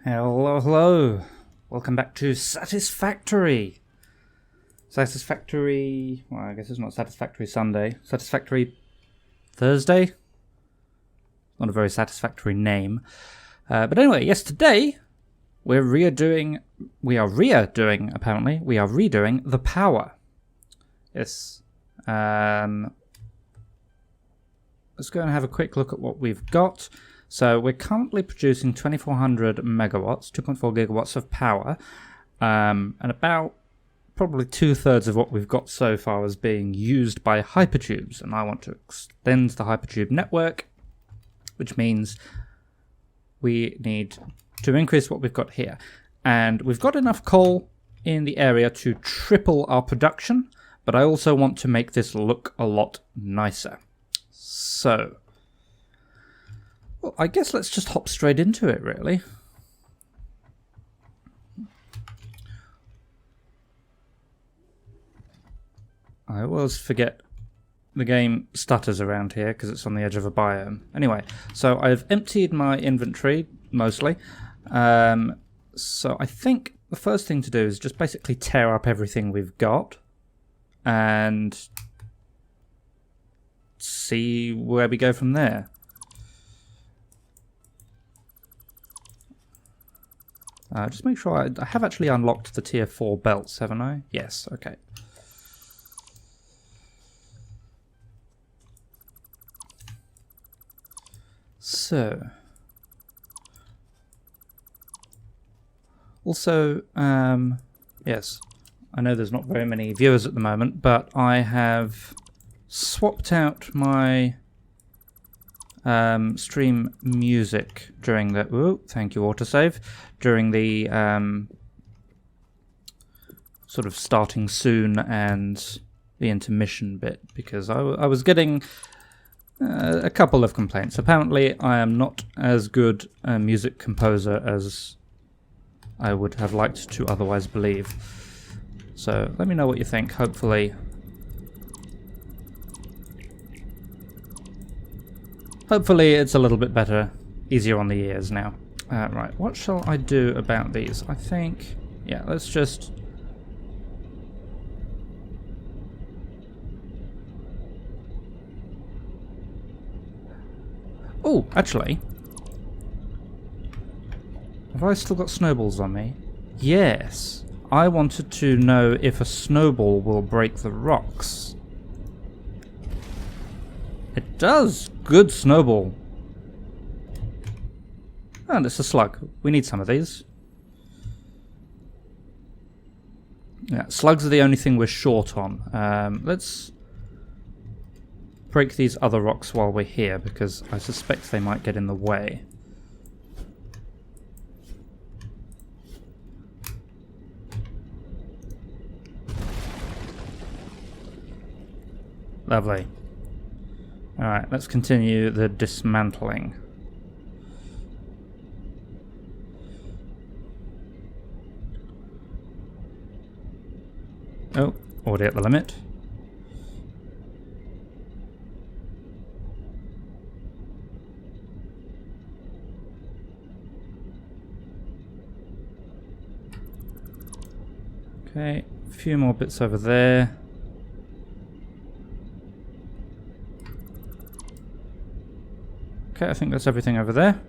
Hello, hello. Welcome back to Satisfactory. Satisfactory, well, I guess it's not Satisfactory Sunday. Satisfactory Thursday? Not a very satisfactory name. But anyway, yes, today we are redoing The Power. Yes. Let's go and have a quick look at what we've got. So we're currently producing 2400 megawatts, 2.4 gigawatts of power, and about probably 2/3 of what we've got so far is being used by hypertubes, and I want to extend the hypertube network, which means we need to increase what we've got here. And we've got enough coal in the area to triple our production, but I also want to make this look a lot nicer. So, well, I guess let's just hop straight into it, really. I always forget the game stutters around here because it's on the edge of a biome. Anyway, so I've emptied my inventory, mostly. So I think the first thing to do is just basically tear up everything we've got and see where we go from there. Just make sure I have actually unlocked the tier 4 belts, haven't I? Yes, okay. So, also, yes, I know there's not very many viewers at the moment, but I have swapped out my stream music during the, ooh, thank you autosave, during the sort of starting soon and the intermission bit, because I was getting a couple of complaints. Apparently I am not as good a music composer as I would have liked to otherwise believe. So let me know what you think. Hopefully it's a little bit better, easier on the ears now. Right, what shall I do about these? I think, yeah, let's just... Oh, actually, have I still got snowballs on me? Yes, I wanted to know if a snowball will break the rocks. It does! Good snowball. And it's a slug. We need some of these. Yeah, slugs are the only thing we're short on. Let's break these other rocks while we're here, because I suspect they might get in the way. Lovely. Alright, let's continue the dismantling. Oh, already at the limit. Okay, a few more bits over there. Okay, I think that's everything over there.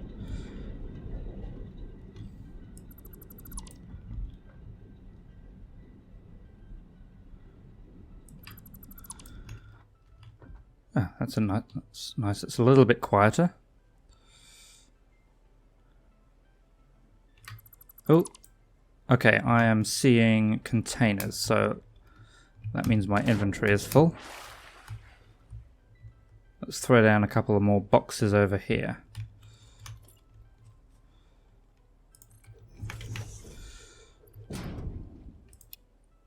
Ah, that's nice. It's a little bit quieter. Oh, okay, I am seeing containers, so that means my inventory is full. Let's throw down a couple of more boxes over here.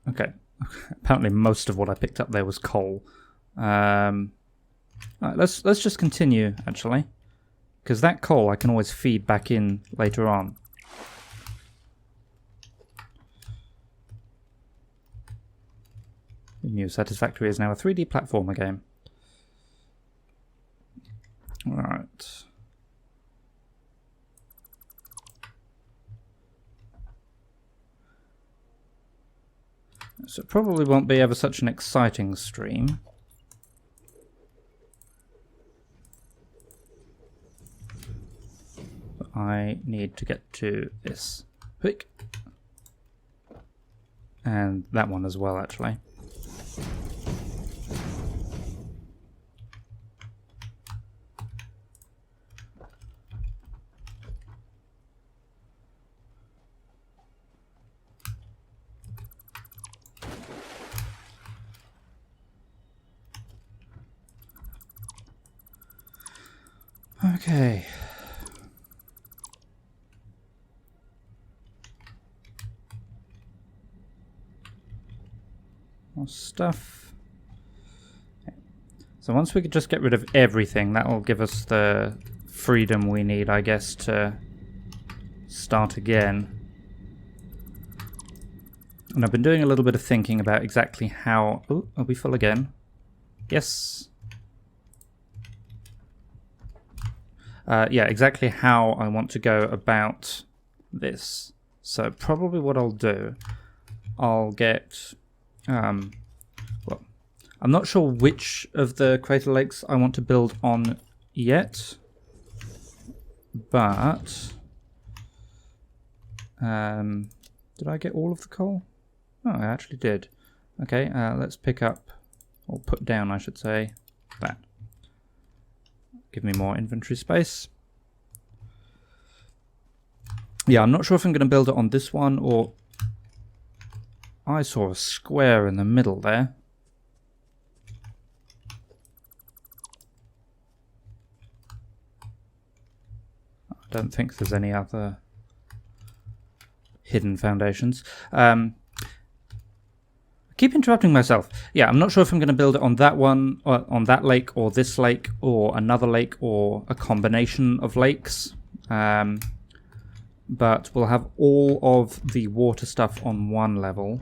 Okay, apparently most of what I picked up there was coal. Right, let's just continue, actually, because that coal I can always feed back in later on. The new Satisfactory is now a 3D platformer game. Right. So it probably won't be ever such an exciting stream. But I need to get to this pick. And that one as well, actually. Okay. More stuff. So once we could just get rid of everything, that will give us the freedom we need, I guess, to start again. And I've been doing a little bit of thinking about exactly how... Oh, are we full again? Yes. Yeah, exactly how I want to go about this. So probably what I'll do, I'll get... well, I'm not sure which of the crater lakes I want to build on yet, but... did I get all of the coal? Oh, I actually did. Okay, let's pick up, or put down, I should say, that. Give me more inventory space. Yeah, I'm not sure if I'm going to build it on this one or... I saw a square in the middle there. I don't think there's any other hidden foundations. Keep interrupting myself. Yeah, I'm not sure if I'm going to build it on that one, or on that lake, or this lake, or another lake, or a combination of lakes. But we'll have all of the water stuff on one level,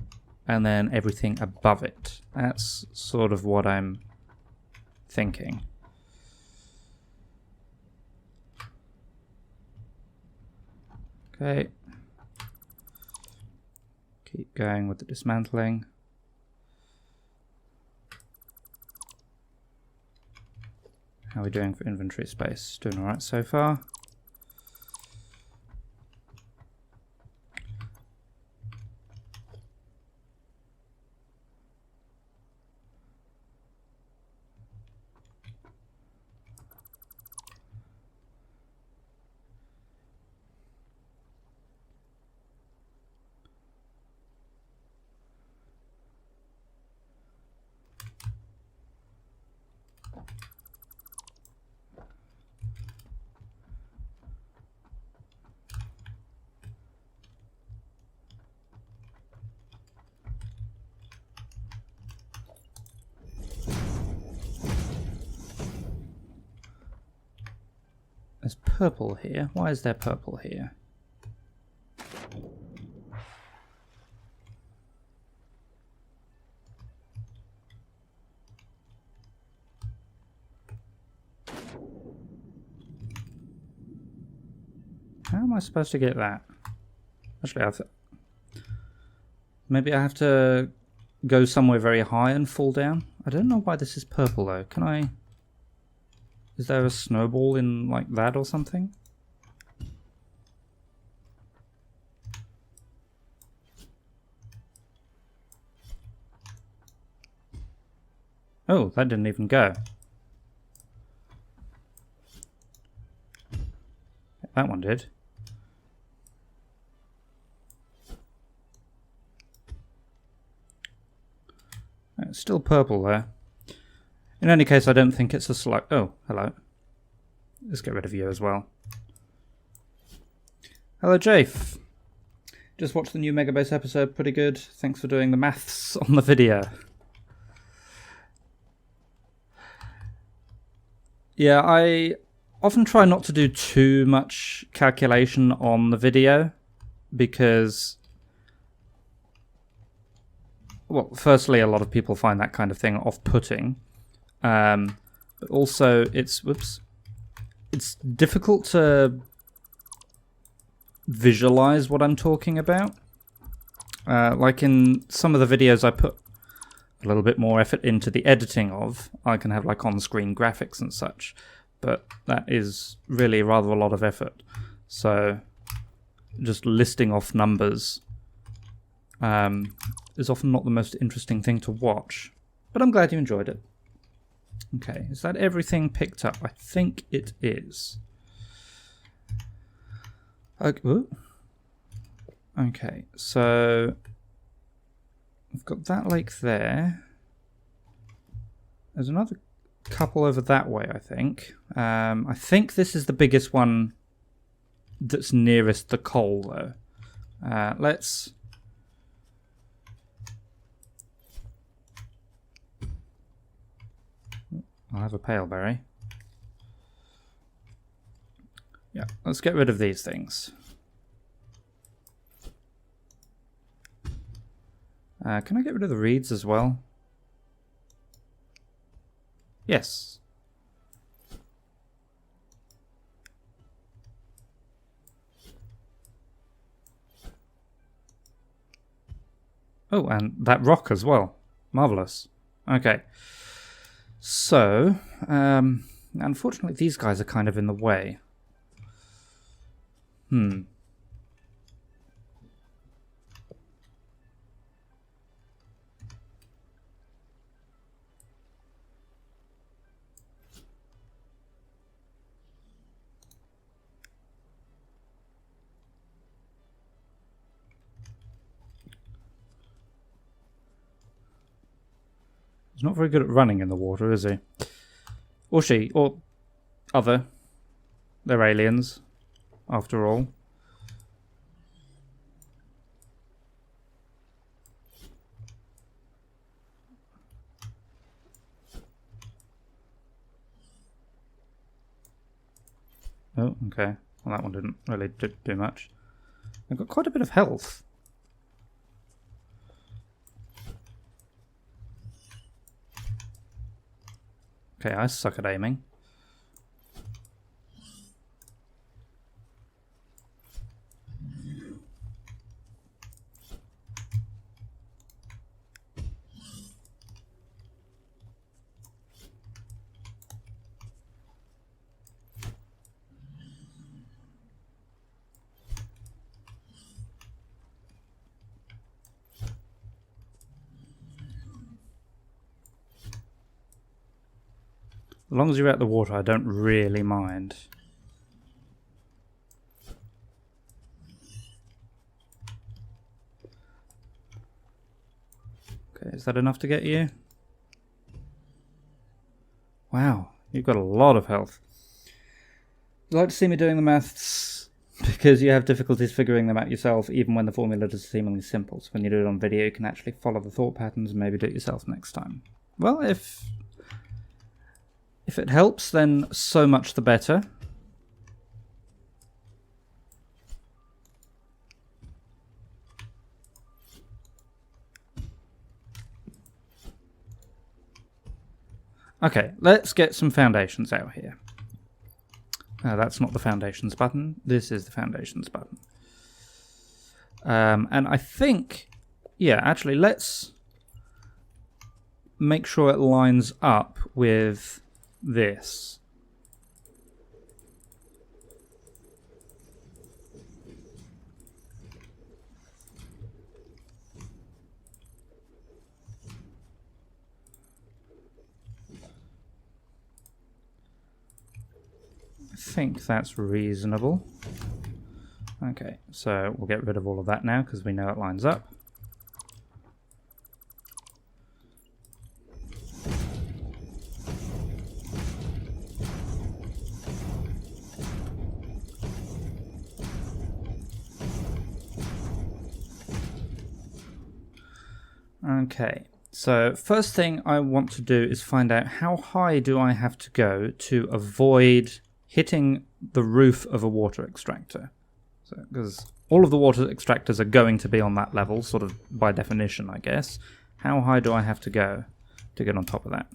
and then everything above it. That's sort of what I'm thinking. Okay. Keep going with the dismantling. How are we doing for inventory space? Doing alright so far. There's purple here. Why is there purple here? How am I supposed to get that? Actually, maybe I have to go somewhere very high and fall down. I don't know why this is purple though. Can I... Is there a snowball in like that or something? Oh, that didn't even go. That one did. It's still purple there. In any case, I don't think it's a slow... Oh, hello. Let's get rid of you as well. Hello, Jafe. Just watched the new Megabase episode. Pretty good. Thanks for doing the maths on the video. Yeah, I often try not to do too much calculation on the video because... Well, firstly, a lot of people find that kind of thing off-putting. But also, it's difficult to visualize what I'm talking about. Like in some of the videos I put a little bit more effort into the editing of, I can have like on-screen graphics and such, but that is really rather a lot of effort. So just listing off numbers is often not the most interesting thing to watch, but I'm glad you enjoyed it. Okay, is that everything picked up? I think it is. Okay, so we've got that lake there. There's another couple over that way, I think. I think this is the biggest one that's nearest the coal, though. Let's... I'll have a pale berry. Yeah, let's get rid of these things. Can I get rid of the reeds as well? Yes. Oh, and that rock as well. Marvellous. Okay. So, unfortunately these guys are kind of in the way. He's not very good at running in the water, is he? Or she, or other. They're aliens, after all. Oh, okay. Well, that one didn't really do much. I've got quite a bit of health. Okay, I suck at aiming. As long as you're out the water, I don't really mind. Okay, is that enough to get you? Wow, you've got a lot of health. You'd like to see me doing the maths because you have difficulties figuring them out yourself, even when the formula is seemingly simple. So when you do it on video, you can actually follow the thought patterns and maybe do it yourself next time. Well, if it helps, then so much the better. Okay, let's get some foundations out here. That's not the foundations button. This is the foundations button. And I think, yeah, actually, let's make sure it lines up with this. I think that's reasonable. Okay, so we'll get rid of all of that now because we know it lines up. Okay, so first thing I want to do is find out how high do I have to go to avoid hitting the roof of a water extractor. So, because all of the water extractors are going to be on that level, sort of by definition, I guess. How high do I have to go to get on top of that?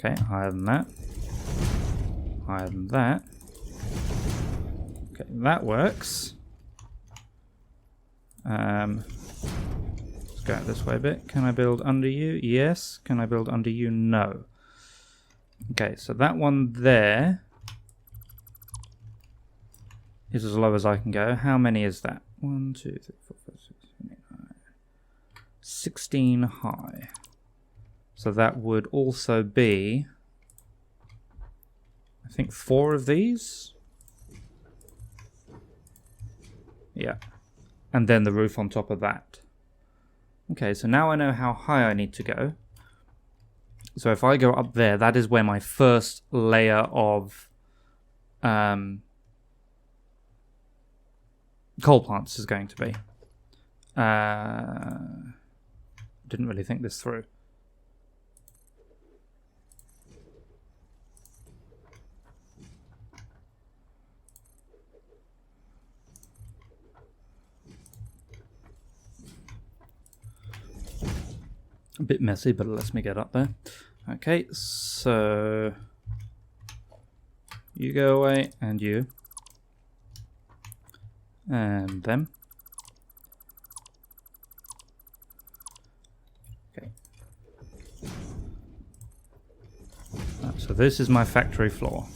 Okay, higher than that. higher than that. Okay, that works. Let's go out this way a bit. Can I build under you? Yes. Can I build under you? No. Okay, so that one there is as low as I can go. How many is that? 1, 2, 3, 4, 5, 6, 7, 8, 9. 16 high. So that would also be, I think, 4 of these. Yeah. And then the roof on top of that. Okay, so now I know how high I need to go. So if I go up there, that is where my first layer of coal plants is going to be. Didn't really think this through. A bit messy, but it lets me get up there. Okay, so you go away, and you. And them. Okay. So this is my factory floor.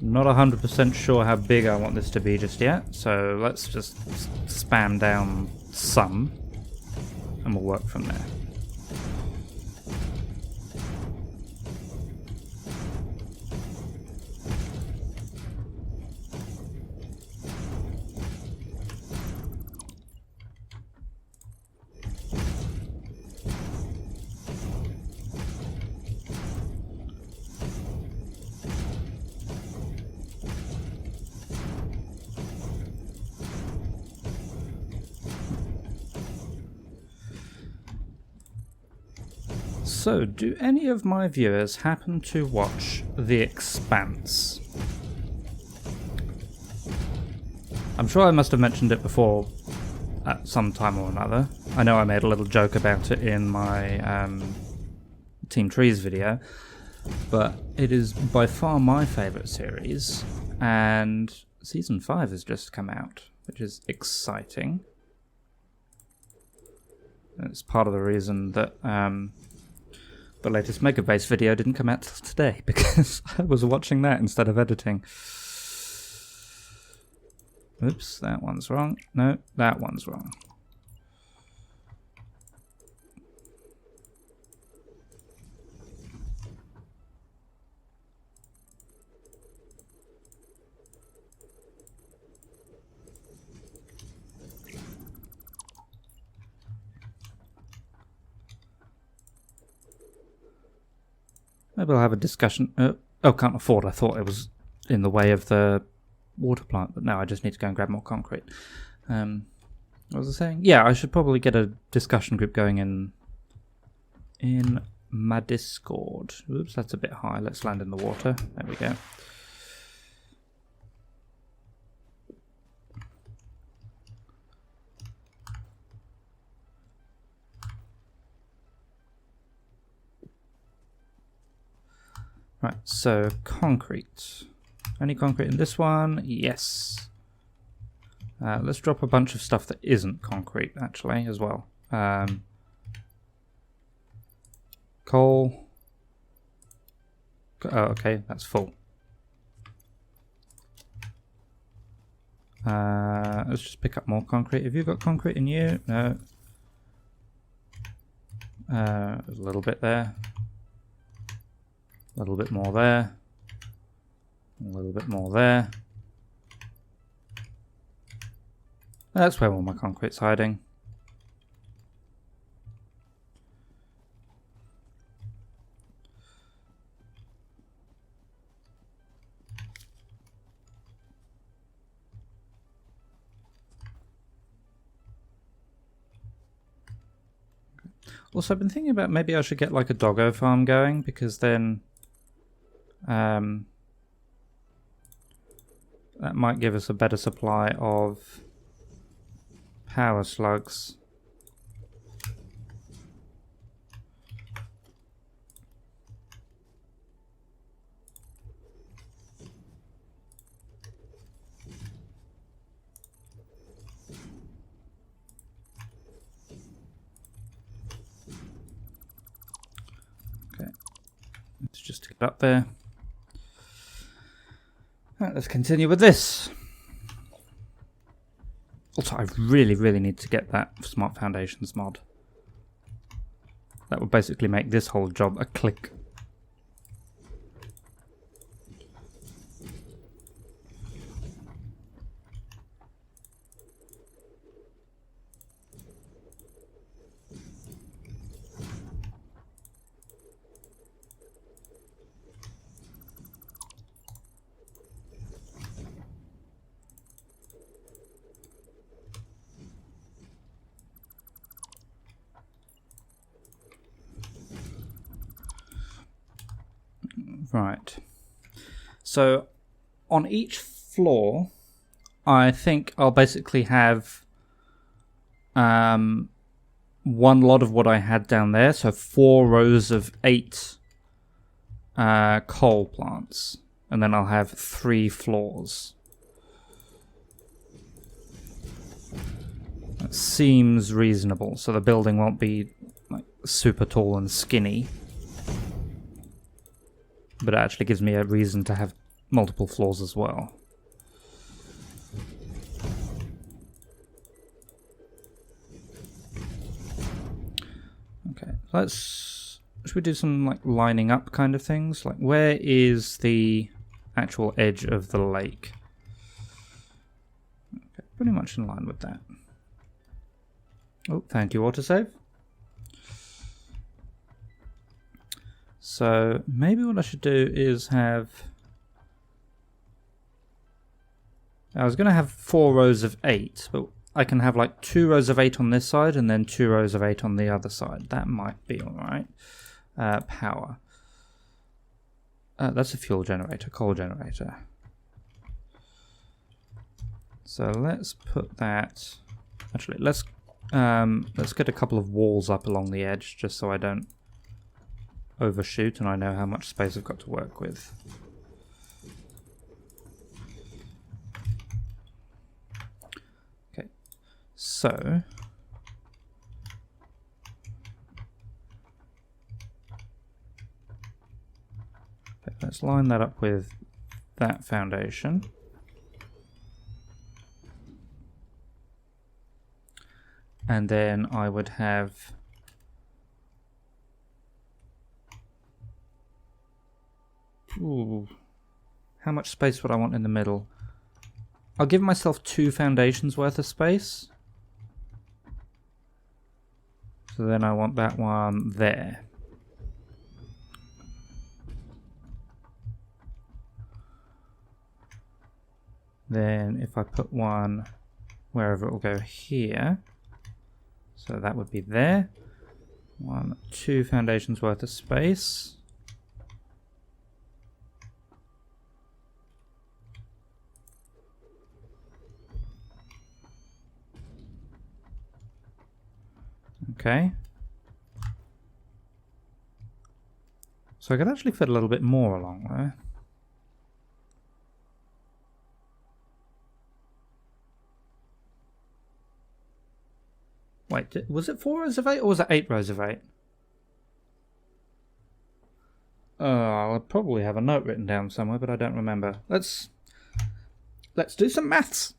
Not 100% sure how big I want this to be just yet, so let's just spam down some, and we'll work from there. So, do any of my viewers happen to watch The Expanse? I'm sure I must have mentioned it before at some time or another. I know I made a little joke about it in my Team Trees video, but it is by far my favourite series, and Season 5 has just come out, which is exciting. And it's part of the reason that the latest Mega Base video didn't come out till today, because I was watching that instead of editing. Oops, that one's wrong. No, that one's wrong. Maybe I'll have a discussion. Oh, can't afford. I thought it was in the way of the water plant, but no, I just need to go and grab more concrete. What was I saying? Yeah, I should probably get a discussion group going in my Discord. Oops, that's a bit high. Let's land in the water. There we go. Right, so concrete. Any concrete in this one? Yes. Let's drop a bunch of stuff that isn't concrete, actually, as well. Coal. Oh, okay, that's full. Let's just pick up more concrete. Have you got concrete in you? No. A little bit there. A little bit more there. A little bit more there. That's where all my concrete's hiding. Also, I've been thinking about maybe I should get like a doggo farm going, because then that might give us a better supply of power slugs. it up there. Right, let's continue with this. Also, I really need to get that Smart Foundations mod. That would basically make this whole job a click. Right. So on each floor, I think I'll basically have one lot of what I had down there. So 4 rows of 8 coal plants. And then I'll have 3 floors. That seems reasonable. So the building won't be like super tall and skinny. But it actually gives me a reason to have multiple floors as well. Okay, should we do some like lining up kind of things? Like, where is the actual edge of the lake? Okay, pretty much in line with that. Oh, thank you, autosave. So maybe what I should do is have... I was going to have 4 rows of 8, but I can have like 2 rows of 8 on this side and then 2 rows of 8 on the other side. That might be alright. Power. That's a fuel generator, coal generator. So let's put that... Actually, let's get a couple of walls up along the edge just so I don't overshoot and I know how much space I've got to work with. Okay, so okay, let's line that up with that foundation. And then I would have ooh, how much space would I want in the middle? I'll give myself 2 foundations worth of space. So then I want that one there. Then if I put one wherever it will go here, so that would be there. 2 foundations worth of space. Okay. So I could actually fit a little bit more along there. Wait, was it 4 rows of 8 or was it 8 rows of 8? I'll probably have a note written down somewhere, but I don't remember. Let's do some maths.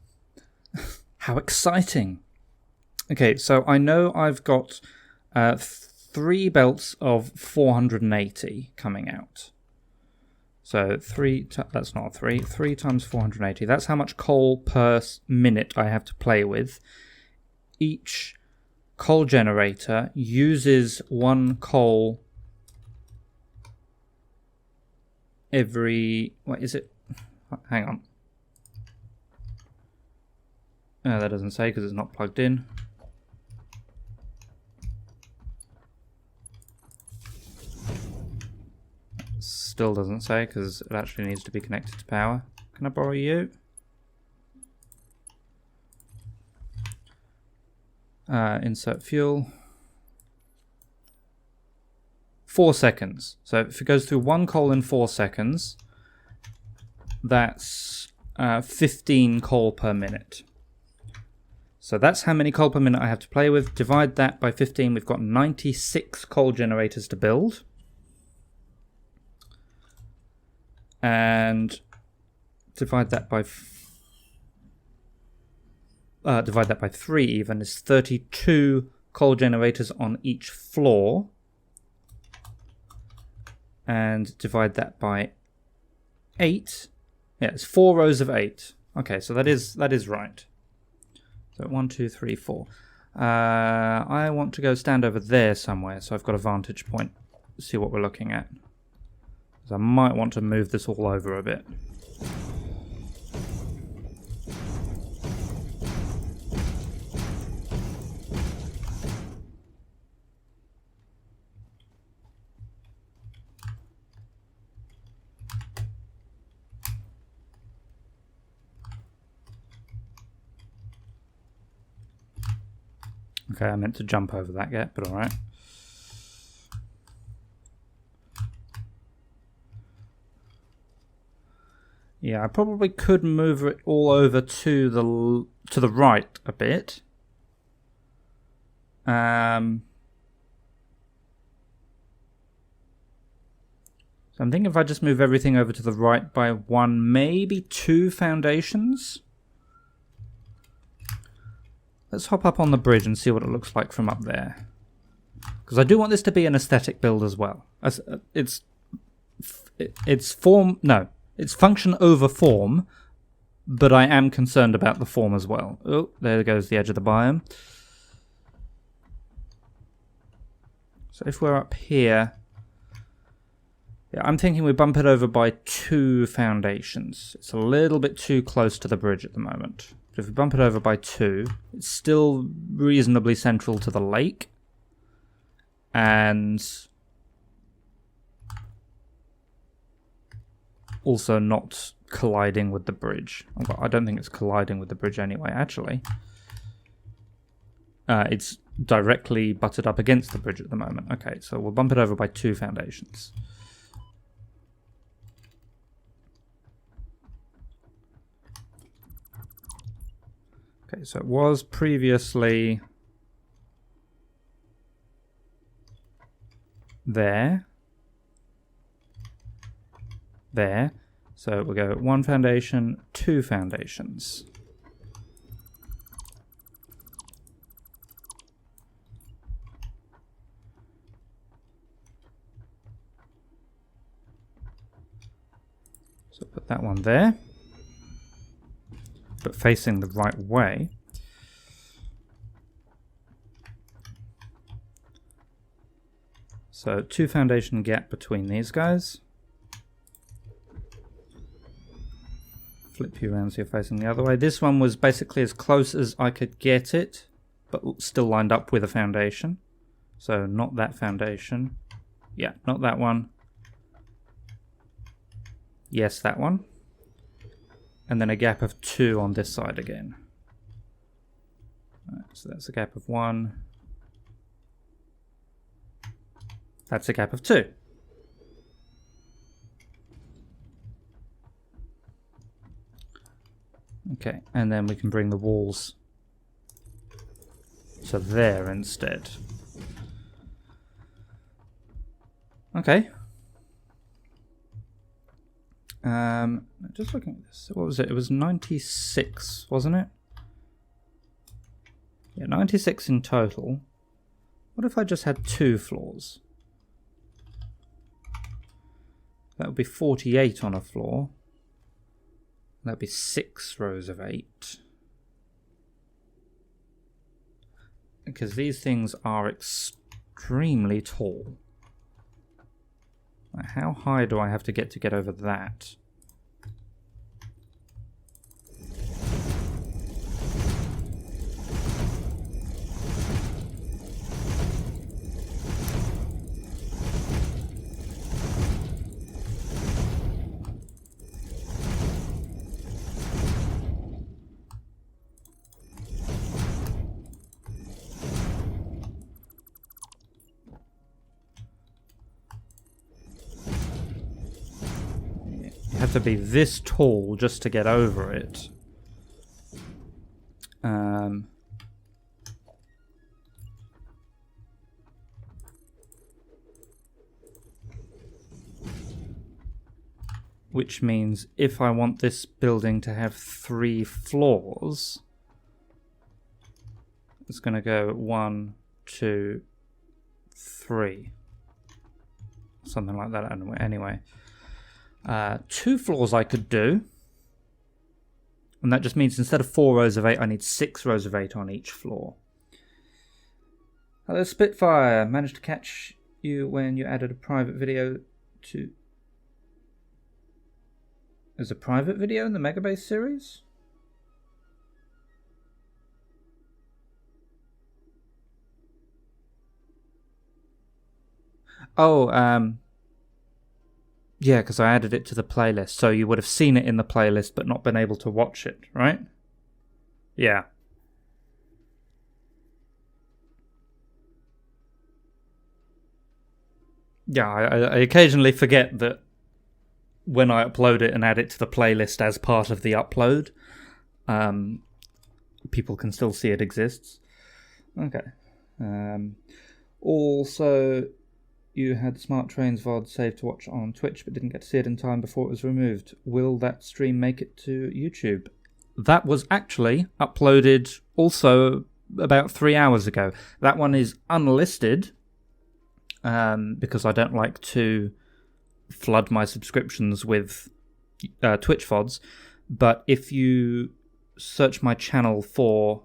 How exciting. Okay, so I know I've got 3 belts of 480 coming out. So that's not 3. 3 times 480. That's how much coal per minute I have to play with. Each coal generator uses 1 coal every... What is it? Hang on. That doesn't say because it's not plugged in. Still doesn't say because it actually needs to be connected to power. Can I borrow you? Insert fuel. 4 seconds. So if it goes through 1 coal in 4 seconds, that's 15 coal per minute. So that's how many coal per minute I have to play with. Divide that by 15. We've got 96 coal generators to build. and divide that by 3 even is 32 coal generators on each floor, and divide that by 8. Yeah, it's 4 rows of 8. Okay, so that is right. So 1, 2, 3, 4. I want to go stand over there somewhere, so I've got a vantage point. See what we're looking at. So I might want to move this all over a bit. Okay, I meant to jump over that gap, but alright. Yeah, I probably could move it all over to the right a bit. So I'm thinking if I just move everything over to the right by 1, maybe 2 foundations. Let's hop up on the bridge and see what it looks like from up there. Because I do want this to be an aesthetic build as well. It's function over form, but I am concerned about the form as well. Oh, there goes the edge of the biome. So if we're up here, yeah, I'm thinking we bump it over by 2 foundations. It's a little bit too close to the bridge at the moment. But if we bump it over by 2, it's still reasonably central to the lake. And also not colliding with the bridge. Well, I don't think it's colliding with the bridge anyway, actually. It's directly butted up against the bridge at the moment. Okay, so we'll bump it over by 2 foundations. Okay, so it was previously there. So we'll go 1 foundation, 2 foundations. So put that one there, but facing the right way. So 2 foundation gap between these guys. Flip you around so you're facing the other way. This one was basically as close as I could get it, but still lined up with a foundation. So not that foundation. Yeah, not that one. Yes, that one. And then a gap of 2 on this side again. Right, so that's a gap of 1. That's a gap of 2. Okay, and then we can bring the walls to there instead. Okay. Just looking at this, what was it? It was 96, wasn't it? Yeah, 96 in total. What if I just had 2 floors? That would be 48 on a floor. That would be 6 rows of 8. Because these things are extremely tall. How high do I have to get over that? Have to be this tall just to get over it. which means if I want this building to have 3 floors, it's going to go 1, 2, 3. Something like that anyway. 2 floors I could do. And that just means instead of 4 rows of 8, I need 6 rows of 8 on each floor. Hello Spitfire, managed to catch you when you added a private video to... There's a private video in the Megabase series? Oh, yeah, because I added it to the playlist, so you would have seen it in the playlist but not been able to watch it, right? Yeah. Yeah, I occasionally forget that when I upload it and add it to the playlist as part of the upload, people can still see it exists. Okay. Also, you had Smart Trains VOD saved to watch on Twitch but didn't get to see it in time before it was removed. Will that stream make it to YouTube? That was actually uploaded also about 3 hours ago. That one is unlisted because I don't like to flood my subscriptions with Twitch VODs. But if you search my channel for,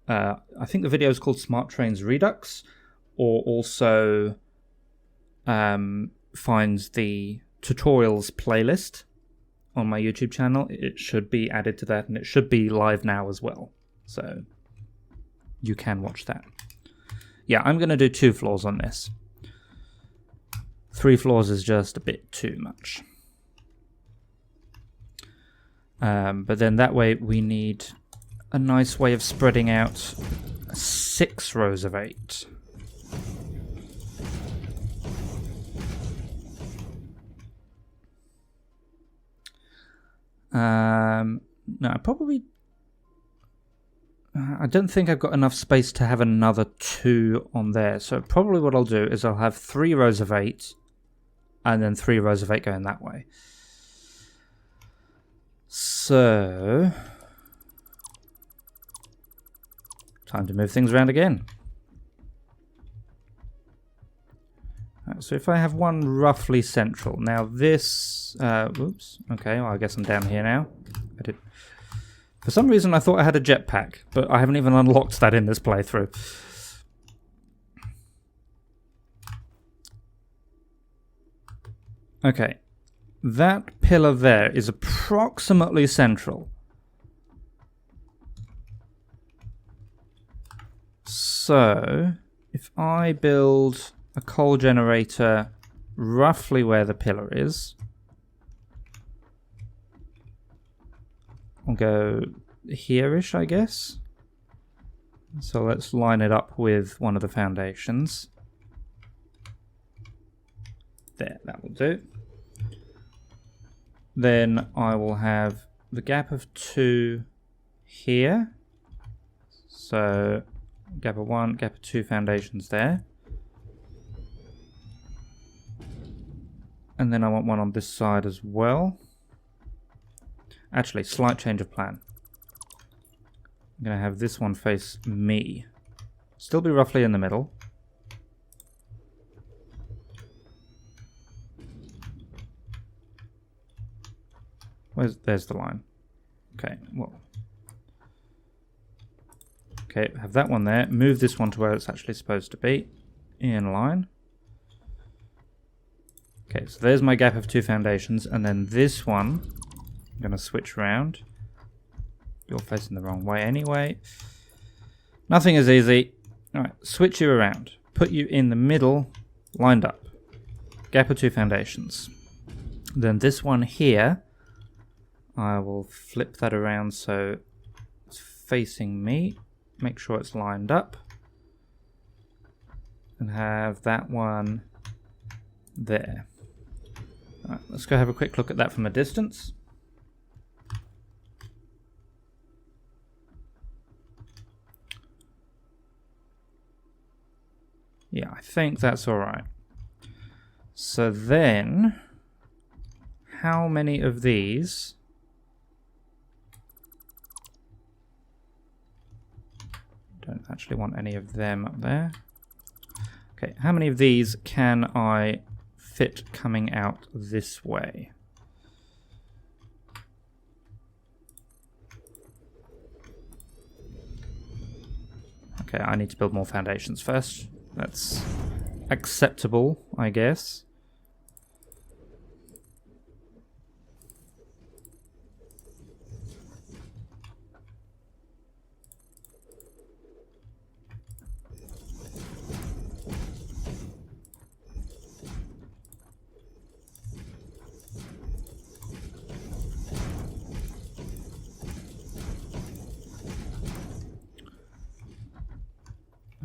I think the video is called Smart Trains Redux, or also finds the tutorials playlist on my YouTube channel, it should be added to that, and it should be live now as well. So you can watch that. Yeah, I'm going to do 2 floors on this. 3 floors is just a bit too much. But then that way we need a nice way of spreading out 6 rows of 8. No, I don't think I've got enough space to have another 2 on there. So probably what I'll do is I'll have 3 rows of 8 and then 3 rows of 8 going that way. So time to move things around again. Right, so if I have one roughly central, now this, whoops, okay, well I guess I'm down here now. For some reason I thought I had a jetpack, but I haven't even unlocked that in this playthrough. Okay, that pillar there is approximately central. So, if I build a coal generator roughly where the pillar is, I'll go here-ish, I guess. So let's line it up with one of the foundations. There, that will do. Then I will have the gap of 2 here. So gap of 1, gap of 2 foundations there. And then I want one on this side as well. Actually, slight change of plan. I'm going to have this one face me. Still be roughly in the middle. There's the line. Okay, well. Okay, have that one there. Move this one to where it's actually supposed to be. In line. Okay, so there's my gap of 2 foundations, and then this one, I'm going to switch around. You're facing the wrong way anyway. Nothing is easy. Alright, switch you around. Put you in the middle, lined up. Gap of 2 foundations. Then this one here, I will flip that around so it's facing me. Make sure it's lined up. And have that one there. Alright, let's go have a quick look at that from a distance. Yeah, I think that's alright. So then, how many of these... Don't actually want any of them up there. Okay, how many of these can I fit coming out this way? Okay, I need to build more foundations first. That's acceptable, I guess.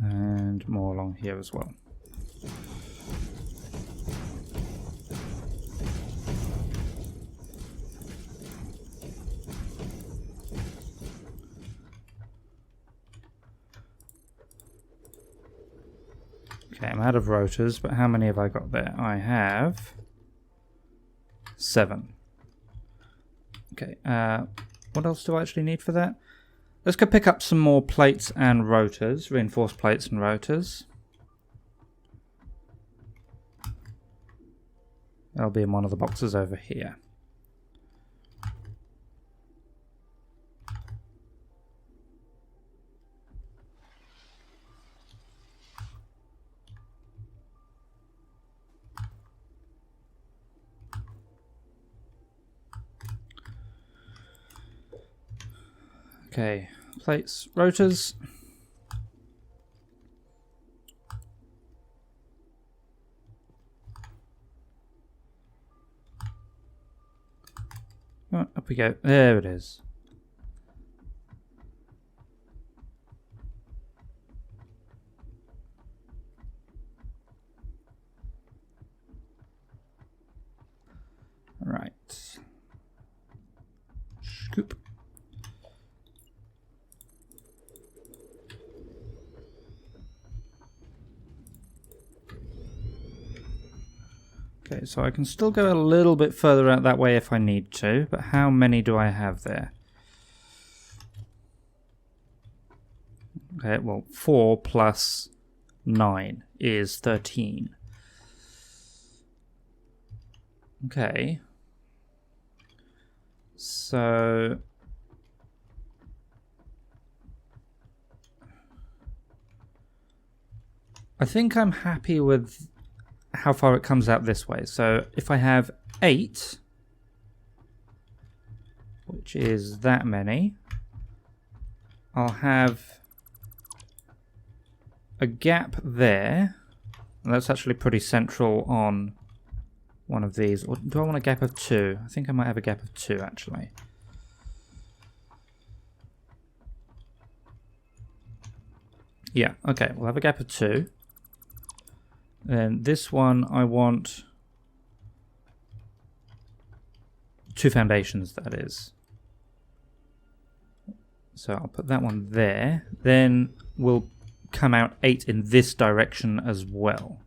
And more along here as well. Okay, I'm out of rotors, but how many have I got there? I have 7. Okay, what else do I actually need for that? Let's go pick up some more plates and rotors, reinforced plates and rotors. That'll be in one of the boxes over here. Okay, plates, rotors. Oh, up we go. There it is. Right. Scoop. Okay, so I can still go a little bit further out that way if I need to, but how many do I have there? Okay, well, 4 plus 9 is 13. Okay. So... I think I'm happy with how far it comes out this way. So if I have 8, which is that many, I'll have a gap there. And that's actually pretty central on one of these. Or do I want a gap of 2? I think I might have a gap of 2 actually. Yeah, okay, we'll have a gap of 2. And this one I want 2 foundations, that is. So I'll put that one there. Then we'll come out 8 in this direction as well.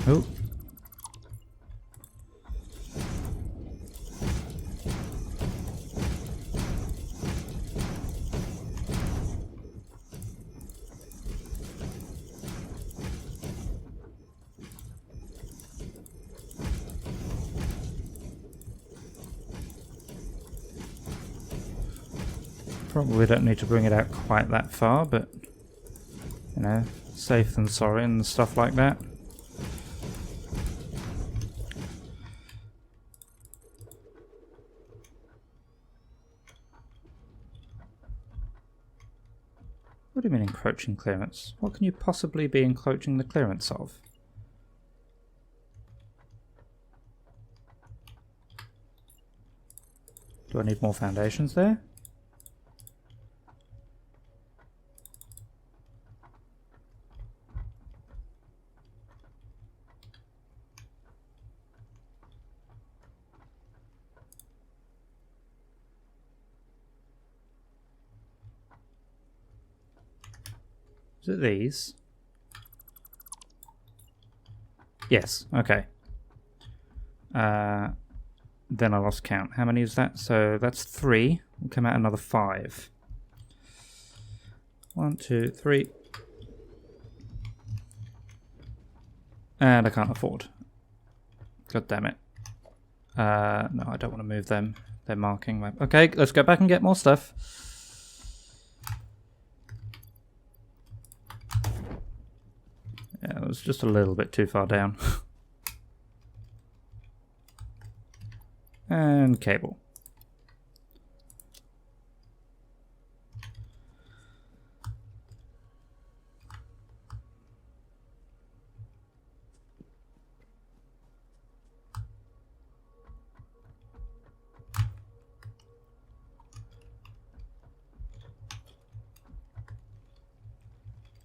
Oh. Probably don't need to bring it out quite that far, but, you know, safe than sorry and stuff like that. What do you mean encroaching clearance? What can you possibly be encroaching the clearance of? Do I need more foundations there? Is it these? Yes, okay. Then I lost count. How many is that? So that's 3. We'll come out another 5. 1, 2, 3. And I can't afford. God damn it. No, I don't want to move them. They're marking my... Okay, let's go back and get more stuff. Yeah, it was just a little bit too far down. And cable.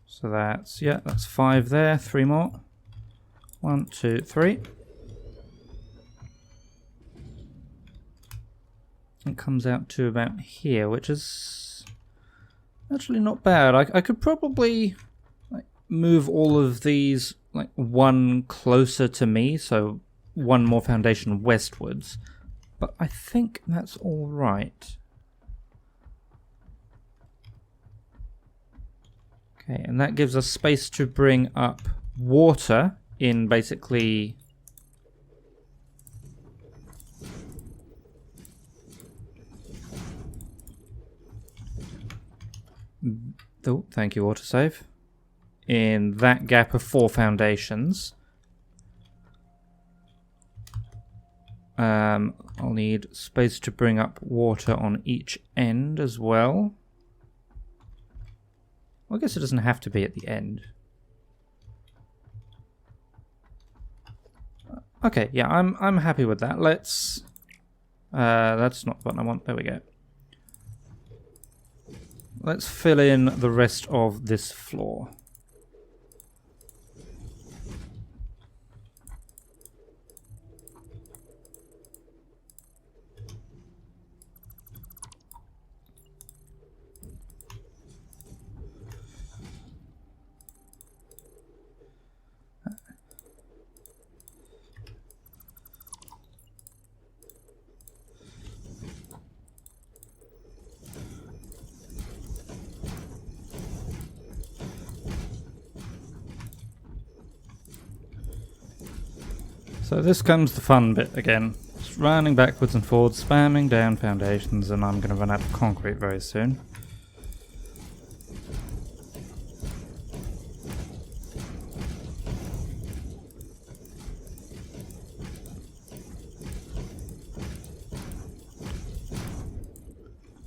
So that's, yeah, that's 5 there, 3 more. 1, 2, 3. It comes out to about here, which is actually not bad. I could probably like move all of these like one closer to me, so one more foundation westwards. But I think that's all right. Okay, and that gives us space to bring up water in basically... Oh, thank you, autosave. In that gap of 4 foundations. I'll need space to bring up water on each end as well. Well, I guess it doesn't have to be at the end. Okay, yeah, I'm happy with that. Let's... that's not the button I want. There we go. Let's fill in the rest of this floor. So this comes the fun bit again. Just running backwards and forwards, spamming down foundations, and I'm going to run out of concrete very soon.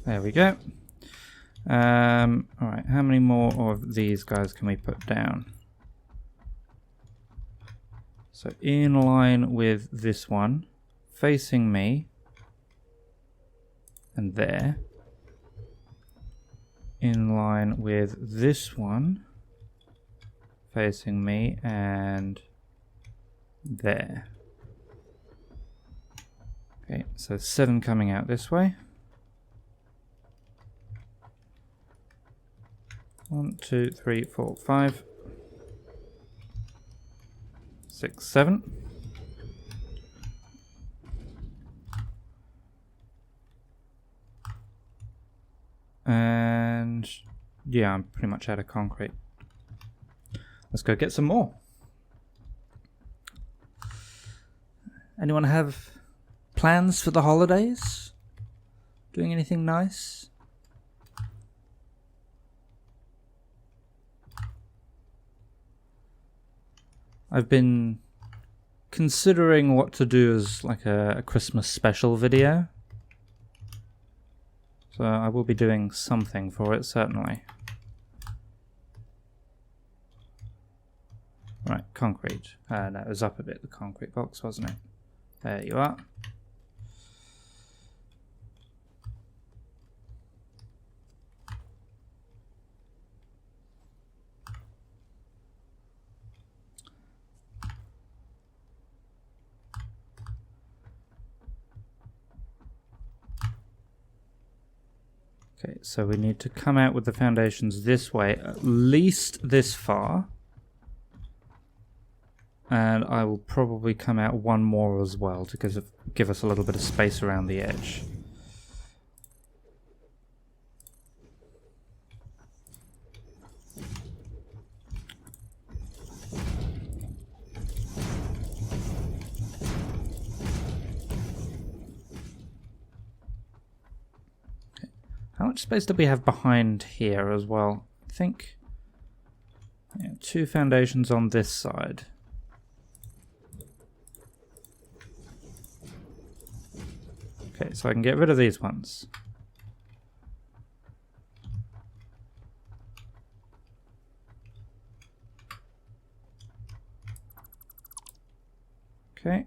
There we go. Alright, how many more of these guys can we put down? So in line with this one, facing me, and there. In line with this one, facing me, and there. Okay, so 7 coming out this way. 1, 2, 3, 4, 5. 6, 7. And yeah, I'm pretty much out of concrete. Let's go get some more. Anyone have plans for the holidays? Doing anything nice? I've been considering what to do as like a Christmas special video. So I will be doing something for it, certainly. Right, concrete. No, it was up a bit, the concrete box, wasn't it? There you are. Okay, so we need to come out with the foundations this way, at least this far. And I will probably come out one more as well to give us a little bit of space around the edge. How much space do we have behind here as well? I think 2 foundations on this side. Okay, so I can get rid of these ones. Okay.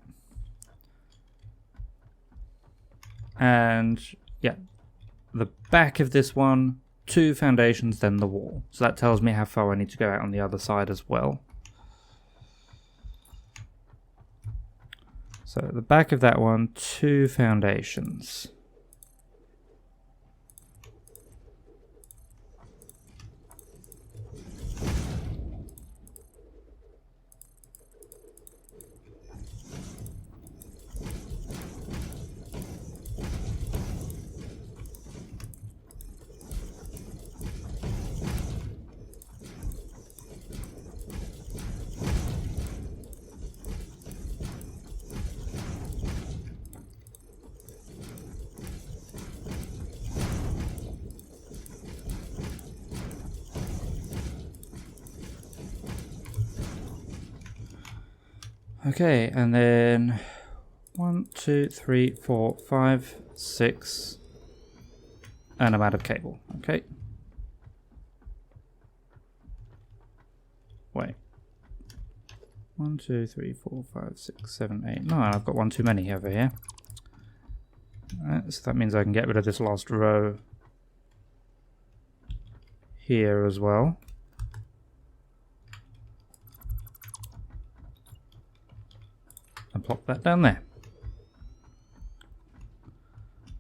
And yeah, the back of this one, 2 foundations, then the wall. So that tells me how far I need to go out on the other side as well. So at the back of that one, 2 foundations. Okay, and then 1, 2, 3, 4, 5, 6, and I'm out of cable. Okay. Wait. 1, 2, 3, 4, 5, 6, 7, 8, 9. I've got one too many over here. Alright, so that means I can get rid of this last row here as well. And plop that down there.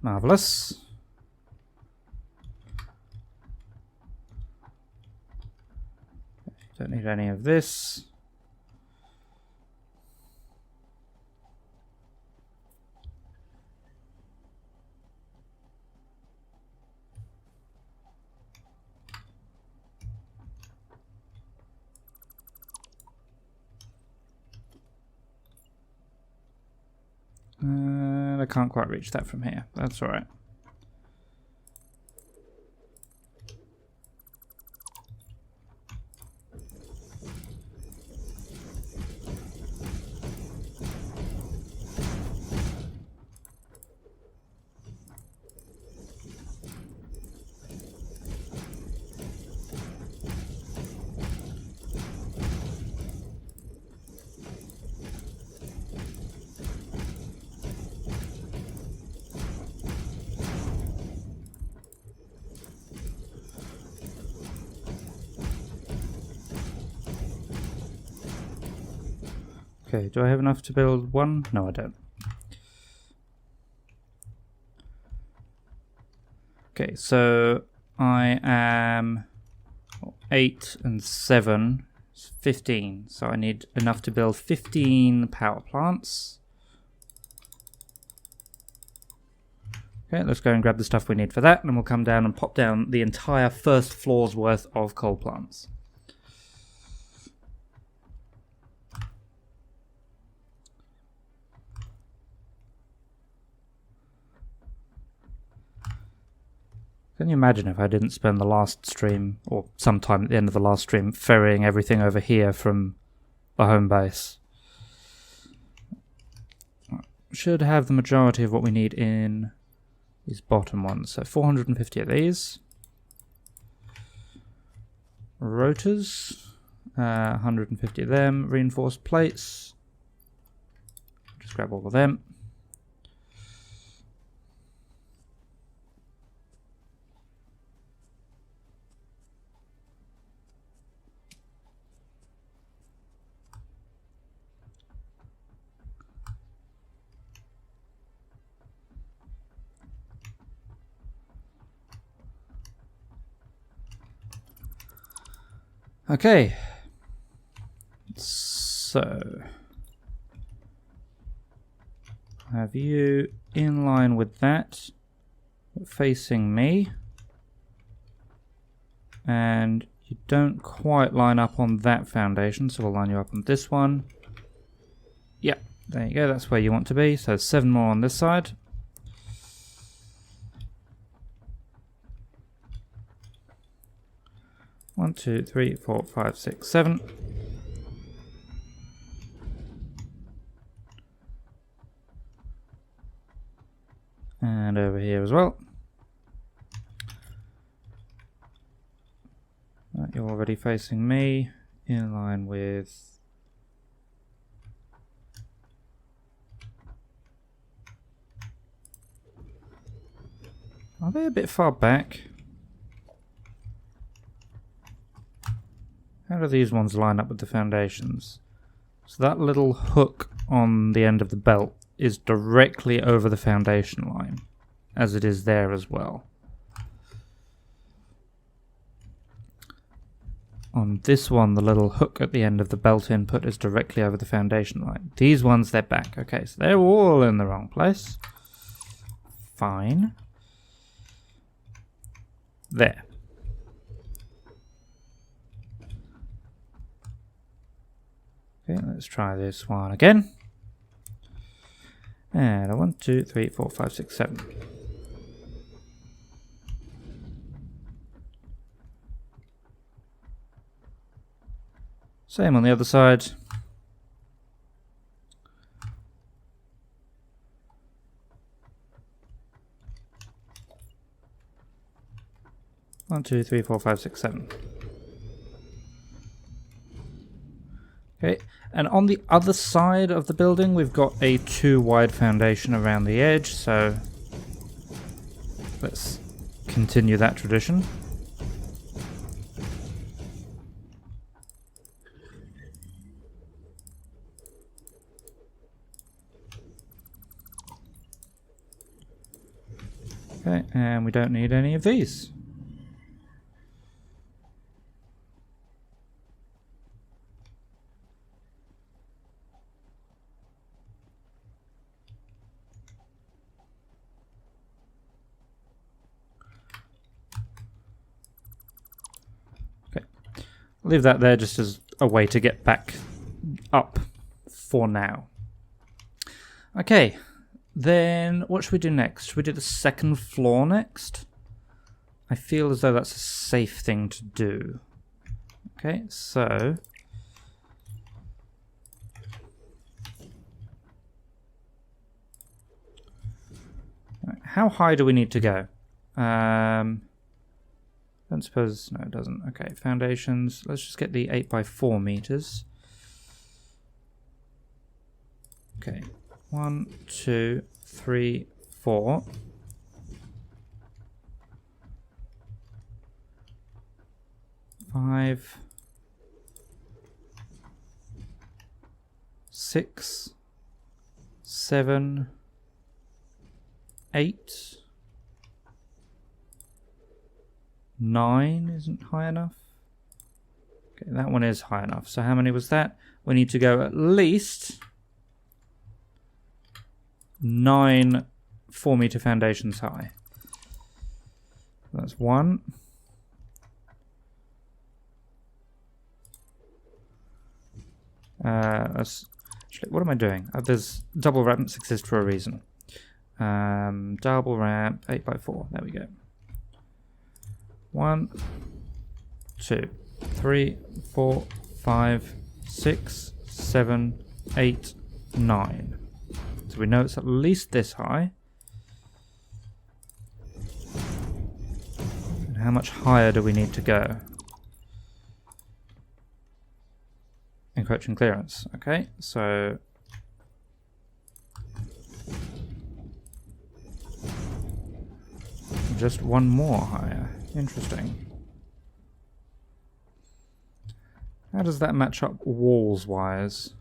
Marvellous. Don't need any of this. And I can't quite reach that from here. That's alright. Okay, do I have enough to build one? No, I don't. Okay, so I am 8 and 7, 15. So I need enough to build 15 power plants. Okay, let's go and grab the stuff we need for that, and then we'll come down and pop down the entire first floor's worth of coal plants. Can you imagine if I didn't spend the last stream, or sometime at the end of the last stream, ferrying everything over here from the home base? Should have the majority of what we need in these bottom ones. So 450 of these. Rotors, 150 of them. Reinforced plates. Just grab all of them. Okay, so So have you in line with that, facing me, and you don't quite line up on that foundation, so we'll line you up on this one. Yep, there you go, that's where you want to be. So 7 more on this side. One, 2, 3, 4, 5, 6, 7. And over here as well. Right, you're already facing me, in line with... Are they a bit far back? How do these ones line up with the foundations? So that little hook on the end of the belt is directly over the foundation line, as it is there as well. On this one, the little hook at the end of the belt input is directly over the foundation line. These ones, they're back. Okay, so they're all in the wrong place. Fine. There. Okay, let's try this one again. And a 1, 2, 3, 4, 5, 6, 7. Same on the other side. One, 2, 3, 4, 5, 6, 7. Okay, and on the other side of the building, we've got a 2 wide foundation around the edge, so let's continue that tradition. Okay, and we don't need any of these. Leave that there just as a way to get back up for now. Okay, then what should we do next? Should we do the second floor next? I feel as though that's a safe thing to do. Okay, so... how high do we need to go? Don't suppose... no, it doesn't. Okay, foundations. Let's just get the 8x4 meters. Okay, 1, 2, 3, 4. 5, 6, 7, 8. 9 isn't high enough. Okay, that one is high enough. So how many was that? We need to go at least 9 4-meter foundations high. That's 1. Actually, what am I doing? There's double ramps exist for a reason. Double ramp 8x4. There we go. 1, 2, 3, 4, 5, 6, 7, 8, 9. So we know it's at least this high. And how much higher do we need to go? Encroaching clearance. Okay, so... just 1 more higher. Interesting. How does that match up walls-wise?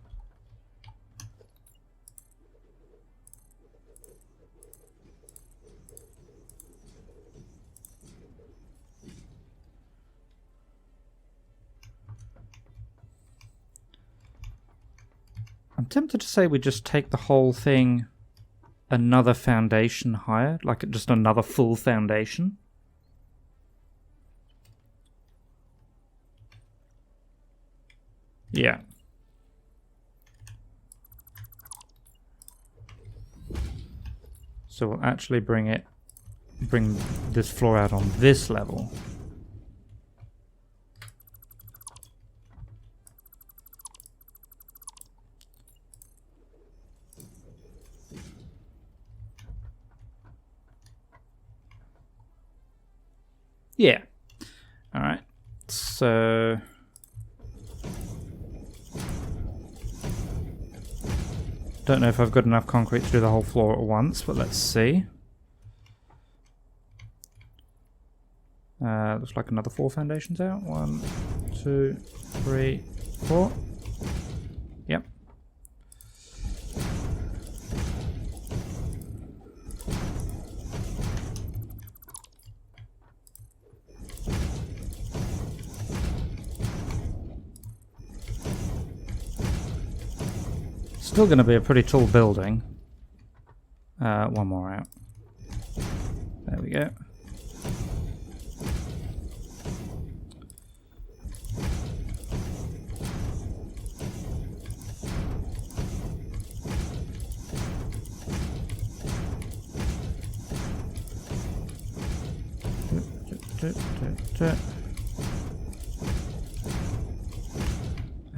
I'm tempted to say we just take the whole thing another foundation higher, like just another full foundation. Yeah. So we'll actually bring this floor out on this level. Yeah. All right. So don't know if I've got enough concrete to do the whole floor at once, but let's see. Looks like another 4 foundations out. 1, 2, 3, 4. Yep. Still going to be a pretty tall building. One more out. There we go.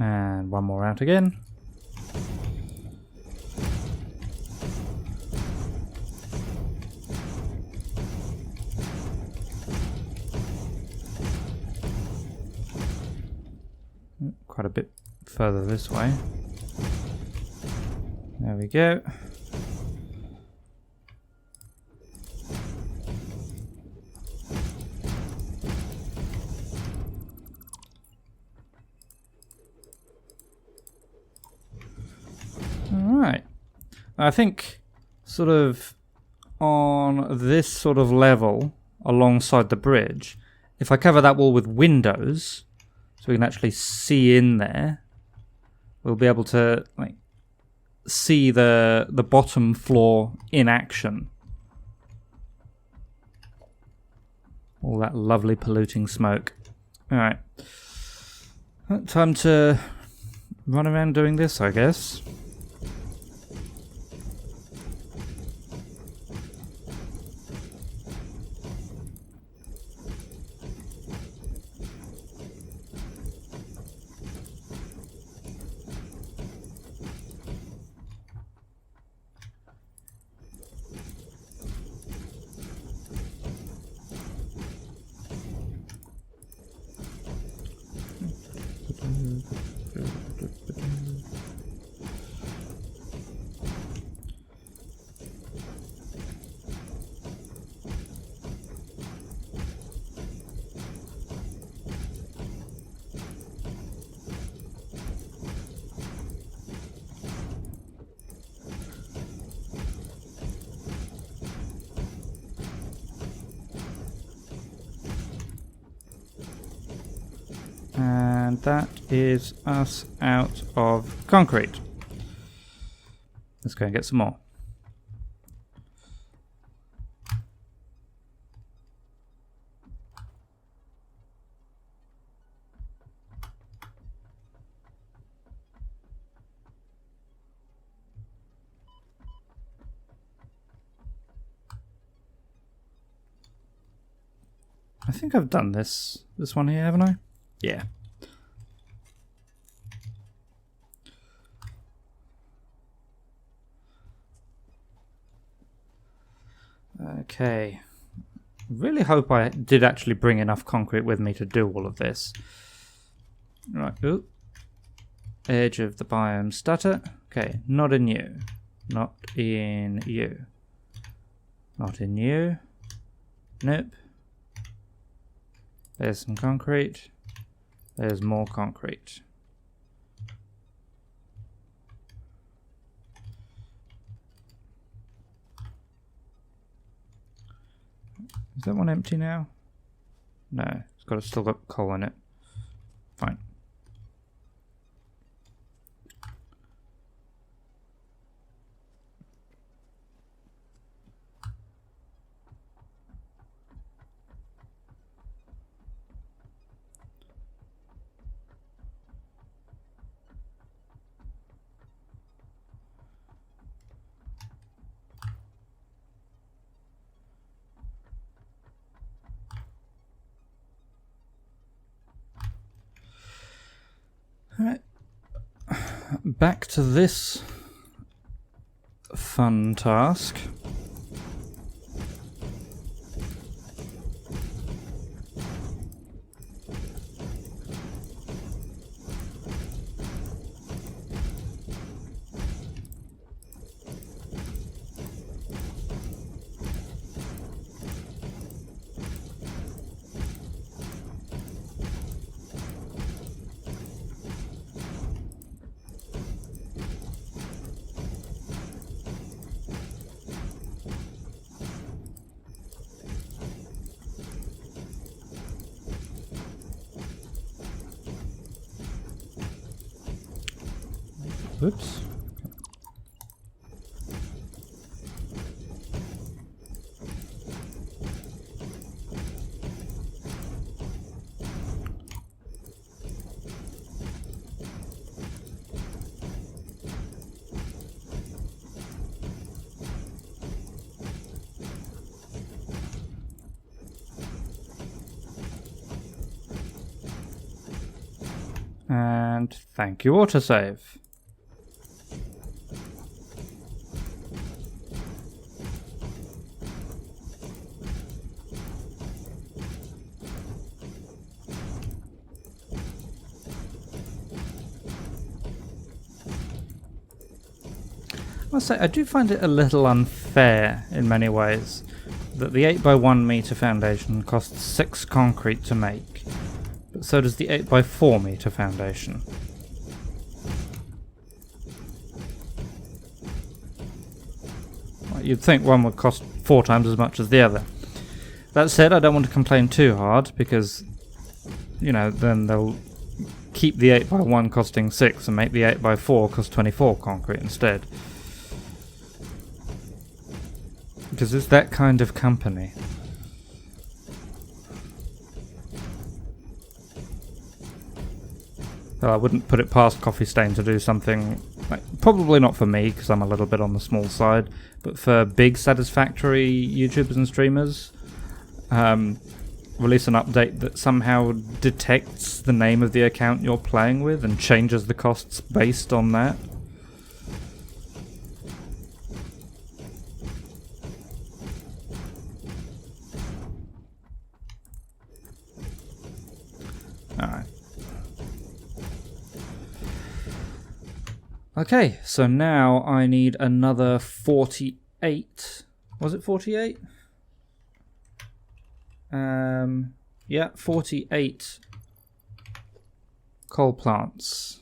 And one more out again. Quite a bit further this way. There we go. Alright. I think sort of on this sort of level alongside the bridge, if I cover that wall with windows, so we can actually see in there, we'll be able to like see the bottom floor in action. All that lovely polluting smoke. Alright. Time to run around doing this, I guess. And that is us out of concrete. Let's go and get some more. I think I've done this one here, haven't I? Yeah. Okay. Really hope I did actually bring enough concrete with me to do all of this. Right. Ooh. Edge of the biome stutter. Okay. Not in you. Not in you. Not in you. Nope. There's some concrete. There's more concrete. Is that one empty now? No, still got coal in it. Fine. back to this fun task. Whoops. And thank you, autosave. I must say, I do find it a little unfair in many ways that the 8x1 meter foundation costs 6 concrete to make, but so does the 8x4 meter foundation. Well, you'd think one would cost 4 times as much as the other. That said, I don't want to complain too hard because, you know, then they'll keep the 8x1 costing 6 and make the 8x4 cost 24 concrete instead. Because it's that kind of company. Well, I wouldn't put it past Coffee Stain to do something, like, probably not for me because I'm a little bit on the small side, but for big Satisfactory YouTubers and streamers, release an update that somehow detects the name of the account you're playing with and changes the costs based on that. Alright. Okay, so now I need another 48. Was it 48? Yeah, 48 coal plants.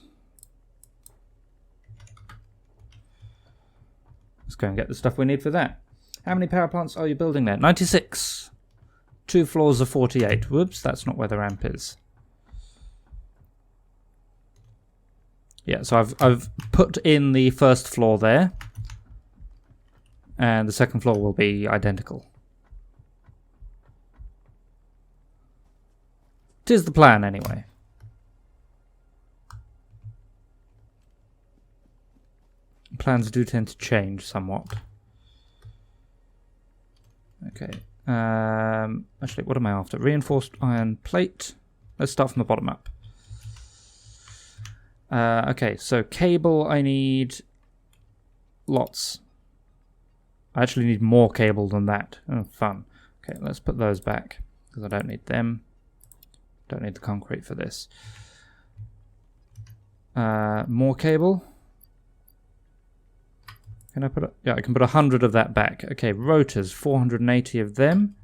Let's go and get the stuff we need for that. How many power plants are you building there? 96. 2 floors of 48. Whoops, that's not where the ramp is. Yeah, so I've put in the first floor there, and the second floor will be identical. 'Tis the plan, anyway. Plans do tend to change somewhat. Okay. Actually, what am I after? Reinforced iron plate. Let's start from the bottom up. Okay, so cable I need lots. I actually need more cable than that. Oh, fun. Okay, let's put those back because I don't need them. Don't need the concrete for this. More cable. Can I put? Yeah, I can put 100 of that back. Okay, rotors, 480 of them.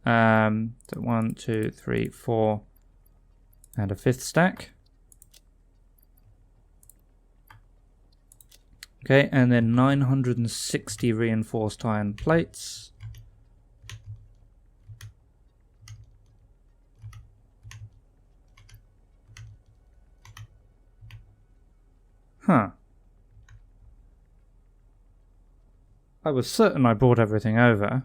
So 1, 2, 3, 4, and a 5th stack. Okay, and then 960 reinforced iron plates. Huh. I was certain I brought everything over.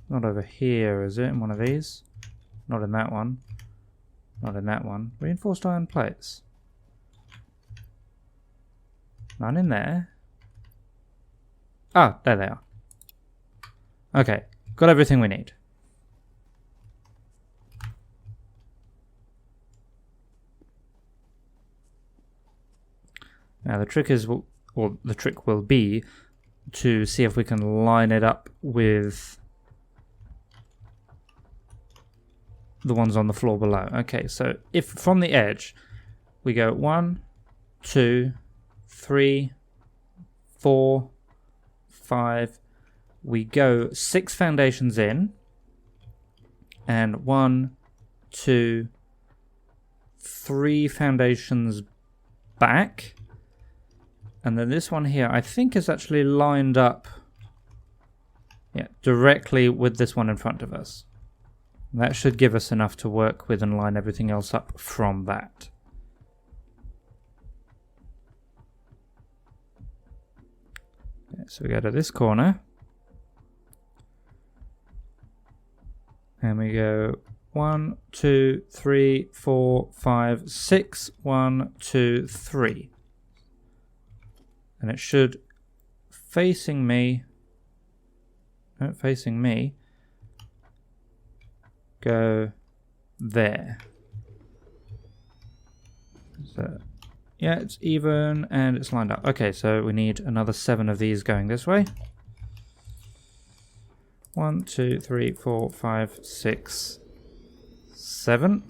Not over here, is it? In one of these? Not in that one. Not in that one. Reinforced iron plates. None in there. Ah, there they are. Okay, got everything we need. Now the trick is, or the trick will be, to see if we can line it up with the ones on the floor below. Okay, so if from the edge we go 1, 2, 3, 4, 5, we go 6 foundations in, and 1, 2, 3 foundations back, and then this one here I think is actually lined up, yeah, directly with this one in front of us. That should give us enough to work with and line everything else up from that. Okay, so we go to this corner and we go 1, 2, 3, 4, 5, 6, 1, 2, 3. And it should facing me, go there. So yeah, it's even and it's lined up. Okay, so we need another 7 of these going this way. 1, 2, 3, 4, 5, 6, 7.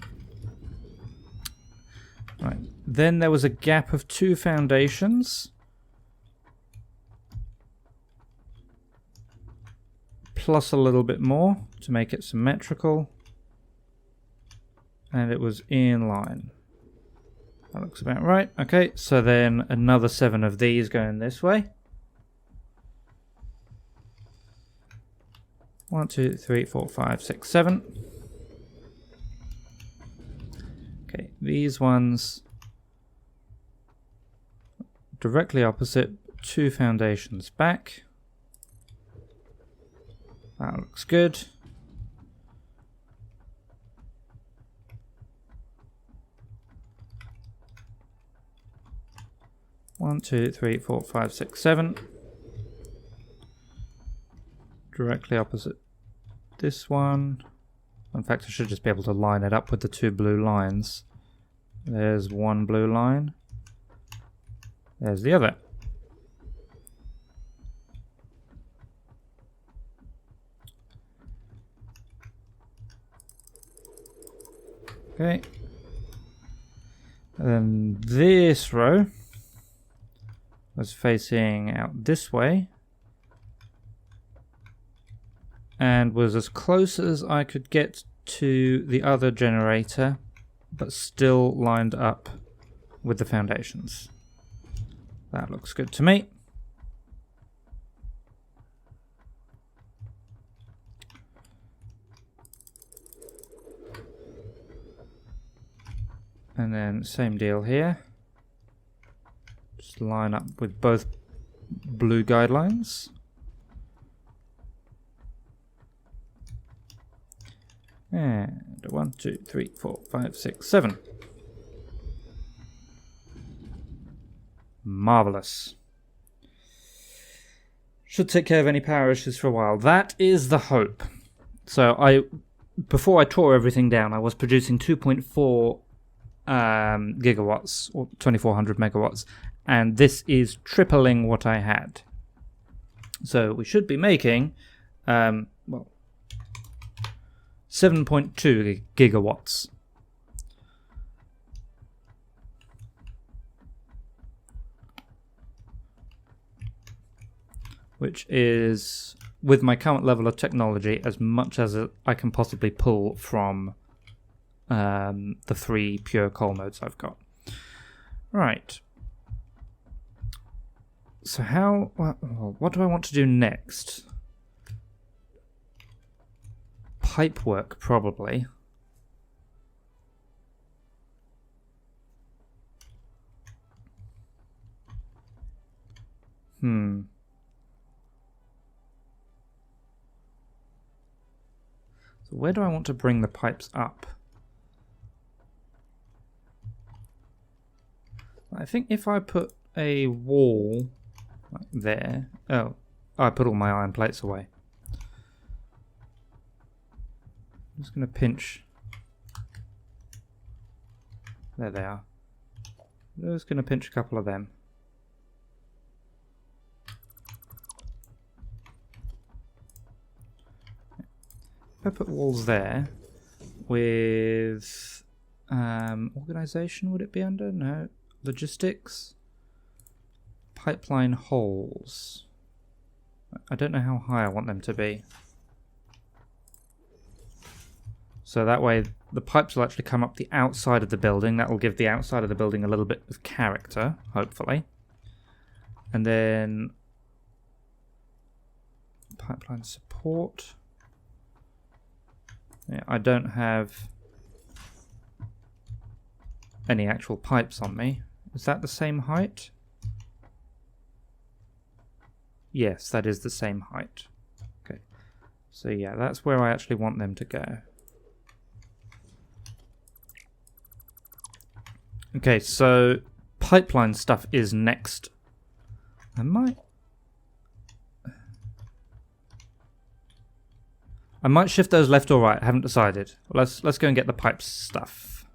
Right. Then there was a gap of 2 foundations. Plus a little bit more to make it symmetrical. And it was in line. That looks about right. Okay, so then another 7 of these going this way. 1, 2, 3, 4, 5, 6, 7. Okay, these ones directly opposite, 2 foundations back. That looks good. One, 2, 3, 4, 5, 6, 7. Directly opposite this one. In fact, I should just be able to line it up with the 2 blue lines. There's one blue line. There's the other. Okay. And then this row was facing out this way and was as close as I could get to the other generator, but still lined up with the foundations. That looks good to me. And then same deal here. Just line up with both blue guidelines. And 1, 2, 3, 4, 5, 6, 7. Marvelous. Should take care of any power issues for a while. That is the hope. So before I tore everything down, I was producing 2.4 gigawatts, or 2400 megawatts, and this is tripling what I had. So we should be making 7.2 gigawatts. Which is, with my current level of technology, as much as I can possibly pull from the 3 pure coal nodes I've got. Right. So what do I want to do next? Pipe work, probably. So where do I want to bring the pipes up? I think if I put a wall like there... Oh, I put all my iron plates away. I'm just going to pinch... There they are. I'm just going to pinch a couple of them. I put walls there with organization, would it be under? No. Logistics. Pipeline holes. I don't know how high I want them to be. So that way the pipes will actually come up the outside of the building. That will give the outside of the building a little bit of character, hopefully. And then pipeline support. Yeah, I don't have any actual pipes on me. Is that the same height? Yes, that is the same height. Okay. So yeah, that's where I actually want them to go. Okay, so pipeline stuff is next. I might shift those left or right. I haven't decided. Let's go and get the pipe stuff.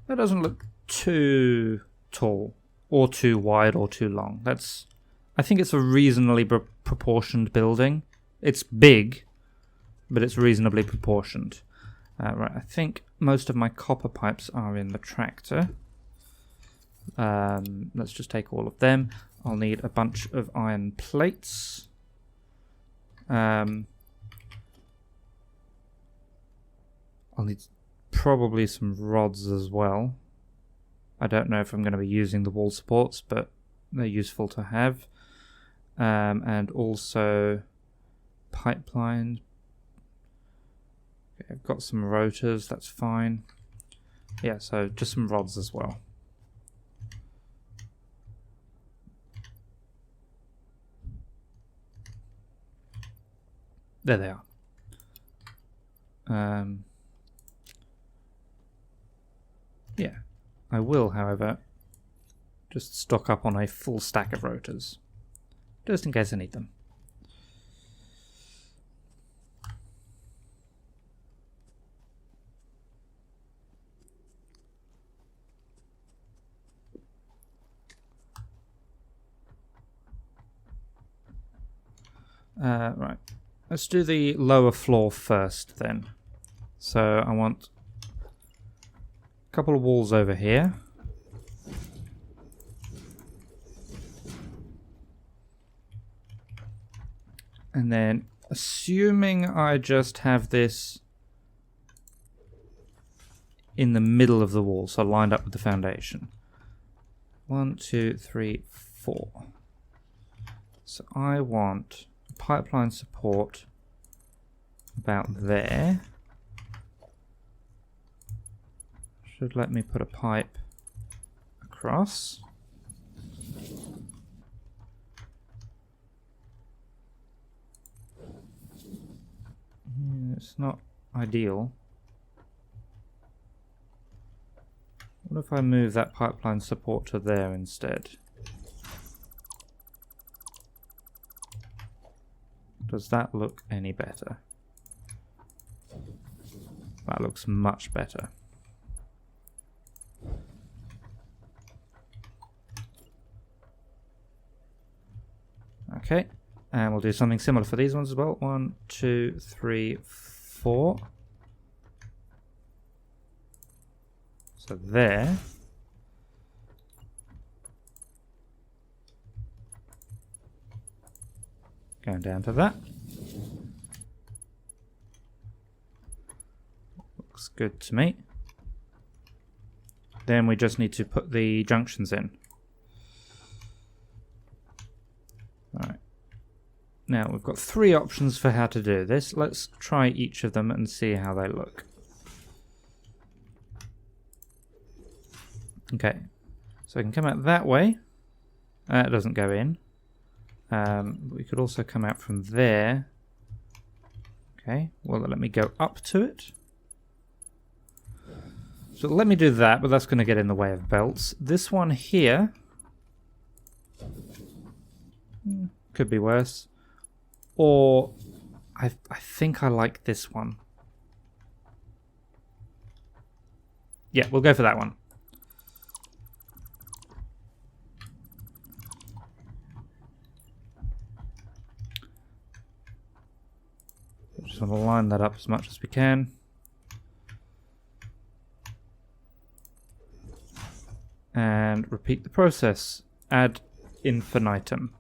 That doesn't look too tall, or too wide, or too long. I think it's a reasonably proportioned building. It's big, but it's reasonably proportioned. Right, I think most of my copper pipes are in the tractor. Let's just take all of them. I'll need a bunch of iron plates. I'll need probably some rods as well. I don't know if I'm going to be using the wall supports, but they're useful to have. And also pipeline. Okay, I've got some rotors, that's fine. Yeah, so just some rods as well. There they are. Yeah, I will, however, just stock up on a full stack of rotors, just in case I need them. Right, let's do the lower floor first then. So I want a couple of walls over here. And then, assuming I just have this in the middle of the wall, so lined up with the foundation. 1, 2, 3, 4. So I want pipeline support about there. Should let me put a pipe across. It's not ideal. What if I move that pipeline support to there instead? Does that look any better? That looks much better. Okay, and we'll do something similar for these ones as well. 1, 2, 3, 4. So there. Going down to that. Looks good to me. Then we just need to put the junctions in. Alright. Now we've got 3 options for how to do this. Let's try each of them and see how they look. Okay, so I can come out that way. It doesn't go in. We could also come out from there. Okay, well, let me go up to it. So let me do that, but that's going to get in the way of belts. This one here could be worse. or I think I like this one. Yeah, we'll go for that one. Just want to line that up as much as we can. And repeat the process. Ad infinitum.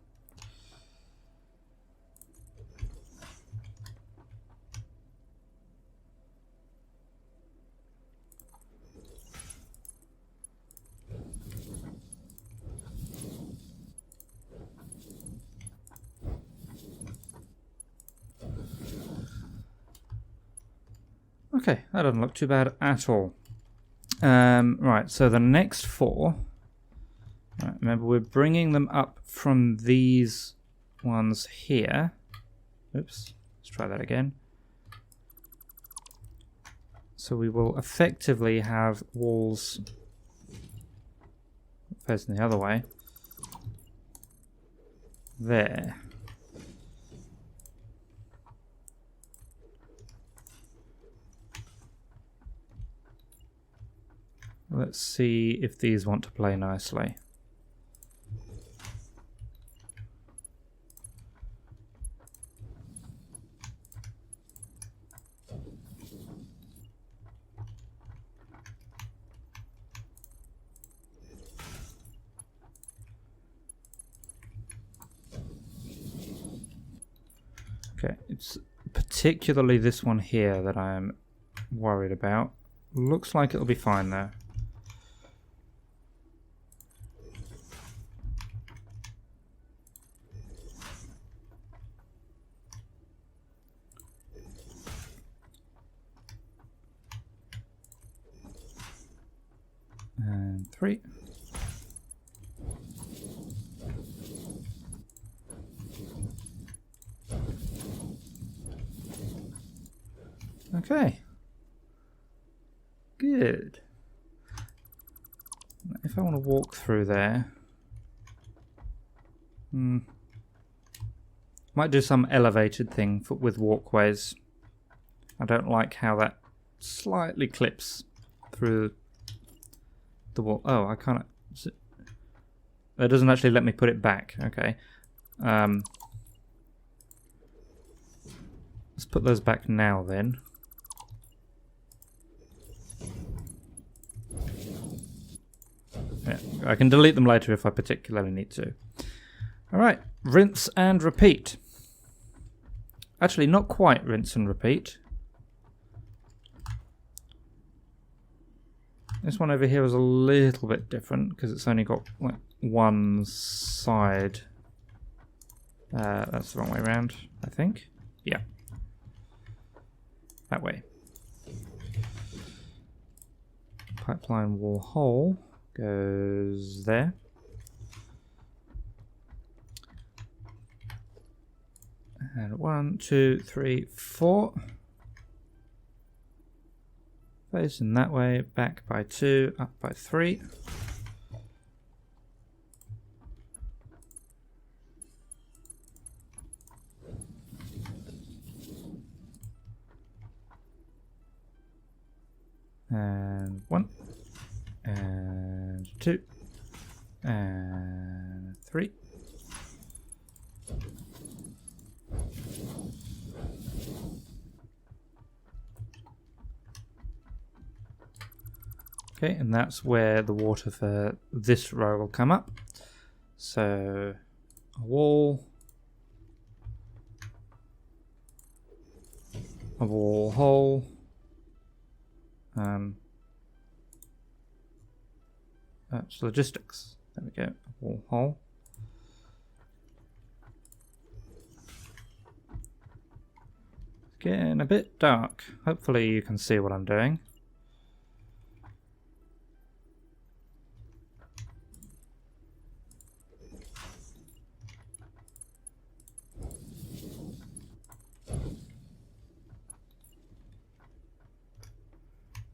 Okay, that doesn't look too bad at all. Right, so the next four, right, remember we're bringing them up from these ones here. Oops, let's try that again. So we will effectively have walls facing the other way. There. Let's see if these want to play nicely. Okay, it's particularly this one here that I'm worried about. Looks like it'll be fine though. And 3. Okay. Good. If I want to walk through there, might do some elevated thing with walkways. I don't like how that slightly clips through the wall. Oh, I can't. That doesn't actually let me put it back. Okay. Let's put those back now then. Yeah, I can delete them later if I particularly need to. Alright, rinse and repeat. Actually, not quite rinse and repeat. This one over here is a little bit different because it's only got like one side. That's the wrong way around, I think. Yeah. That way. Pipeline wall hole goes there. And 1, 2, 3, 4. Facing that way, back by 2, up by 3. And 1, and 2, and 3. Okay, and that's where the water for this row will come up. So, a wall hole, that's logistics. There we go, a wall hole. It's getting a bit dark. Hopefully you can see what I'm doing.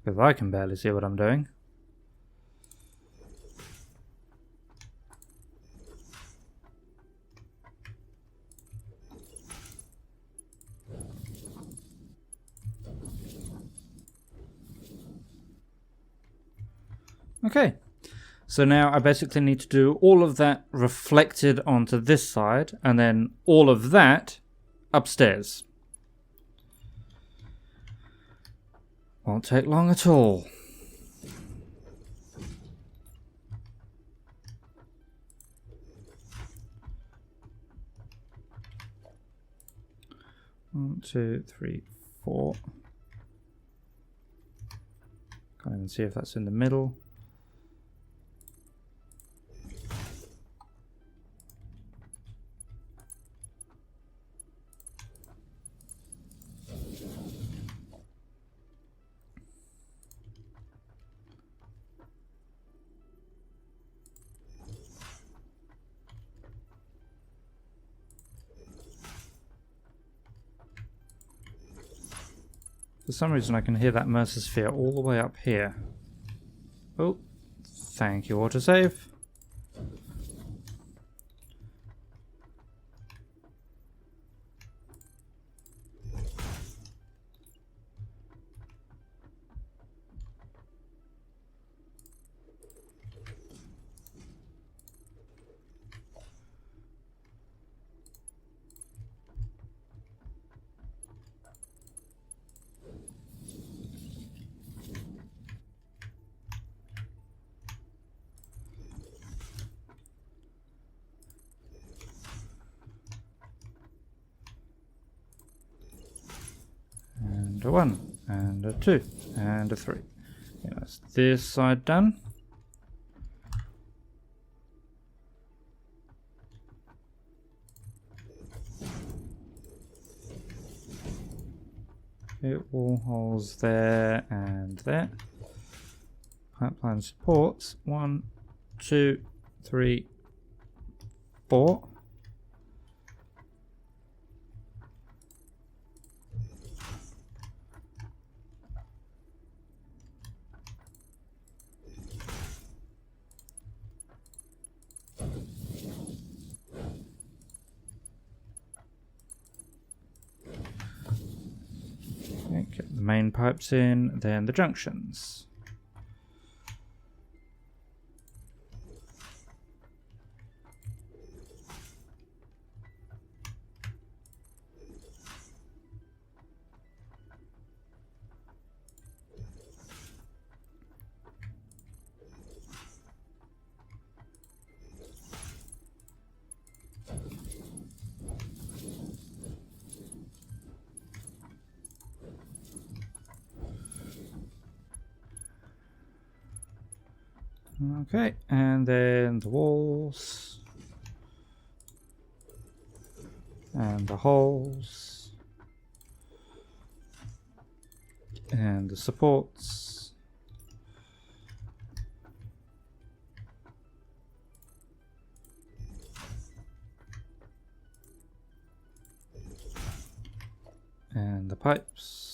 Because I can barely see what I'm doing. Okay, so now I basically need to do all of that reflected onto this side, and then all of that upstairs. Won't take long at all. One, two, three, four. Can't even see if that's in the middle. For some reason I can hear that Mercer sphere all the way up here. Oh, thank you, autosave. And a 1, and a 2, and a 3. Okay, that's this side done. Okay, all holes there and there. Pipeline supports 1, 2, 3, 4. Okay, get the main pipes in, then the junctions. Okay, and then the walls, and the holes, and the supports, and the pipes.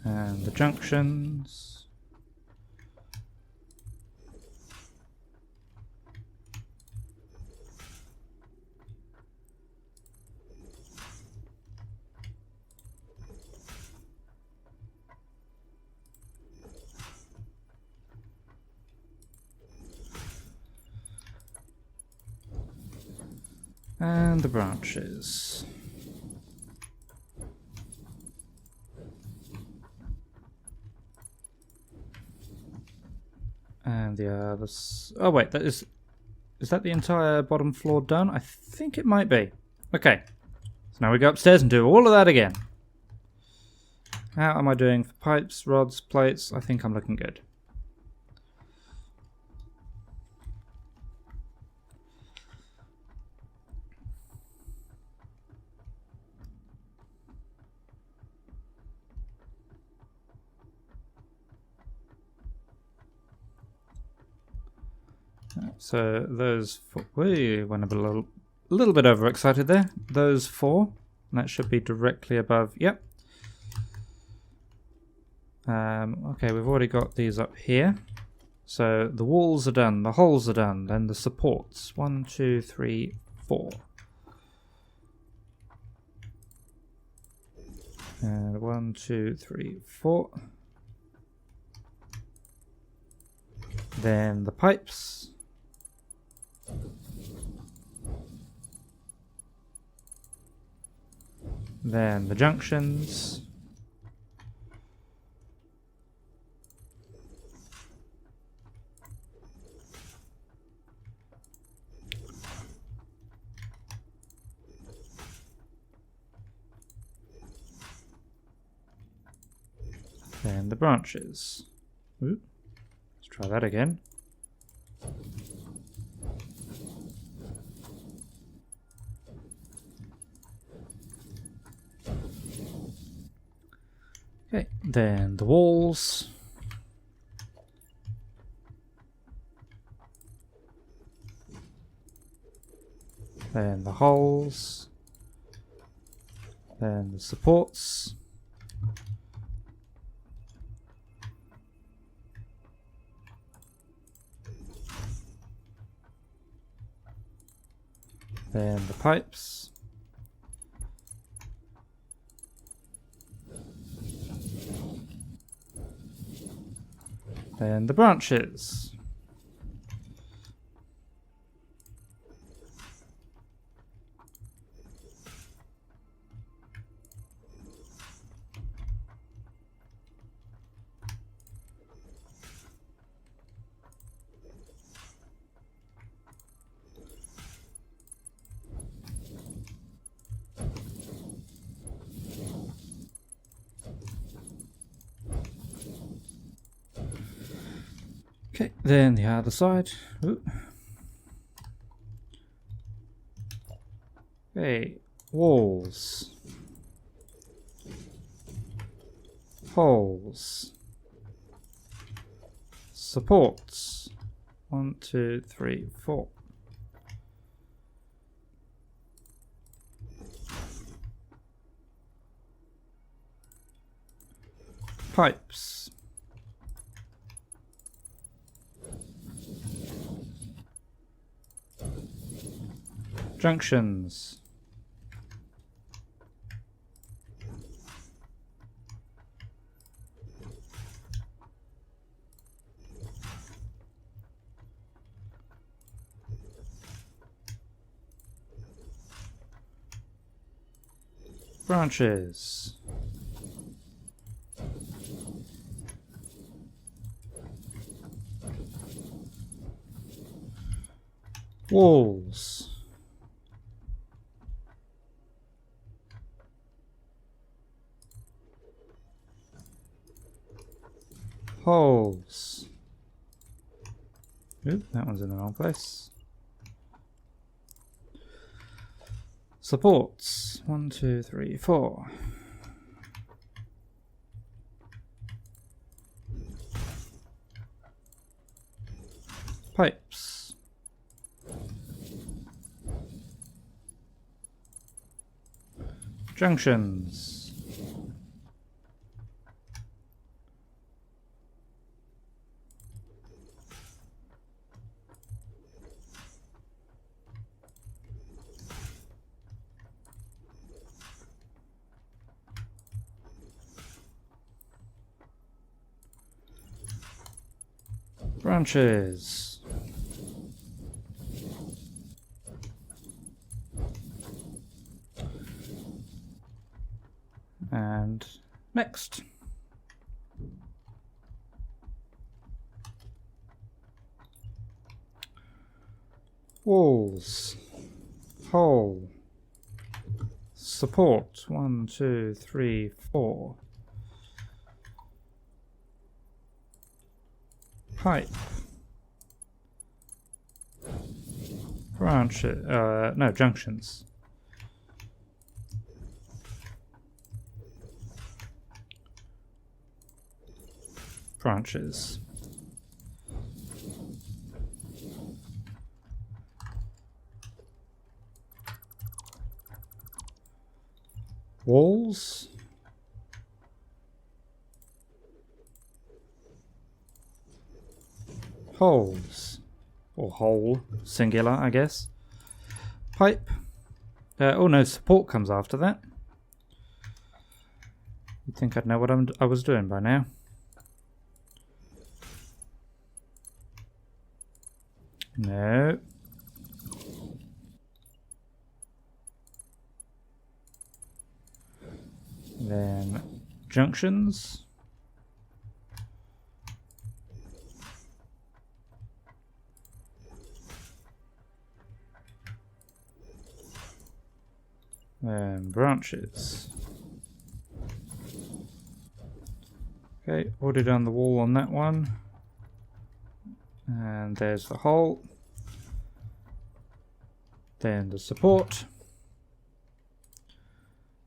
And the junctions. And the branches. And the others. Oh wait, that is that the entire bottom floor done? I think it might be. Okay, so now we go upstairs and do all of that again. How am I doing for pipes, rods, plates? I think I'm looking good. So those four, we went a little bit overexcited there. Those 4, and that should be directly above. Yep. Okay, we've already got these up here. So the walls are done, the holes are done, then the supports. 1, 2, 3, 4. And 1, 2, 3, 4. Then the pipes. Then the junctions. Then the branches. Ooh. Let's try that again. Okay, then the walls. Then the holes. Then the supports. Then the pipes. Then the branches. Okay, then the other side. Ooh. Okay, walls, holes, supports. 1, 2, 3, 4. Pipes. Junctions. Branches. Walls. Holes. Ooh, that one's in the wrong place. Supports. 1, 2, 3, 4. Pipes. Junctions. Branches. And next. Walls. Hole. Support. 1, 2, 3, 4. Pipe. Branches. No, junctions. Branches. Walls. Holes. Or hole. Singular, I guess. Pipe. Oh no, support comes after that. You'd think I'd know what I was doing by now. No. Then junctions. Then branches. Okay, already done the wall on that one. And there's the hole. Then the support.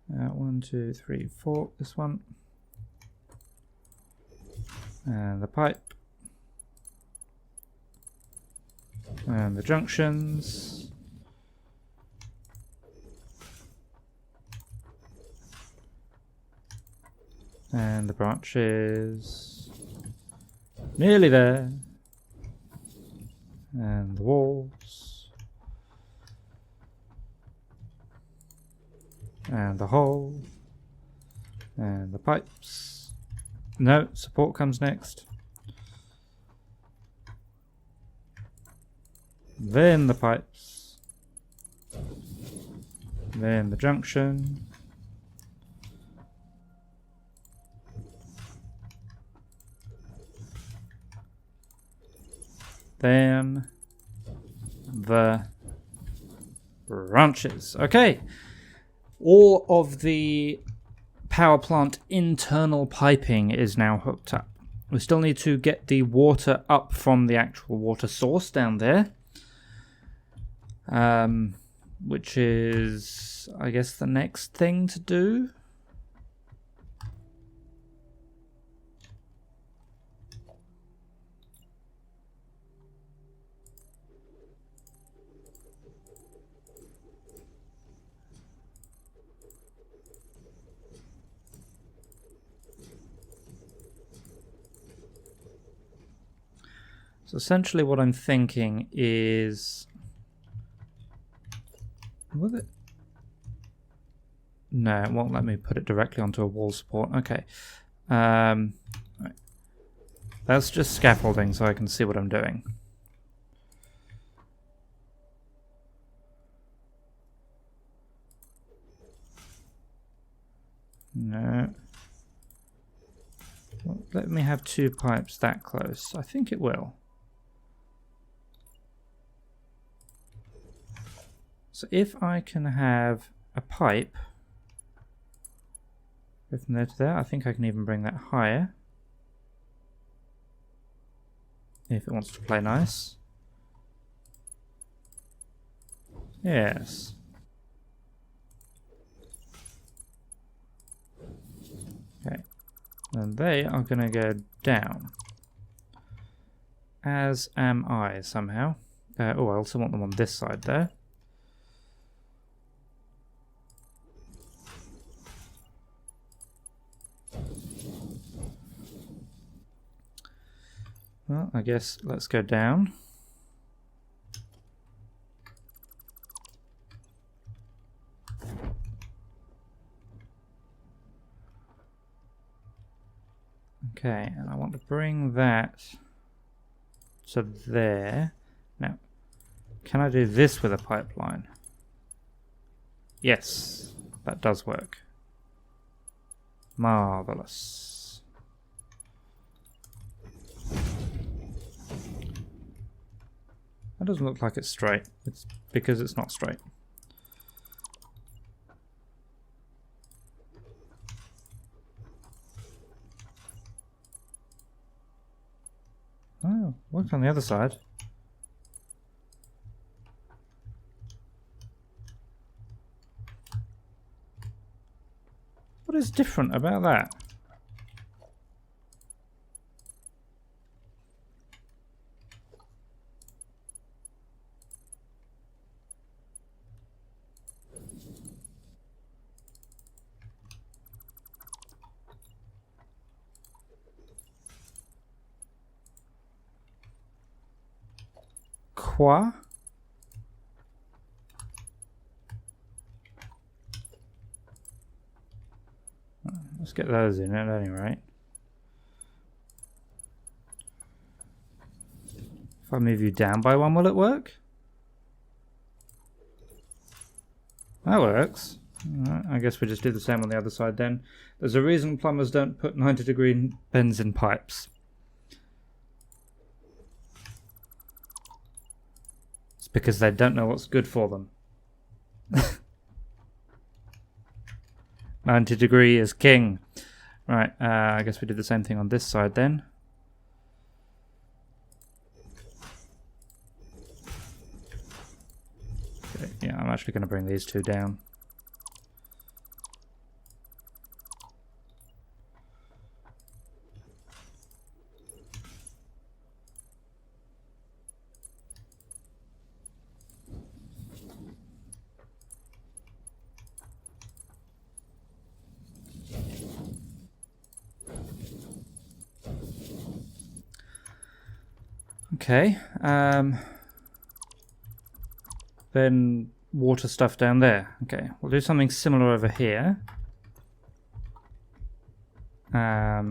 1, 2, 3, 4. This one. And the pipe. And the junctions. And the branches. Nearly there. And the walls. And the hole. And the pipes. No, support comes next. Then the pipes. Then the junction. Then the branches. Okay. All of the power plant internal piping is now hooked up. We still need to get the water up from the actual water source down there. Which is, I guess, the next thing to do. So essentially what I'm thinking is... Will it? No, it won't let me put it directly onto a wall support. Okay. Right. That's just scaffolding so I can see what I'm doing. No. Well, let me have two pipes that close. I think it will. So if I can have a pipe go from there to there, I think I can even bring that higher. If it wants to play nice. Yes. Okay. And they are going to go down. As am I somehow. Oh, I also want them on this side there. Well, I guess let's go down. Okay, and I want to bring that to there. Now, can I do this with a pipeline? Yes, that does work. Marvelous. That doesn't look like it's straight. It's because it's not straight. Oh, worked on the other side. What is different about that? Quoi? Let's get those in at any rate. If I move you down by one, will it work? That works. Alright, I guess we just do the same on the other side then. There's a reason plumbers don't put 90-degree bends in pipes. It's because they don't know what's good for them. 90 degree is king. Right, I guess we do the same thing on this side then. Okay, yeah, I'm actually going to bring these two down. Okay, then water stuff down there. Okay, we'll do something similar over here. I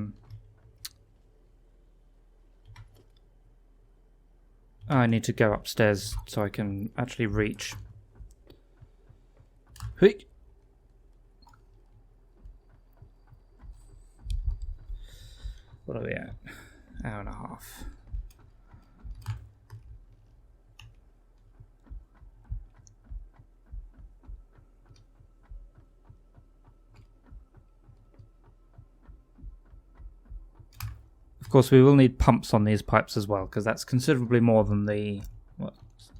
need to go upstairs so I can actually reach. Hey. What are we at? Hour and a half. Of course, we will need pumps on these pipes as well, because that's considerably more than the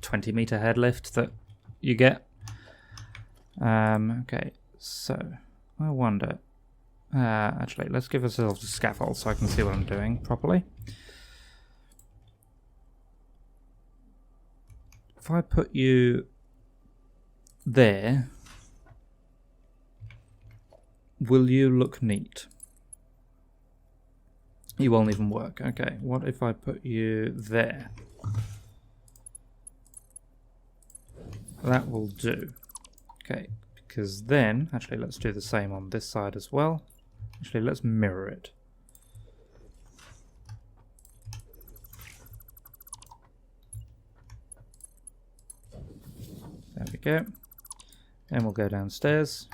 20-meter head lift that you get. Okay, so I wonder. Actually, let's give ourselves a scaffold so I can see what I'm doing properly. If I put you there, will you look neat? You won't even work. Okay, what if I put you there? That will do. Okay, because then, actually let's do the same on this side as well. Actually, let's mirror it. There we go. And we'll go downstairs.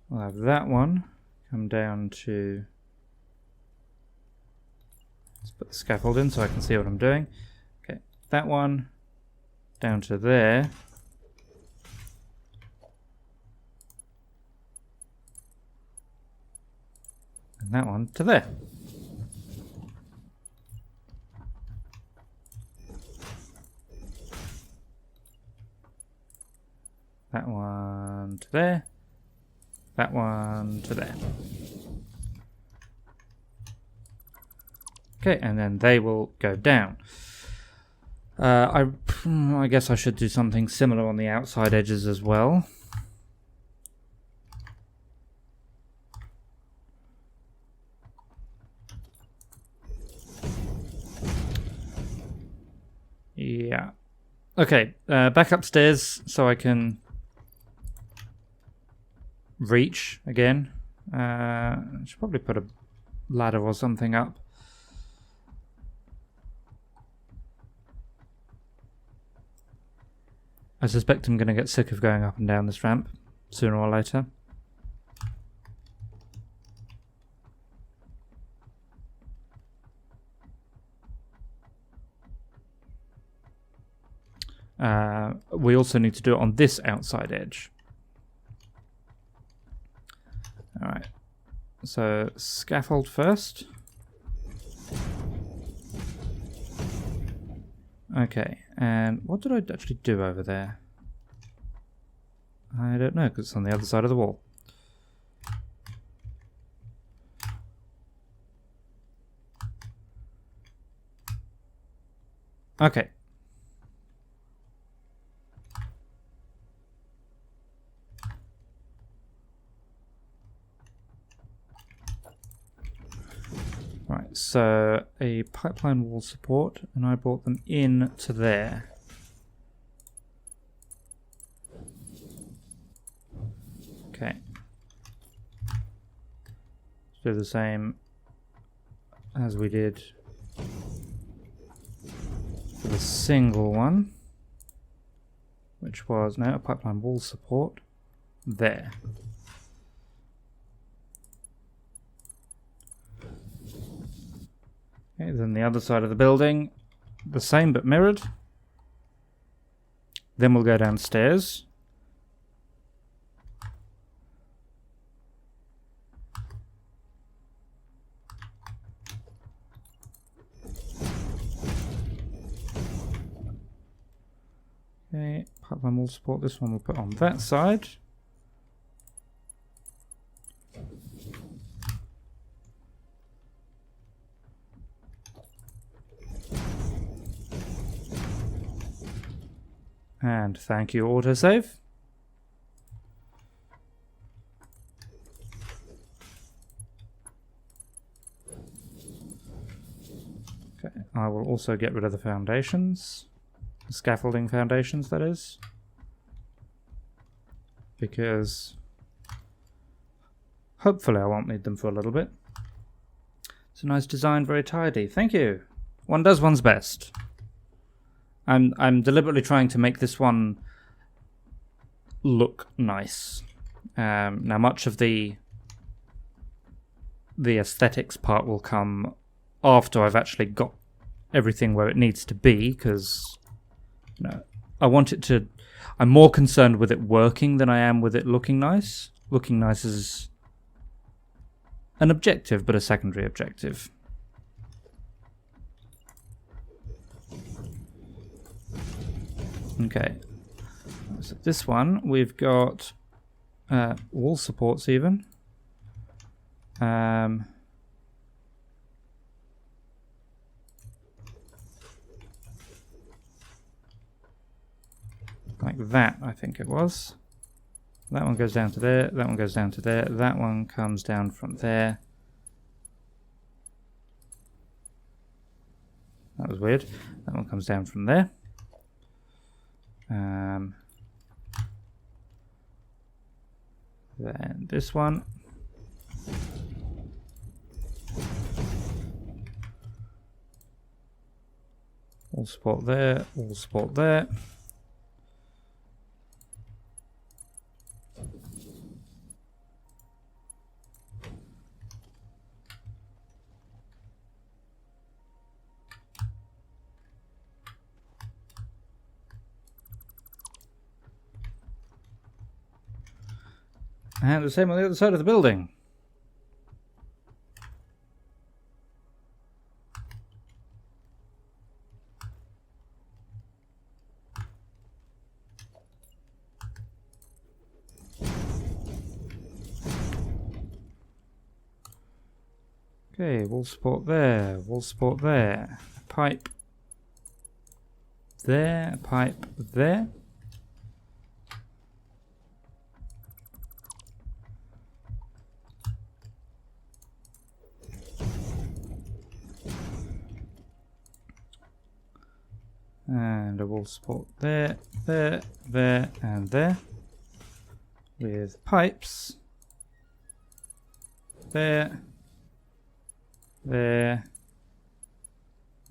We'll have that one come down to... Let's put the scaffold in so I can see what I'm doing. Okay, that one down to there. And that one to there. That one to there. That one to there. Okay, and then they will go down. I guess I should do something similar on the outside edges as well. Yeah. Okay, back upstairs so I can reach again. I should probably put a ladder or something up. I suspect I'm going to get sick of going up and down this ramp sooner or later. We also need to do it on this outside edge. Alright, so scaffold first. Okay, and what did I actually do over there? I don't know, because it's on the other side of the wall. Okay. Right, so a pipeline wall support, and I brought them in to there. do the same as we did for the single one, which was now a pipeline wall support there. Okay, then the other side of the building, the same but mirrored. Then we'll go downstairs. Okay, pipeline wall support, this one we'll put on that side. And thank you, autosave. Okay, I will also get rid of the foundations. The scaffolding foundations, that is. Because hopefully I won't need them for a little bit. It's a nice design, very tidy. Thank you. One does one's best. I'm deliberately trying to make this one look nice. Now, much of the aesthetics part will come after I've actually got everything where it needs to be, because I want it to. I'm more concerned with it working than I am with it looking nice. Looking nice is an objective, but a secondary objective. Okay, so this one we've got wall supports even. Like that, I think it was. That one goes down to there, that one goes down to there, that one comes down from there. That was weird. That one comes down from there. Then this one. All support there, all support there. And the same on the other side of the building. Okay, wall support there, wall support there, pipe there, pipe there. And a wall support there, there, there, and there. With pipes. There. There.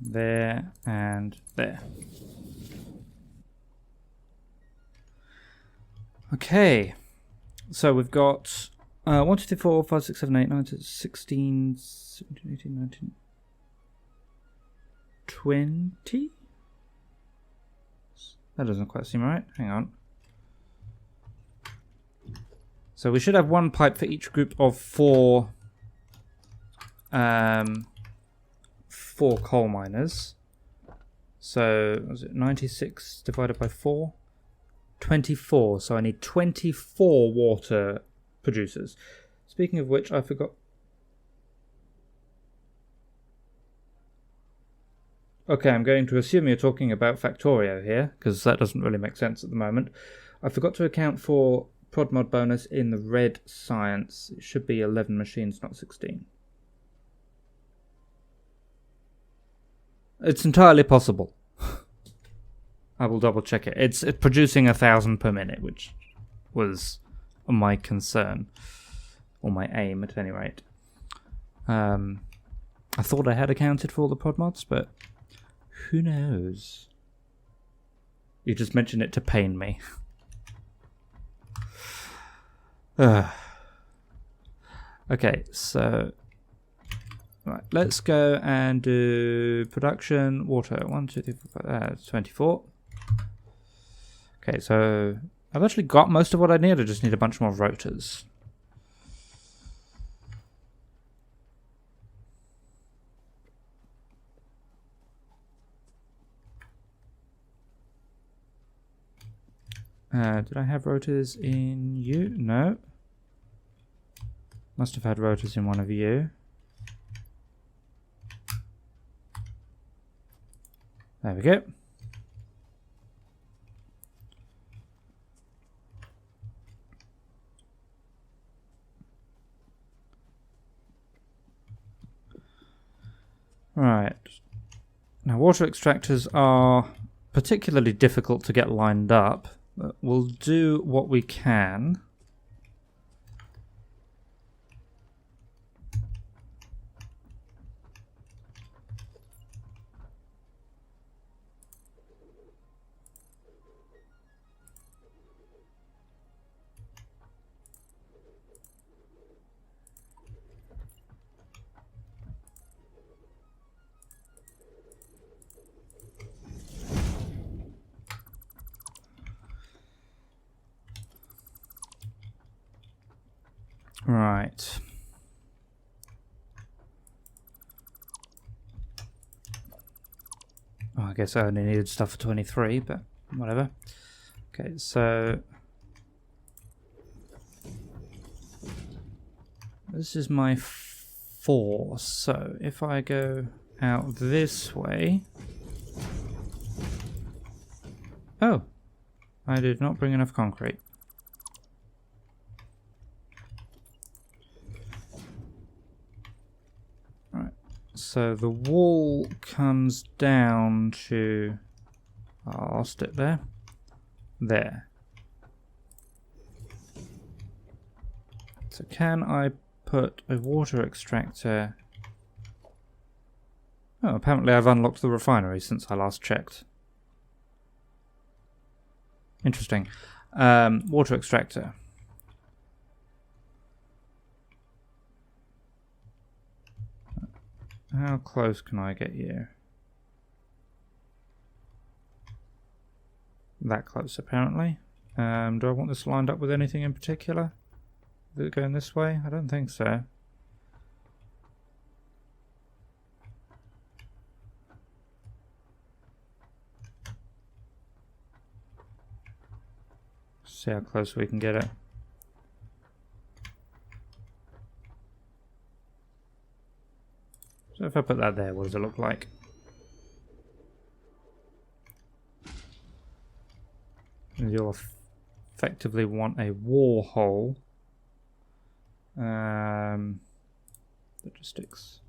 There, and there. Okay. So we've got 1, 2, 3, 4, 5, 6, 7, 8, 9, 16, 17, 18, 19, 20? That doesn't quite seem right. Hang on. So we should have one pipe for each group of 4 coal miners. So was it 96 divided by 4? 24. So I need 24 water producers. Speaking of which, I forgot. Okay, I'm going to assume you're talking about Factorio here, because that doesn't really make sense at the moment. I forgot to account for prod mod bonus in the red science. It should be 11 machines, not 16. It's entirely possible. I will double check it. It's producing 1,000 per minute, which was my concern, or my aim at any rate. I thought I had accounted for all the pod mods, but who knows? You just mentioned it to pain me. Okay, so right, let's go and do production water. 1, 2, 3, 4, 5, 24. Okay, so I've actually got most of what I need. I just need a bunch more rotors. Did I have rotors in you? No. Must have had rotors in one of you. There we go. Right. Now, water extractors are particularly difficult to get lined up, but we'll do what we can. Right. Oh, I guess I only needed stuff for 23, but whatever. Okay, so this is my 4. So if I go out this way... Oh, I did not bring enough concrete. So the wall comes down to... Oh, I lost it there. There. So can I put a water extractor... Oh, apparently I've unlocked the refinery since I last checked. Interesting. Water extractor. How close can I get you? That close, apparently. Do I want this lined up with anything in particular? Is it going this way? I don't think so. See how close we can get it. So if I put that there, what does it look like? And you'll effectively want a war hole. Logistics.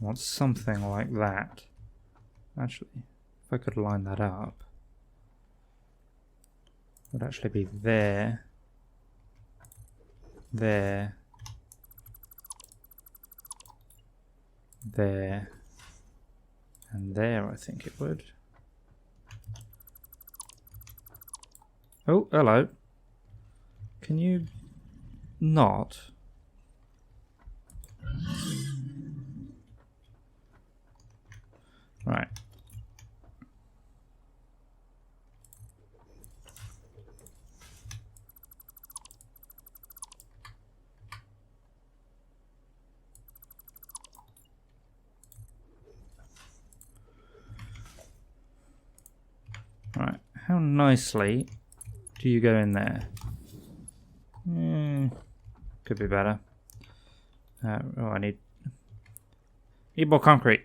I want something like that. Actually, if I could line that up, it would actually be there, there, there, and there, I think it would. Oh, hello. Can you not? Right. Right. How nicely do you go in there? Could be better. Oh, I need more concrete.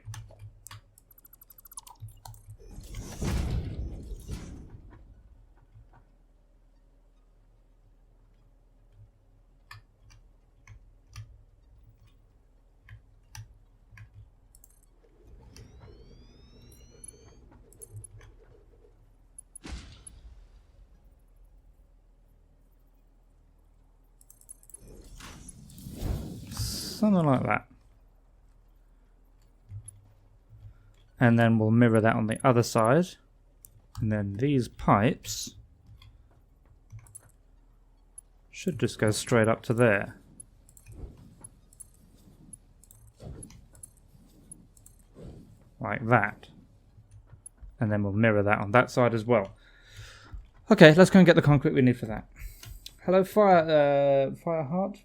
something like that. And then we'll mirror that on the other side. And then these pipes should just go straight up to there. Like that. And then we'll mirror that on that side as well. Okay, let's go and get the concrete we need for that. Hello, Fireheart?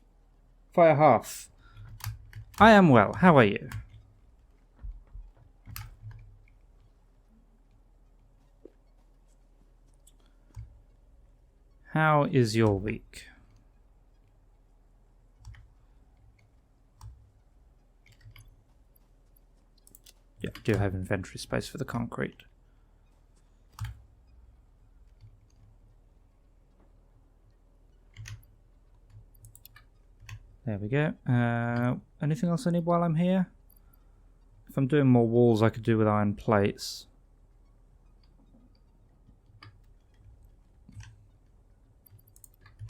Firehearth. I am well. How are you? How is your week? Yeah, I do have inventory space for the concrete. There we go. Anything else I need while I'm here? If I'm doing more walls, I could do with iron plates.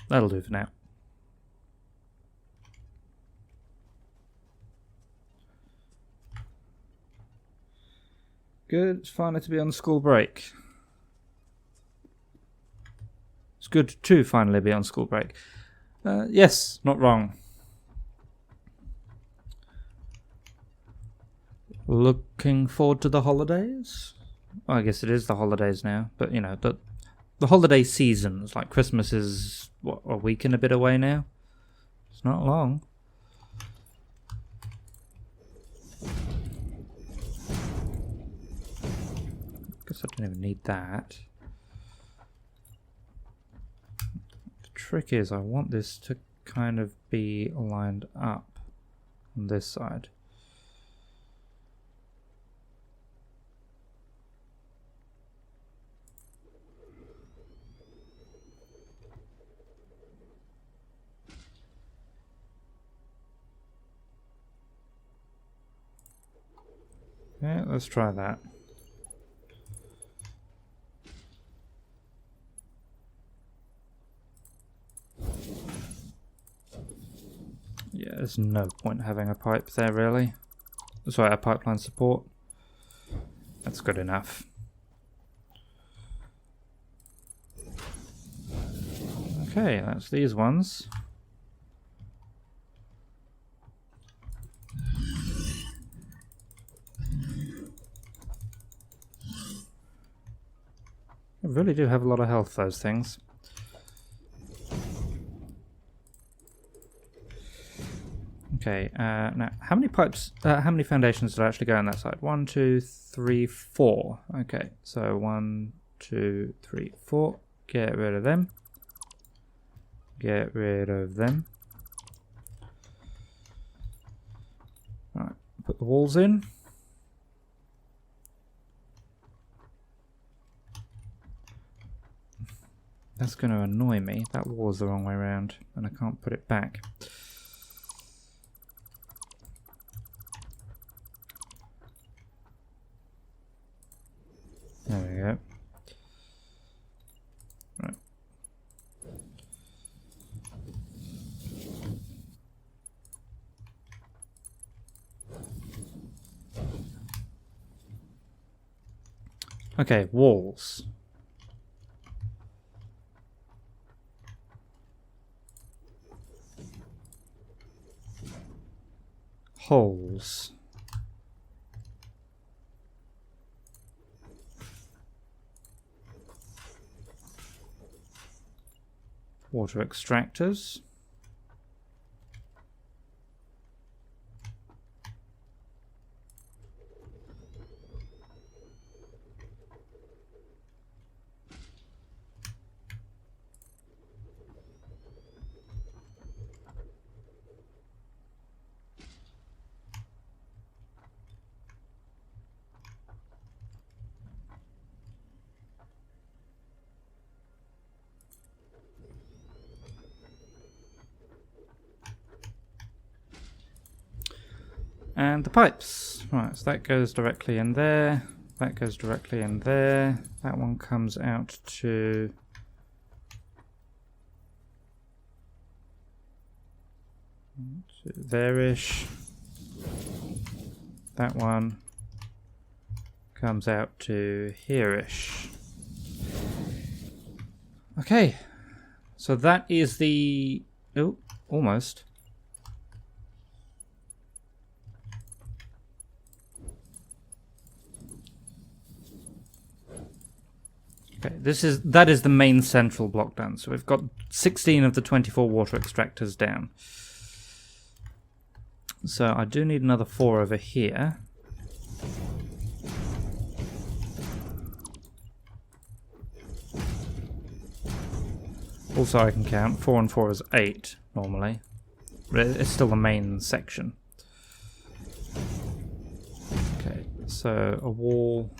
That'll do for now. Good, it's finally to be on school break. It's good to finally be on school break. Yes, not wrong. Looking forward to the holidays? Well, I guess it is the holidays now, but you know, the holiday seasons, like Christmas is, what, a week and a bit away now? It's not long. Guess I don't even need that. The trick is I want this to kind of be lined up on this side. Yeah, let's try that. Yeah, there's no point having a pipe there, really. Sorry, a pipeline support. That's good enough. Okay, that's these ones. They really do have a lot of health, those things. Okay, now, how many pipes, how many foundations did actually go on that side? 1, 2, 3, 4. Okay, so 1, 2, 3, 4. Get rid of them. Get rid of them. Alright, put the walls in. That's going to annoy me. That wall's the wrong way around, and I can't put it back. There we go. Right. Okay, walls. Holes. Water extractors. And the pipes. Right, so that goes directly in there. That goes directly in there. That one comes out to... There-ish. That one comes out to here-ish. Okay, so that is the... Oh, almost. Okay, that is the main central block done. So we've got 16 of the 24 water extractors down. So I do need another 4 over here. Also I can count. 4 and 4 is 8 normally. But it's still the main section. Okay, so a wall...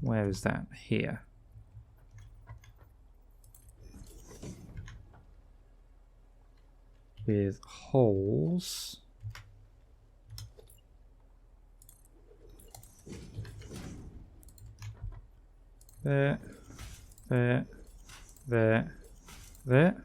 Where is that? Here. With holes. There, there, there, there.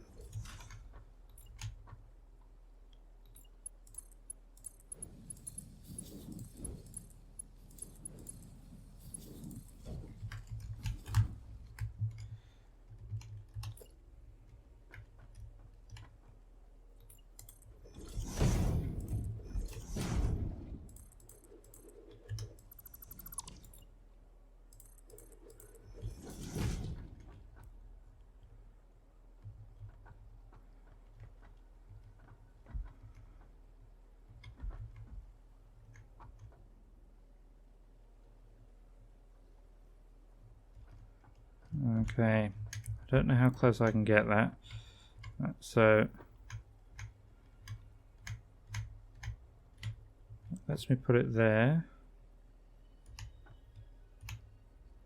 Okay, I don't know how close I can get that. So lets me put it there.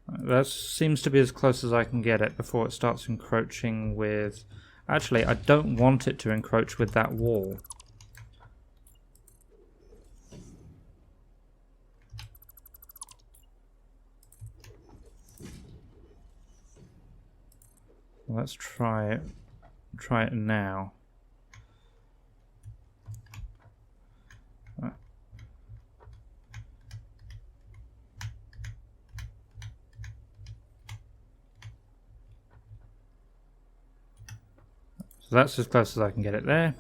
That seems to be as close as I can get it before it starts encroaching with... Actually, I don't want it to encroach with that wall. Let's try it. Try it now. So that's as close as I can get it there.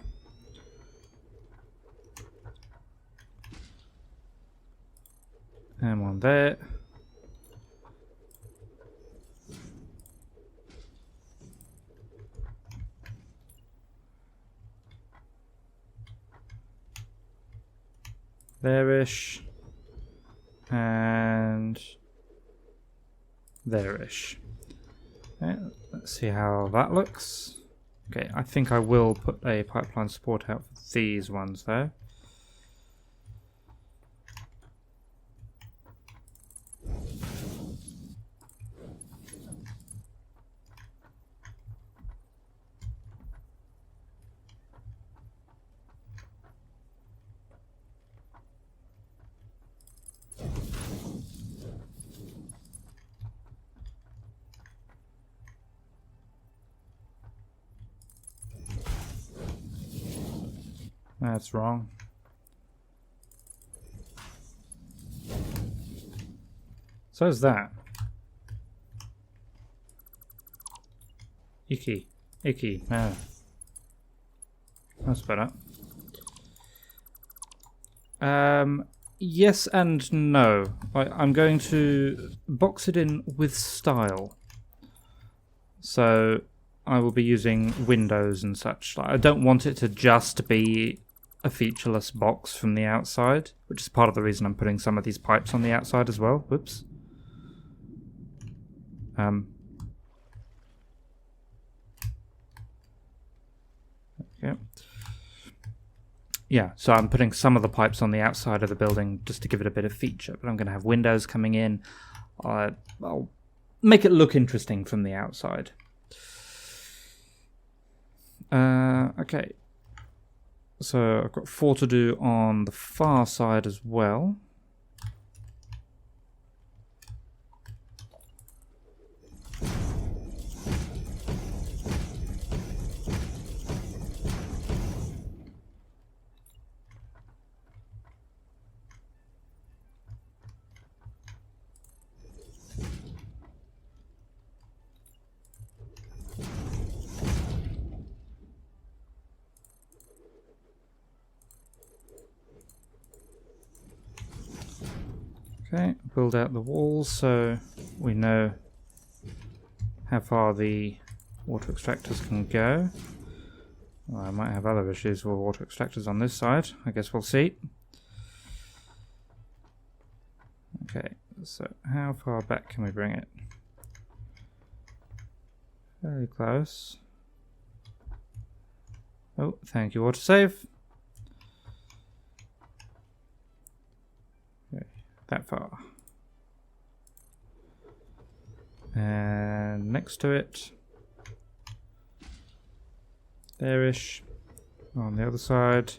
And one there. There-ish. And there-ish. Okay, let's see how that looks. Okay, I think I will put a pipeline support out for these ones though. That's wrong. So is that. Icky. Icky. No. That's better. Yes and no. I'm going to box it in with style. So I will be using windows and such. I don't want it to just be a featureless box from the outside, which is part of the reason I'm putting some of these pipes on the outside as well. Whoops. Okay. Yeah, so I'm putting some of the pipes on the outside of the building just to give it a bit of feature, but I'm going to have windows coming in. I'll make it look interesting from the outside. Okay. So I've got 4 to do on the far side as well. build out the walls so we know how far the water extractors can go. Well, I might have other issues with water extractors on this side. I guess we'll see. Okay, so how far back can we bring it? Very close. Oh, thank you, autosave. Okay, that far. And next to it, there-ish, on the other side.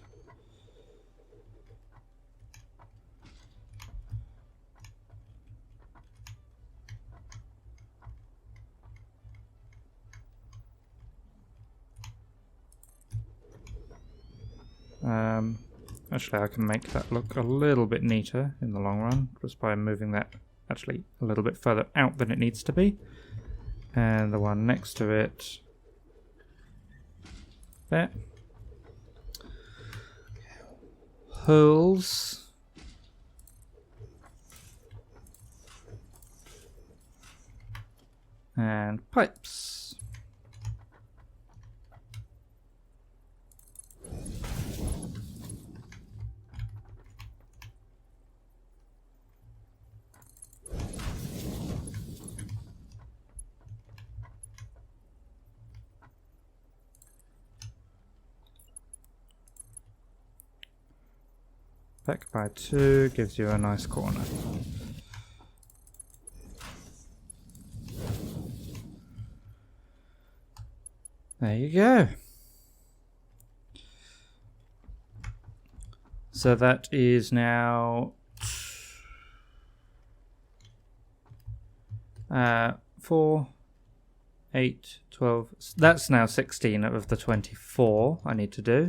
Actually, I can make that look a little bit neater in the long run, just by moving that actually a little bit further out than it needs to be. And the one next to it, there. Holes. And pipes. Back by 2 gives you a nice corner. There you go. So that is now 4, 8, 12. That's now 16 of the 24 I need to do.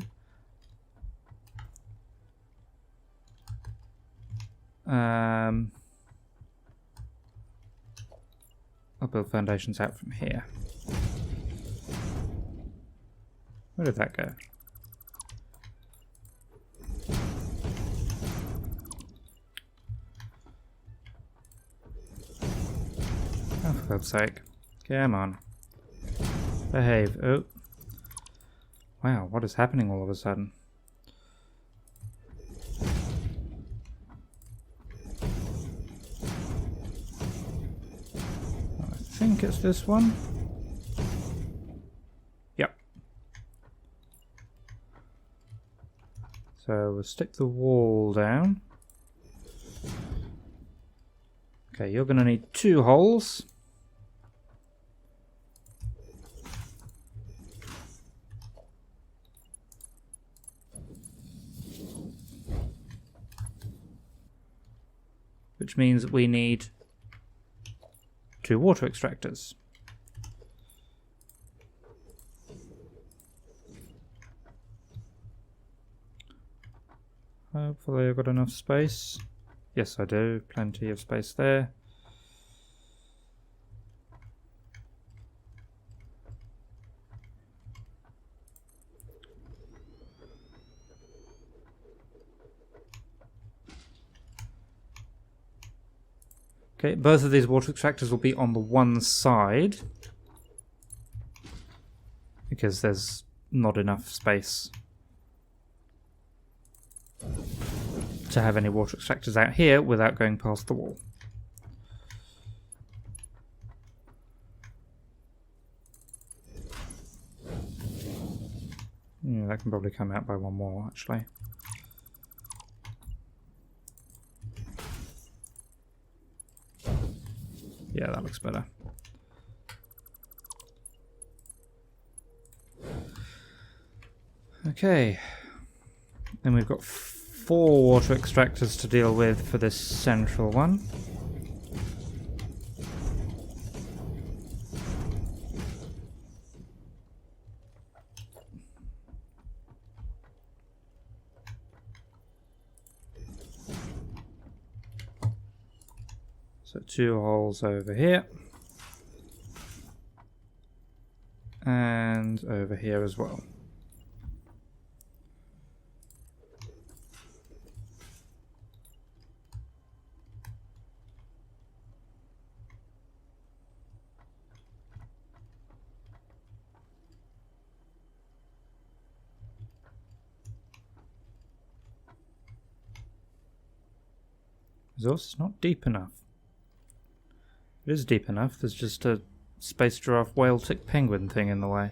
I'll build foundations out from here. Where did that go? Oh, for God's sake. Come on. Behave. Oh. Wow, what is happening all of a sudden? I think it's this one. Yep. So we'll stick the wall down. Okay, you're going to need 2 holes. Which means we need 2 water extractors. Hopefully I've got enough space. Yes, I do. Plenty of space there. Okay, both of these water extractors will be on the one side because there's not enough space to have any water extractors out here without going past the wall. Yeah, that can probably come out by 1 more, actually. Yeah, that looks better. Okay. Then we've got 4 water extractors to deal with for this central one. So 2 holes over here. And over here as well. Resource is not deep enough. It is deep enough, there's just a space giraffe whale tick penguin thing in the way.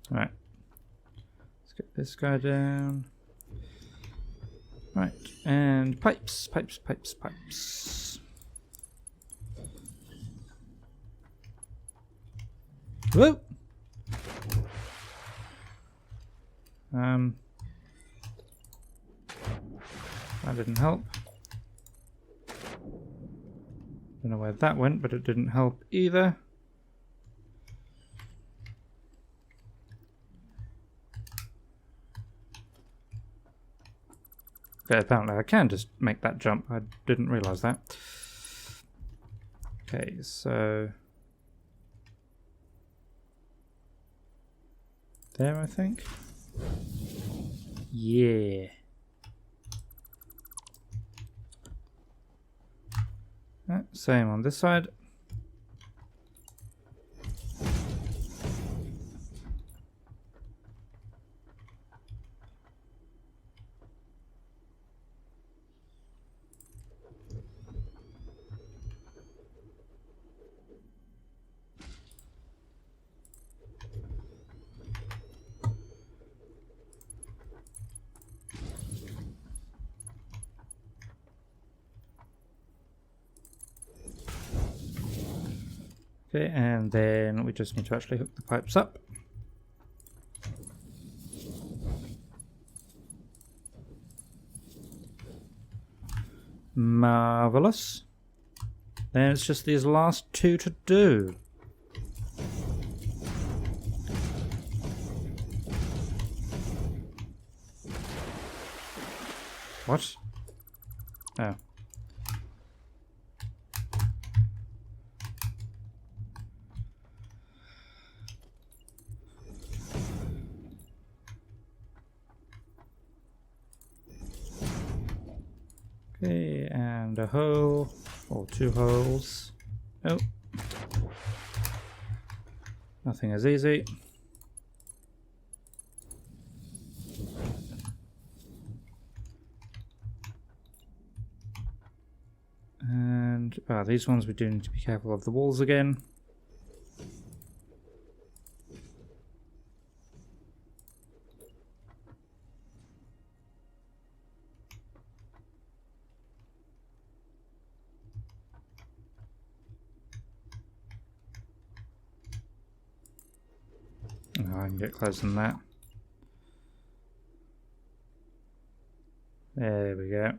Right. Let's get this guy down. Right, and pipes. Whoa! That didn't help. Don't know where that went, but it didn't help either. Okay, apparently I can just make that jump. I didn't realise that. Okay, so... there, I think. Yeah. Same on this side. Okay, and then we just need to actually hook the pipes up. Marvelous. Then it's just these last two to do. What? Oh. Okay, and a hole, or two holes. Oh. Nothing is easy. And these ones we do need to be careful of the walls again. Oh, I can get closer than that. There we go.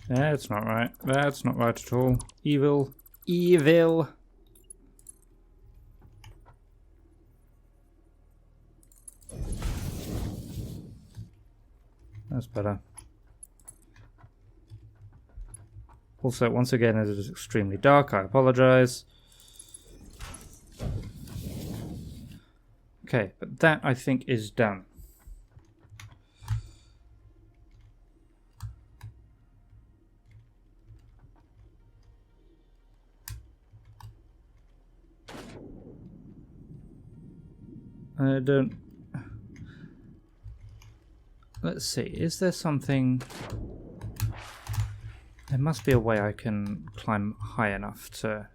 That's not right. That's not right at all. Evil. Evil. That's better. Also, once again, it is extremely dark. I apologize. Okay, but that, I think, is done. I don't... Let's see, is there something... There must be a way I can climb high enough to...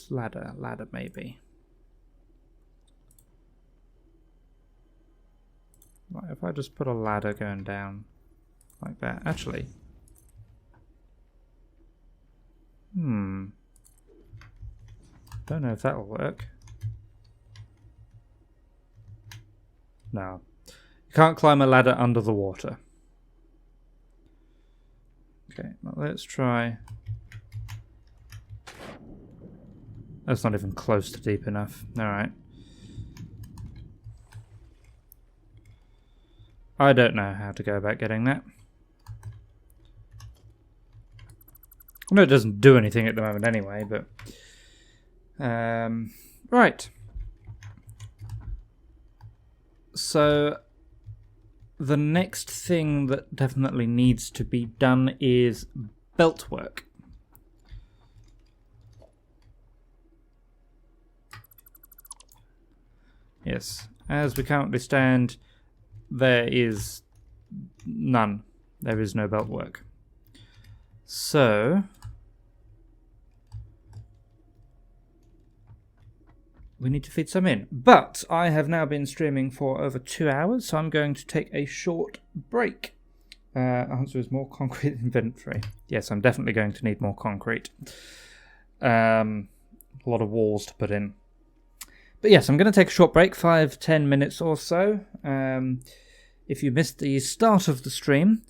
Ladder maybe. Like if I just put a ladder going down like that, actually. Don't know if that'll work. No. You can't climb a ladder under the water. Okay, well, let's try. That's not even close to deep enough. Alright. I don't know how to go about getting that. I know it doesn't do anything at the moment anyway, but... right. So, the next thing that definitely needs to be done is belt work. Yes, as we currently stand, there is none. There is no belt work. So, we need to feed some in. But I have now been streaming for over 2 hours, so I'm going to take a short break. Answer is more concrete inventory. Yes, I'm definitely going to need more concrete. A lot of walls to put in. But yes, I'm going to take a short break, 5-10 minutes or so. If you missed the start of the stream,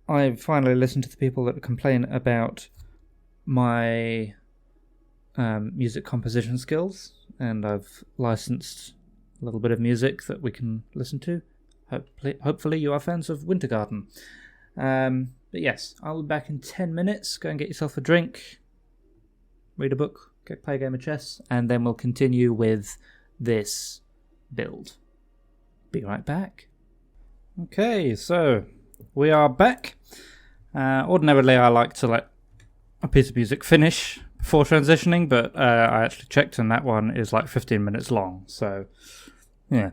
I finally listened to the people that complain about my music composition skills, and I've licensed a little bit of music that we can listen to. Hopefully you are fans of Wintergarden. But yes, I'll be back in 10 minutes. Go and get yourself a drink, read a book, play a game of chess, and then we'll continue with this build. Be right back. Okay, so we are back. Ordinarily I like to let a piece of music finish before transitioning, but I actually checked and that one is like 15 minutes long, so yeah.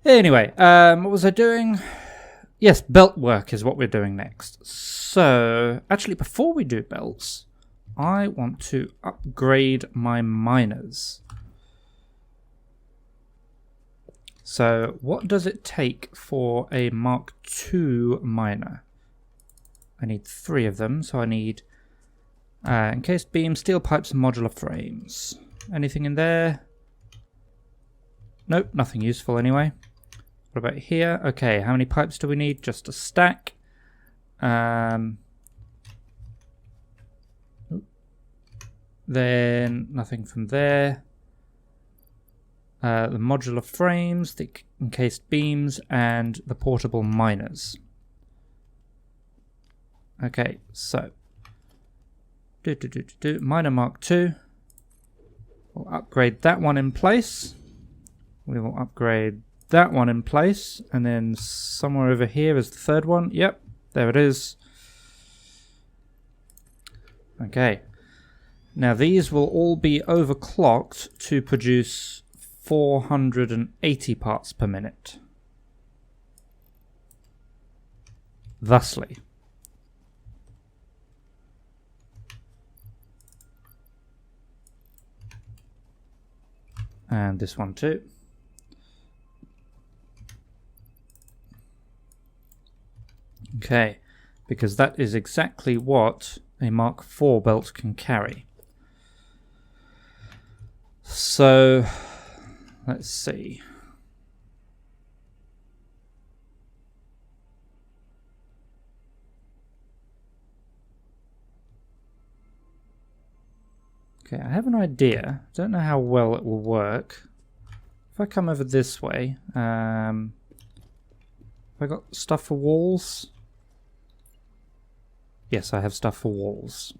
Anyway, what was I doing? Yes, belt work is what we're doing next. So, actually before we do belts, I want to upgrade my miners. So, what does it take for a Mark II miner? I need 3 of them, so I need encased beams, steel pipes, and modular frames. Anything in there? Nope, nothing useful anyway. What about here? Okay, how many pipes do we need? Just a stack. Then nothing from there. The modular frames, the encased beams, and the portable miners. Okay, so miner Mark II. We'll upgrade that one in place. We will upgrade that one in place, and then somewhere over here is the third one. Yep, there it is. Okay. Now these will all be overclocked to produce 480 parts per minute. Thusly. And this one too. Okay, because that is exactly what a Mark IV belt can carry. So, let's see. Okay, I have an idea. Don't know how well it will work. If I come over this way, have I got stuff for walls? Yes, I have stuff for walls.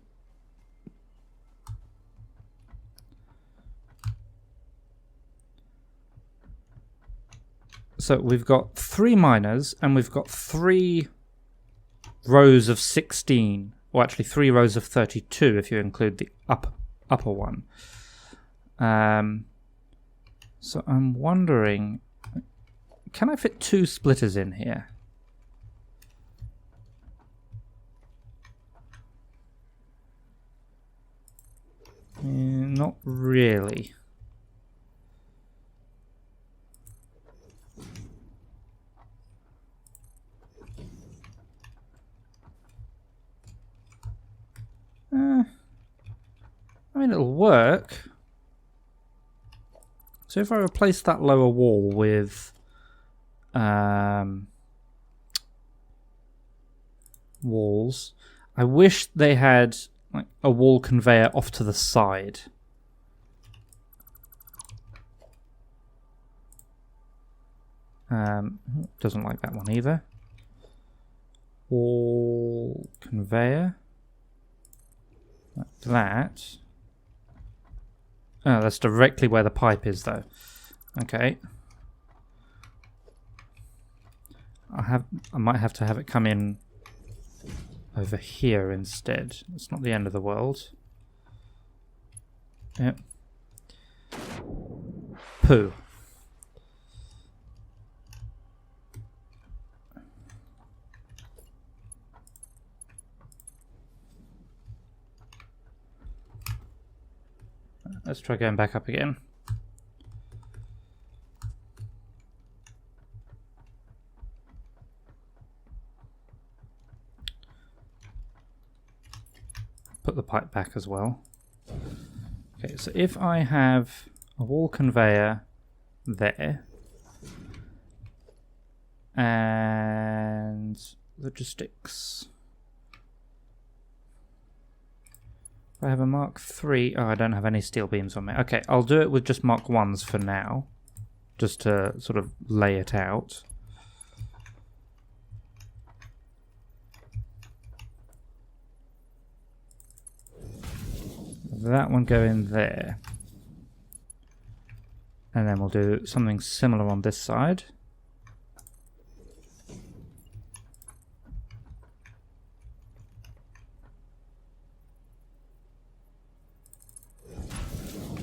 So we've got 3 miners, and we've got 3 rows of 16, or actually 3 rows of 32 if you include the upper one. So I'm wondering, can I fit 2 splitters in here? Not really. I mean, it'll work. So if I replace that lower wall with walls, I wish they had like a wall conveyor off to the side. Doesn't like that one either. Wall conveyor. Like that. Oh, that's directly where the pipe is, though. Okay. I might have to have it come in over here instead. It's not the end of the world. Yep. Poo. Let's try going back up again. Put the pipe back as well. Okay, so if I have a wall conveyor there and logistics. If I have a Mark 3, oh, I don't have any steel beams on me. Okay, I'll do it with just Mark 1s for now, just to sort of lay it out. That one go in there. And then we'll do something similar on this side.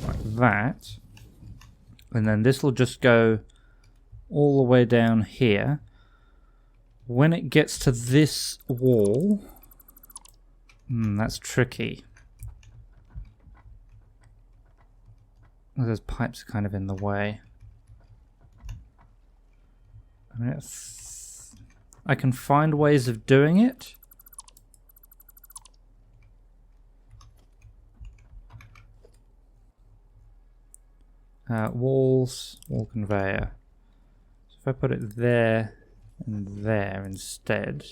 Like that. And then this will just go all the way down here. When it gets to this wall, that's tricky. Those pipes are kind of in the way. I mean, I can find ways of doing it. Walls, wall conveyor. So if I put it there and there instead.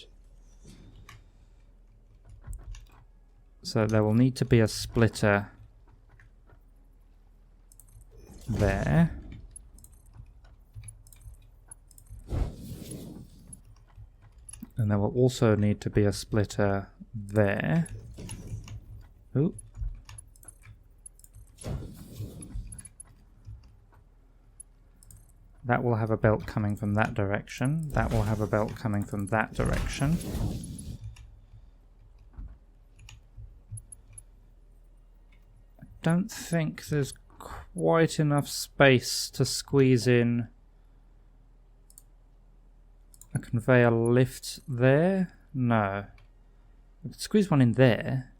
So there will need to be a splitter there. And there will also need to be a splitter there. Ooh. That will have a belt coming from that direction. That will have a belt coming from that direction. I don't think there's quite enough space to squeeze in a conveyor lift there. No. We could squeeze one in there.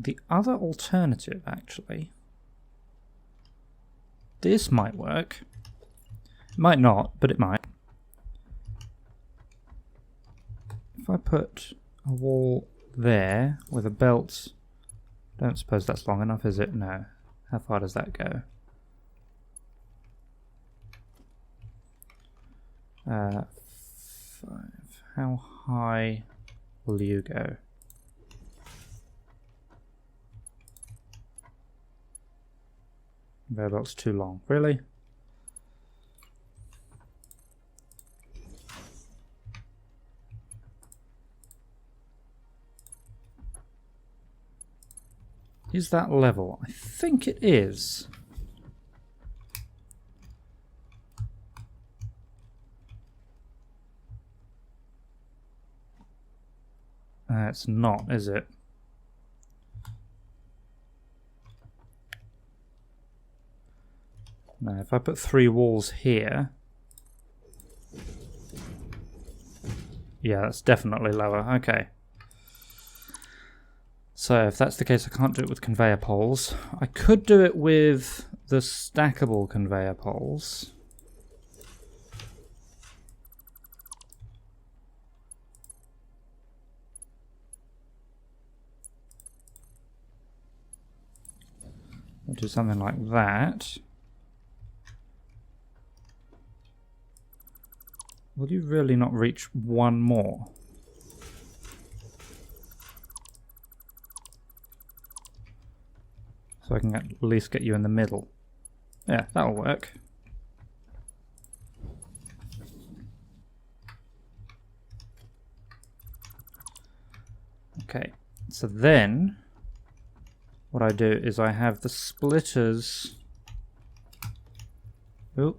The other alternative, actually, this might work. It might not, but it might. If I put a wall there with a belt, don't suppose that's long enough, is it? No. How far does that go? 5. How high will you go? Conveyor belt's too long. Really? Is that level? I think it is. It's not, is it? No, if I put 3 walls here... Yeah, that's definitely lower. Okay. So if that's the case, I can't do it with conveyor poles. I could do it with the stackable conveyor poles. I'll do something like that. Will you really not reach one more? So I can at least get you in the middle. Yeah, that'll work. Okay, so then what I do is I have the splitters. Oh.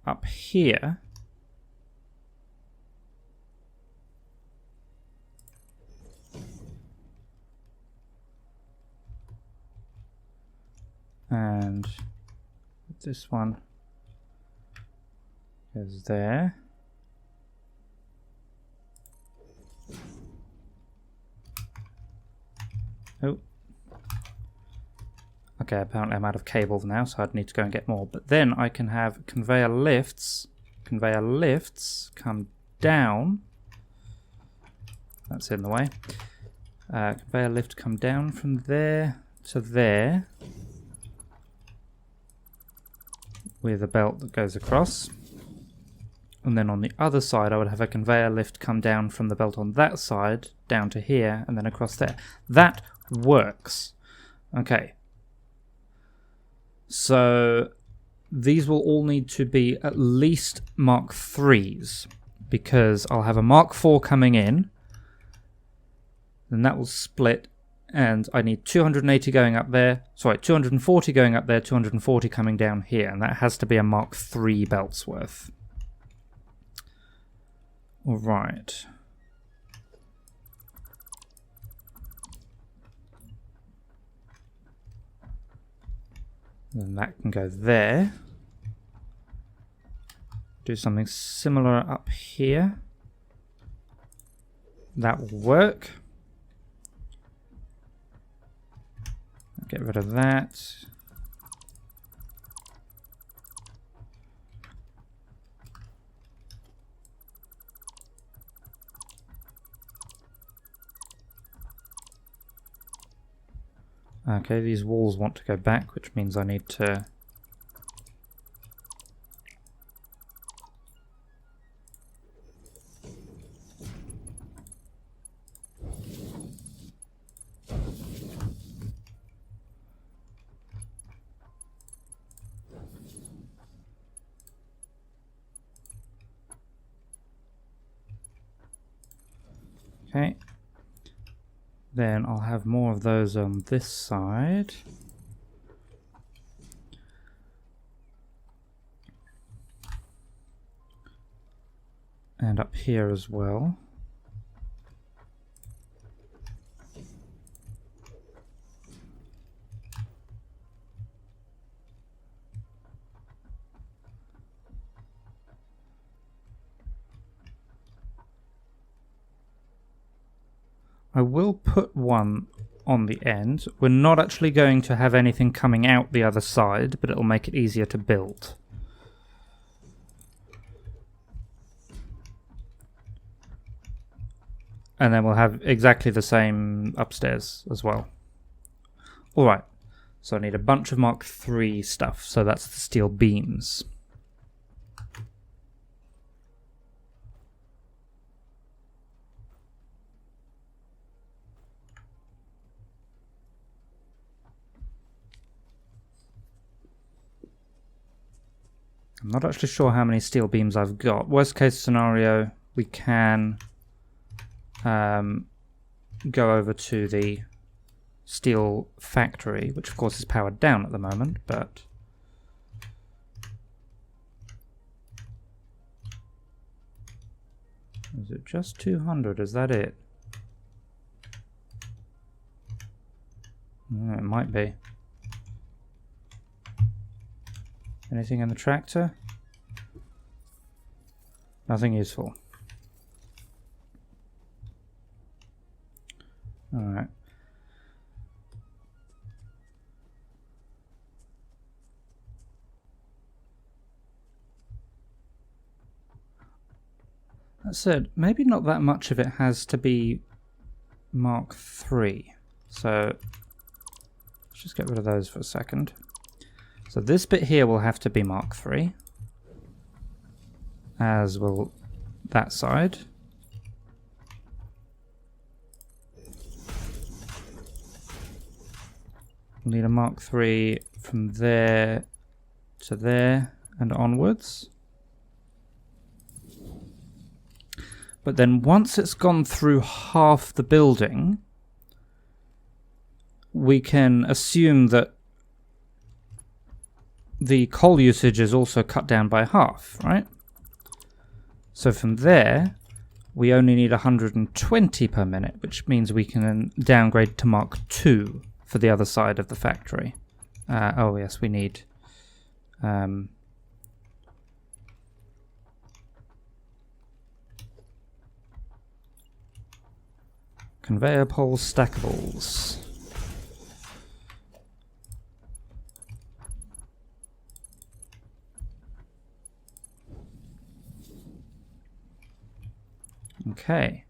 Up here. And this one is there. Oh. Okay, apparently I'm out of cables now, so I'd need to go and get more. But then I can have conveyor lifts come down. That's in the way. Conveyor lift come down from there to there with a belt that goes across. And then on the other side I would have a conveyor lift come down from the belt on that side down to here and then across there. That works. Okay. So these will all need to be at least Mark 3s because I'll have a Mark 4 coming in, then that will split, and I need 280 going up there, sorry, 240 going up there, 240 coming down here, and that has to be a Mark 3 belt's worth. Alright. Then that can go there. Do something similar up here. That will work. Get rid of that. Okay, these walls want to go back, which means I need to okay. Then I'll have more of those on this side. And up here as well. I will put one on the end. We're not actually going to have anything coming out the other side, but it'll make it easier to build. And then we'll have exactly the same upstairs as well. Alright, so I need a bunch of Mark III stuff, so that's the steel beams. I'm not actually sure how many steel beams I've got. Worst case scenario, we can go over to the steel factory, which of course is powered down at the moment, but is it just 200? Is that it? It might be. Anything in the tractor? Nothing useful. Alright. That said, maybe not that much of it has to be Mark III. So let's just get rid of those for a second. So this bit here will have to be Mark III, as will that side. We'll need a Mark III from there to there and onwards. But then once it's gone through half the building, we can assume that the coal usage is also cut down by half, right? So from there, we only need 120 per minute, which means we can then downgrade to Mark II for the other side of the factory. Oh yes, we need... conveyor pole stackables. Okay.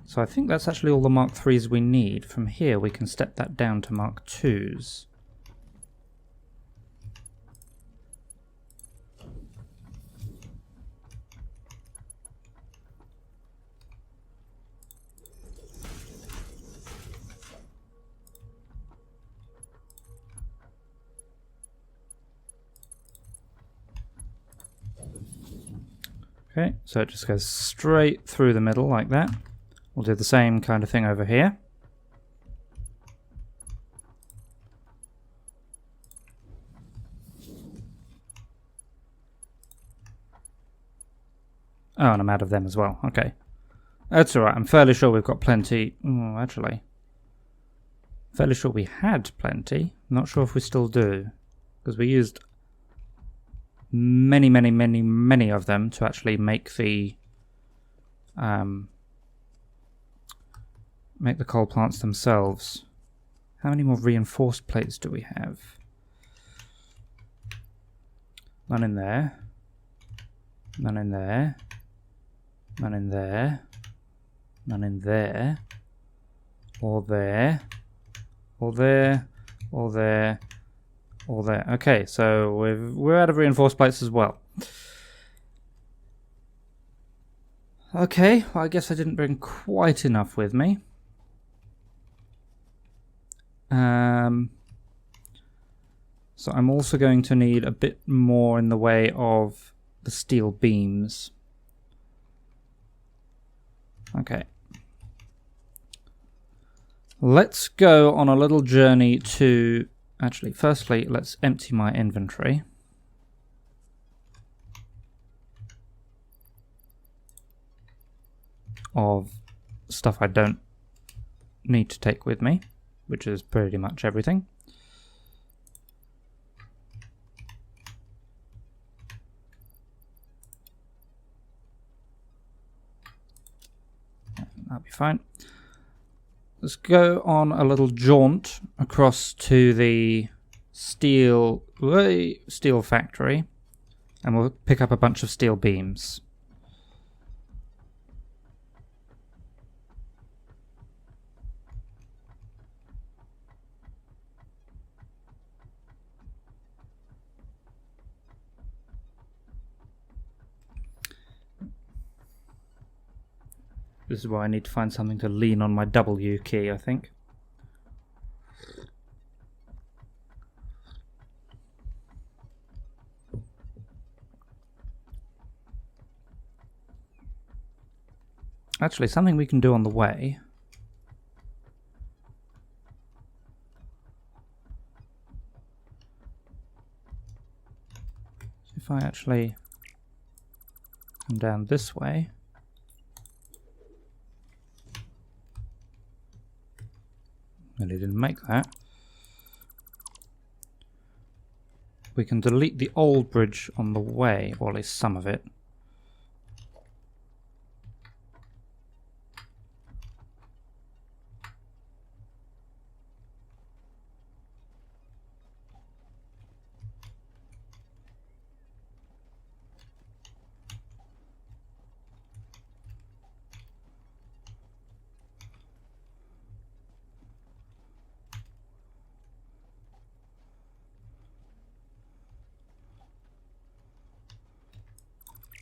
So I think that's actually all the Mark IIIs we need. From here we can step that down to Mark IIs. Okay, so it just goes straight through the middle like that. We'll do the same kind of thing over here. Oh, and I'm out of them as well. Okay. That's alright. I'm fairly sure we've got plenty. Oh, actually. Fairly sure we had plenty. Not sure if we still do. Because we used many of them to actually make the coal plants themselves. How many more reinforced plates do we have? None in there. None in there. None in there. None in there. Or there. Or there. Or there. All there. Okay, so we're out of reinforced plates as well. Okay, well, I guess I didn't bring quite enough with me. So I'm also going to need a bit more in the way of the steel beams. Okay. Let's go on a little journey to... Actually, firstly, let's empty my inventory. Of stuff I don't need to take with me, which is pretty much everything. That'll be fine. Let's go on a little jaunt across to the steel factory, and we'll pick up a bunch of steel beams. This is why I need to find something to lean on my W key, I think. Actually, something we can do on the way. If I actually come down this way. Really didn't make that. We can delete the old bridge on the way, or at least some of it.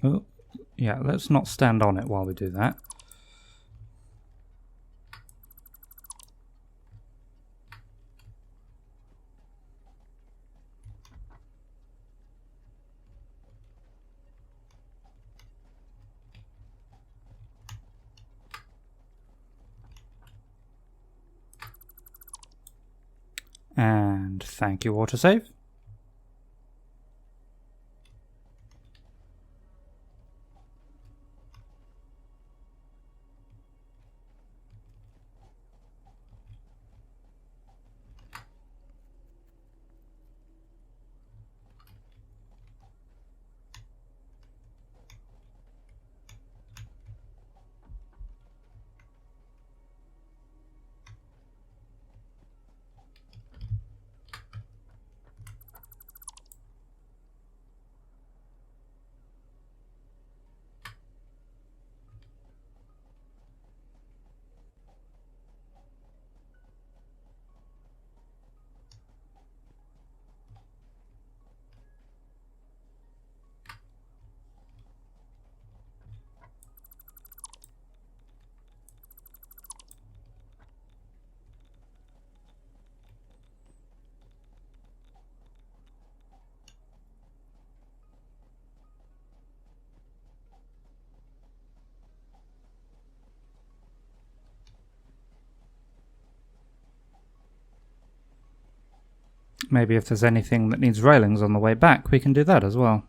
Oh, yeah, let's not stand on it while we do that. And thank you, autosave. Maybe if there's anything that needs railings on the way back, we can do that as well.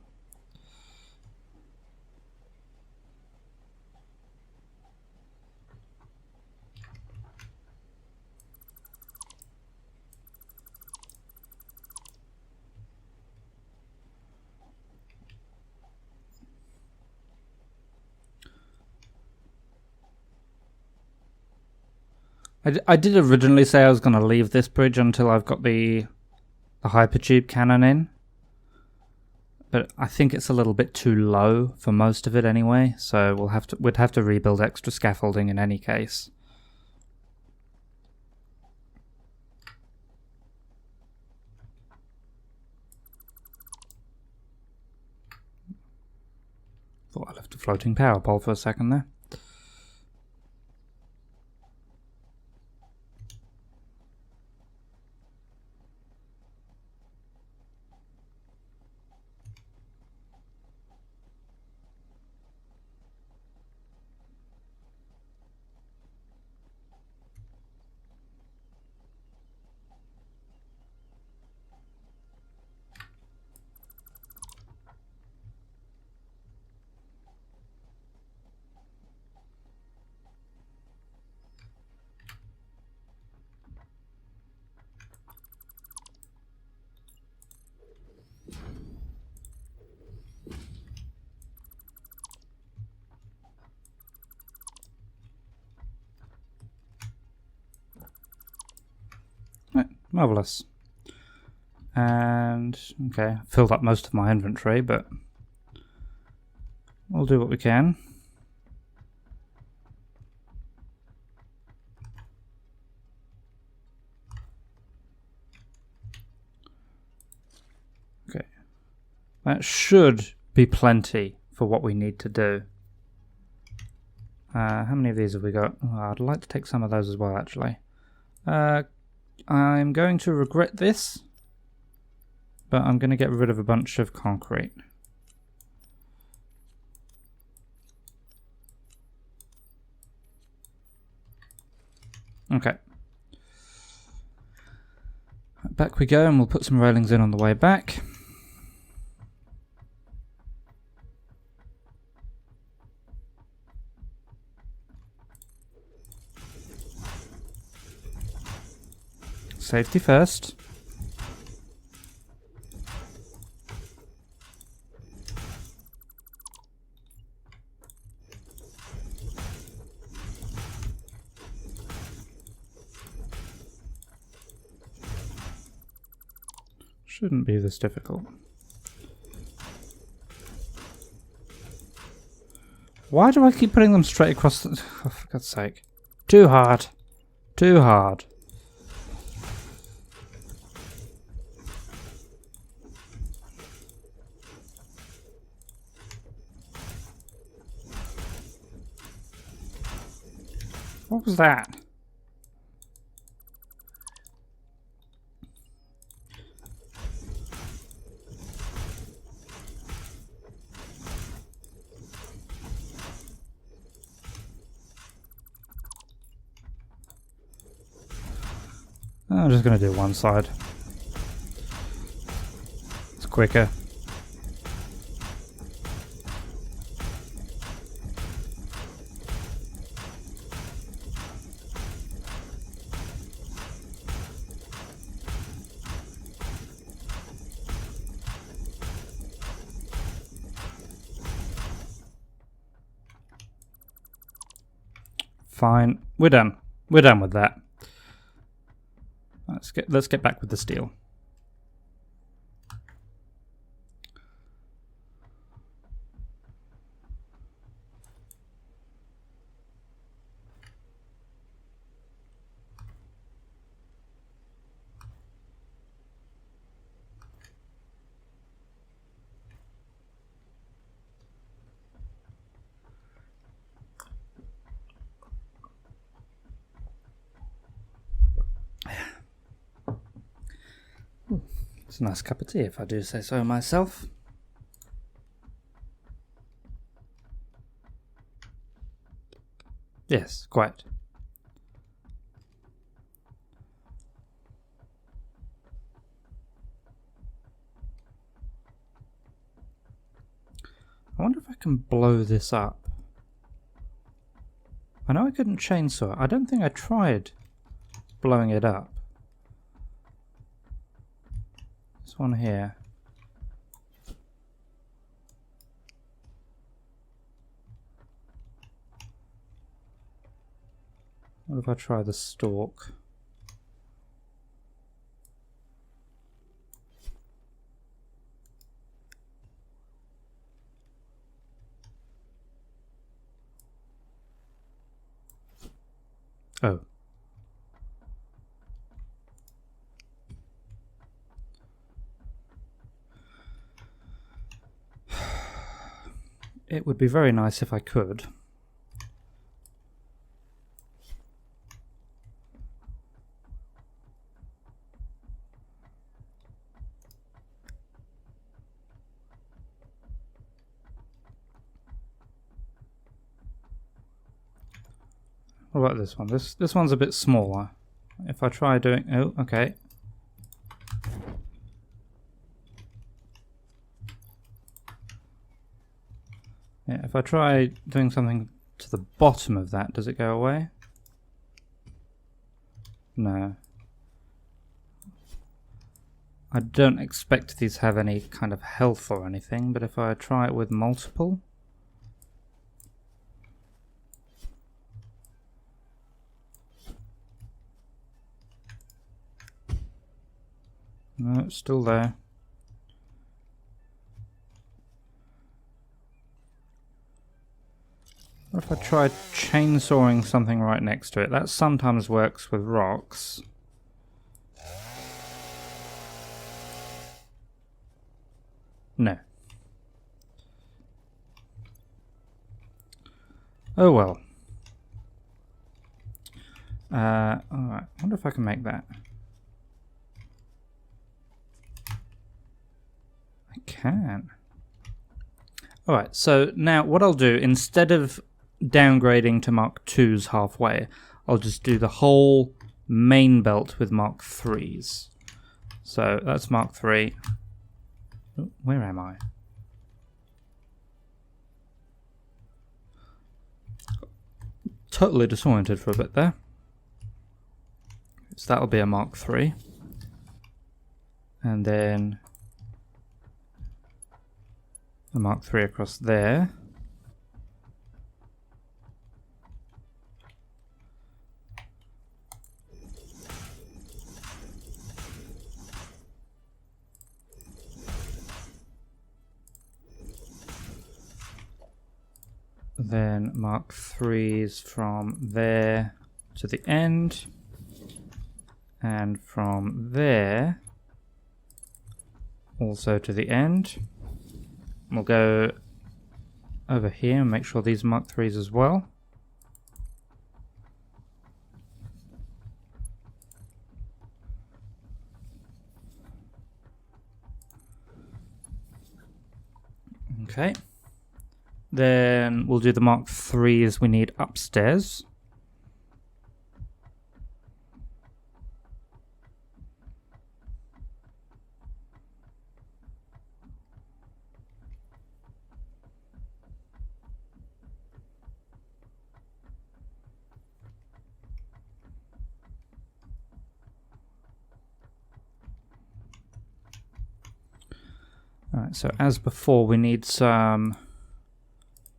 I did originally say I was going to leave this bridge until I've got the hypertube cannon in, but I think it's a little bit too low for most of it anyway, so we'd have to rebuild extra scaffolding in any case. Thought I left a floating power pole for a second there. Right, marvellous. And, okay, filled up most of my inventory, but we'll do what we can. Okay, that should be plenty for what we need to do. How many of these have we got? Oh, I'd like to take some of those as well, actually. I'm going to regret this, but I'm going to get rid of a bunch of concrete. Okay. Back we go, and we'll put some railings in on the way back. Safety first. Shouldn't be this difficult. Why do I keep putting them straight across the... Oh, for God's sake. Too hard. Too hard. What was that? I'm just going to do one side. It's quicker. Fine, we're done. We're done with that. Let's get back with the steel. It's a nice cup of tea, if I do say so myself. Yes, quite. I wonder if I can blow this up. I know I couldn't chainsaw it. I don't think I tried blowing it up. This one here. What if I try the stalk? Oh. It would be very nice if I could. What about this one? This one's a bit smaller. If I try doing... Oh, okay. Yeah, if I try doing something to the bottom of that, does it go away? No. I don't expect these to have any kind of health or anything, but if I try it with multiple... No, it's still there. What if I tried chainsawing something right next to it? That sometimes works with rocks. No. Oh well. Alright, I wonder if I can make that. I can. Alright, so now what I'll do, instead of downgrading to Mark 2s halfway, I'll just do the whole main belt with Mark 3s. So that's Mark 3. Oh, where am I? Totally disoriented for a bit there. So that'll be a Mark 3. And then a Mark 3 across there. Then Mark 3s from there to the end, and from there also to the end. We'll go over here and make sure these Mark 3s as well. Okay. Then we'll do the Mark 3s we need upstairs. Right, so as before, we need some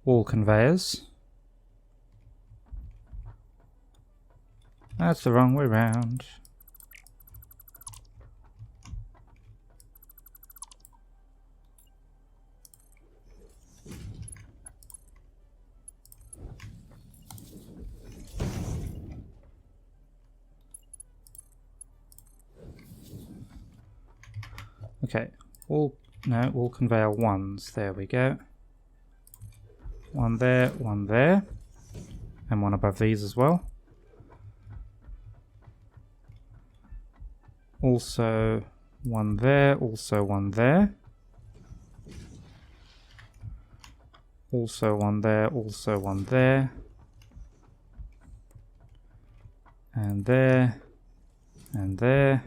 wall conveyors. That's the wrong way round. Okay, wall conveyor ones. There we go. One there, and one above these as well. Also one there, also one there. Also one there, also one there. And there, and there.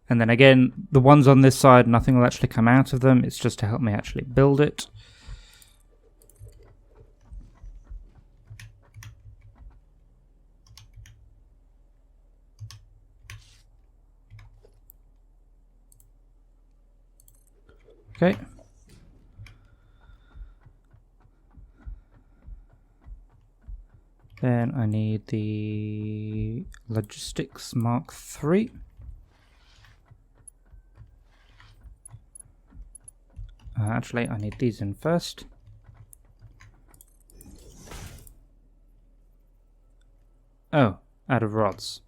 And then again, the ones on this side, nothing will actually come out of them. It's just to help me actually build it. Okay. Then I need the Logistics Mark III. Actually, I need these in first. Oh, out of rods.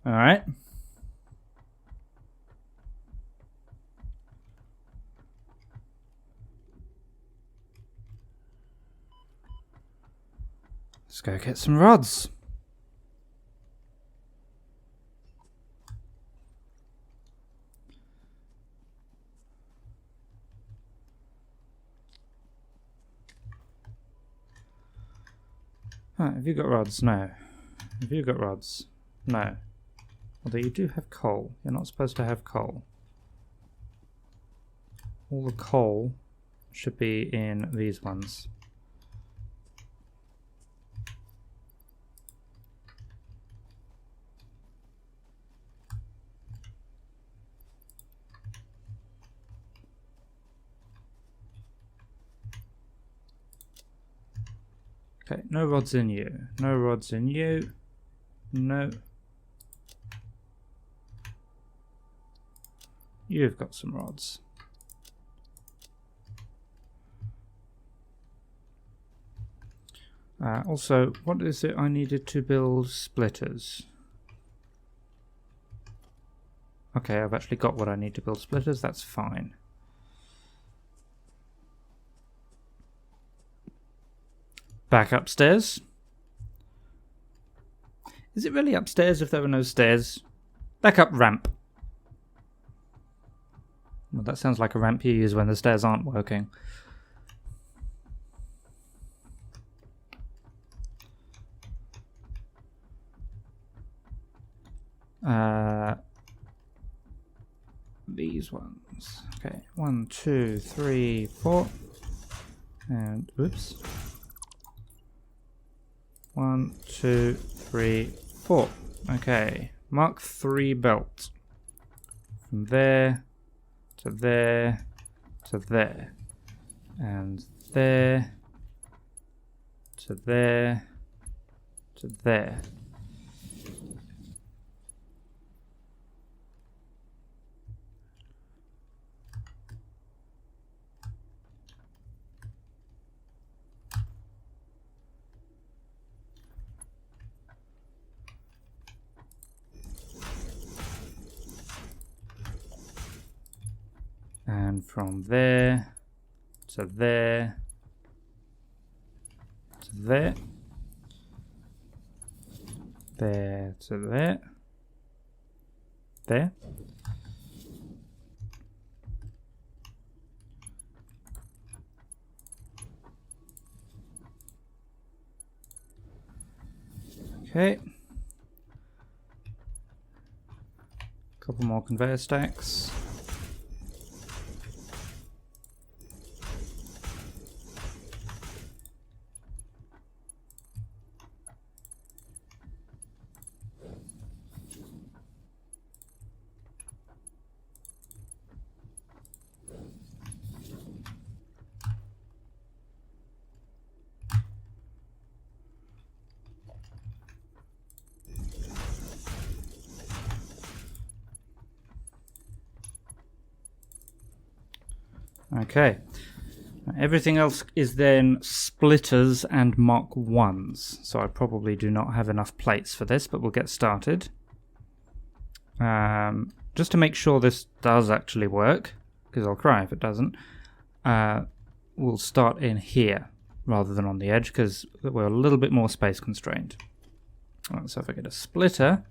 Alright. Let's go get some rods. Have you got rods? No. Have you got rods? No. Although you do have coal. You're not supposed to have coal. All the coal should be in these ones. Okay, no rods in you. No rods in you. No. You've got some rods. Also, what is it I needed to build splitters? Okay, I've actually got what I need to build splitters. That's fine. Back upstairs. Is it really upstairs if there were no stairs? Back up ramp. Well, that sounds like a ramp you use when the stairs aren't working. These ones. Okay, 1, 2, 3, 4. And, oops. 1, 2, 3, 4. Okay, Mark III belt. From there to there to there. And there to there to there. And from there to there to there, there to there, there. Okay. Couple more conveyor stacks. Okay. Everything else is then splitters and Mark 1s. So I probably do not have enough plates for this, but we'll get started. Just to make sure this does actually work, because I'll cry if it doesn't, we'll start in here rather than on the edge, because we're a little bit more space constrained. Right, so if I get a splitter,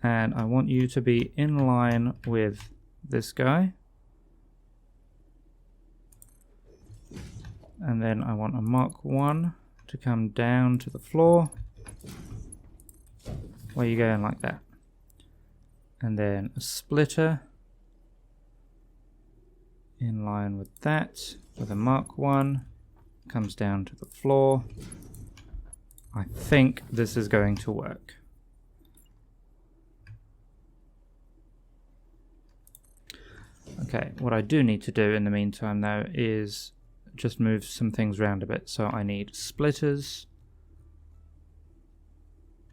and I want you to be in line with this guy, and then I want a Mark 1 to come down to the floor, where you go in like that. And then a splitter in line with that, with a Mark 1, comes down to the floor. I think this is going to work. Okay, what I do need to do in the meantime though is just move some things around a bit. So I need splitters,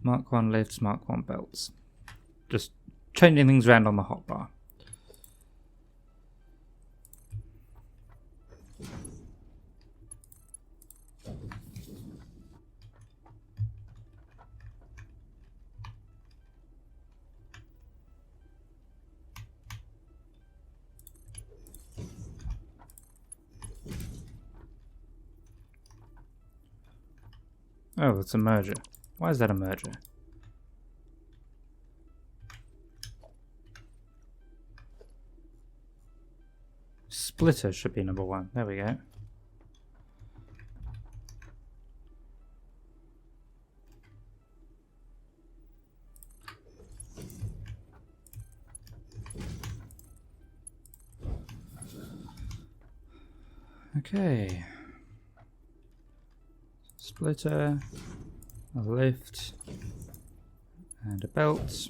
Mark 1 lifts, Mark 1 belts. Just changing things around on the hotbar. Oh, it's a merger. Why is that a merger? Splitter should be number 1. There we go. Okay. Splitter, a lift, and a belt,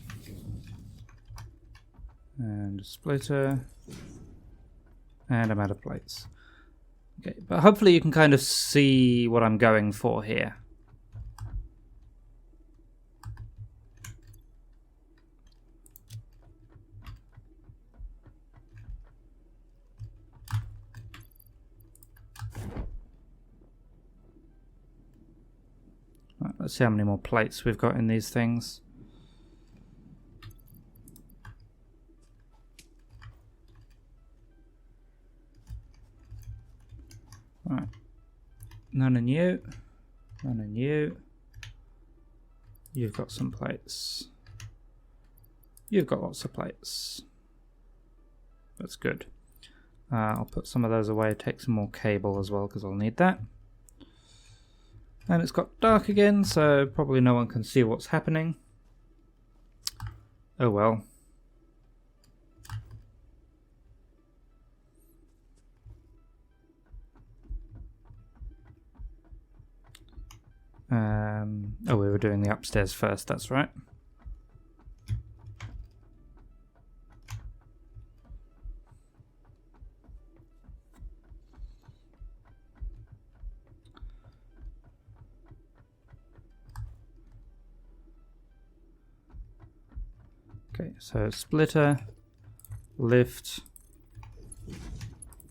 and a splitter, and I'm out of plates. Okay, but hopefully you can kind of see what I'm going for here. Right, let's see how many more plates we've got in these things. Right, none in you, none in you. You've got some plates. You've got lots of plates. That's good. I'll put some of those away, take some more cable as well, because I'll need that. And it's got dark again, so probably no one can see what's happening. Oh well. Oh, we were doing the upstairs first, that's right. Okay, so splitter, lift,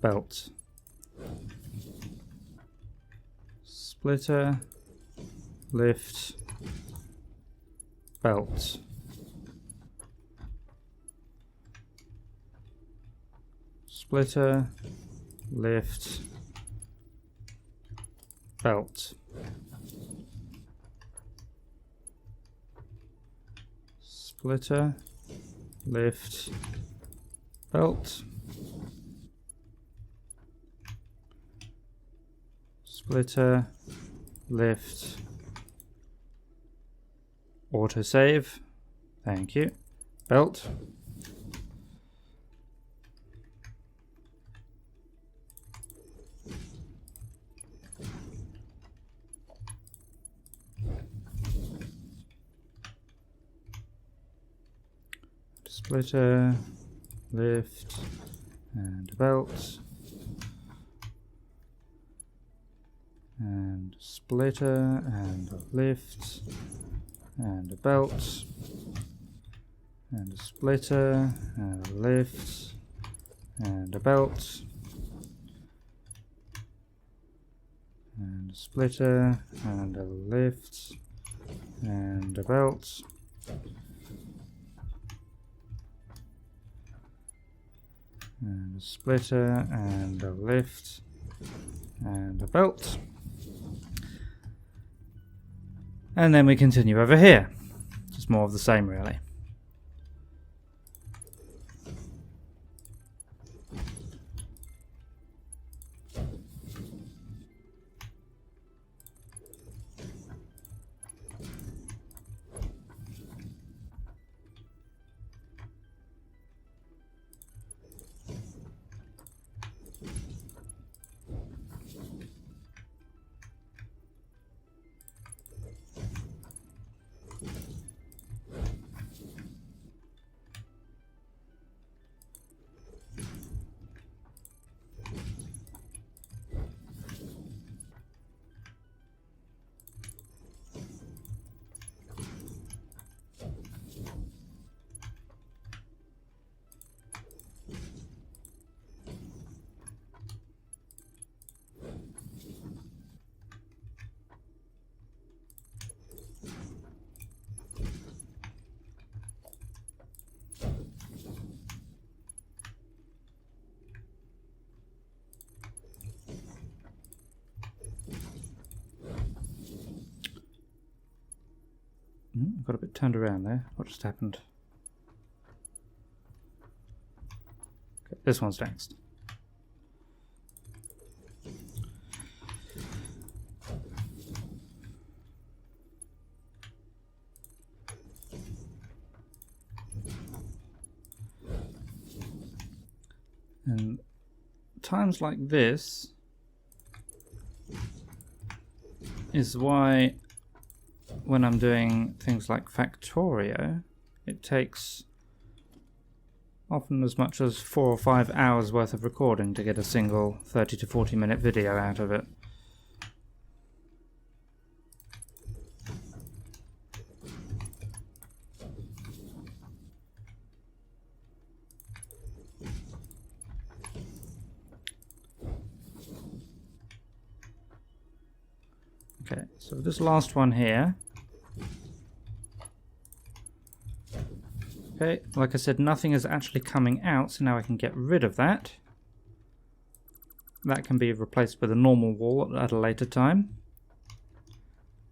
belt. Splitter, lift, belt. Splitter, lift, belt. Splitter, lift, belt. Splitter, lift, autosave, thank you, belt. Splitter, lift, and a belt. And splitter, and a lift, and a belt, and a splitter, and a lift, and a belt, and a splitter, and a lift, and a belt. And a splitter, and a lift, and a belt. And then we continue over here. Just more of the same, really. Got a bit turned around there. What just happened? Okay, this one's next. And times like this is why when I'm doing things like Factorio, it takes often as much as 4 or 5 hours worth of recording to get a single 30 to 40 minute video out of it. Okay, so this last one here. Okay, like I said, nothing is actually coming out, so now I can get rid of that. That can be replaced with a normal wall at a later time.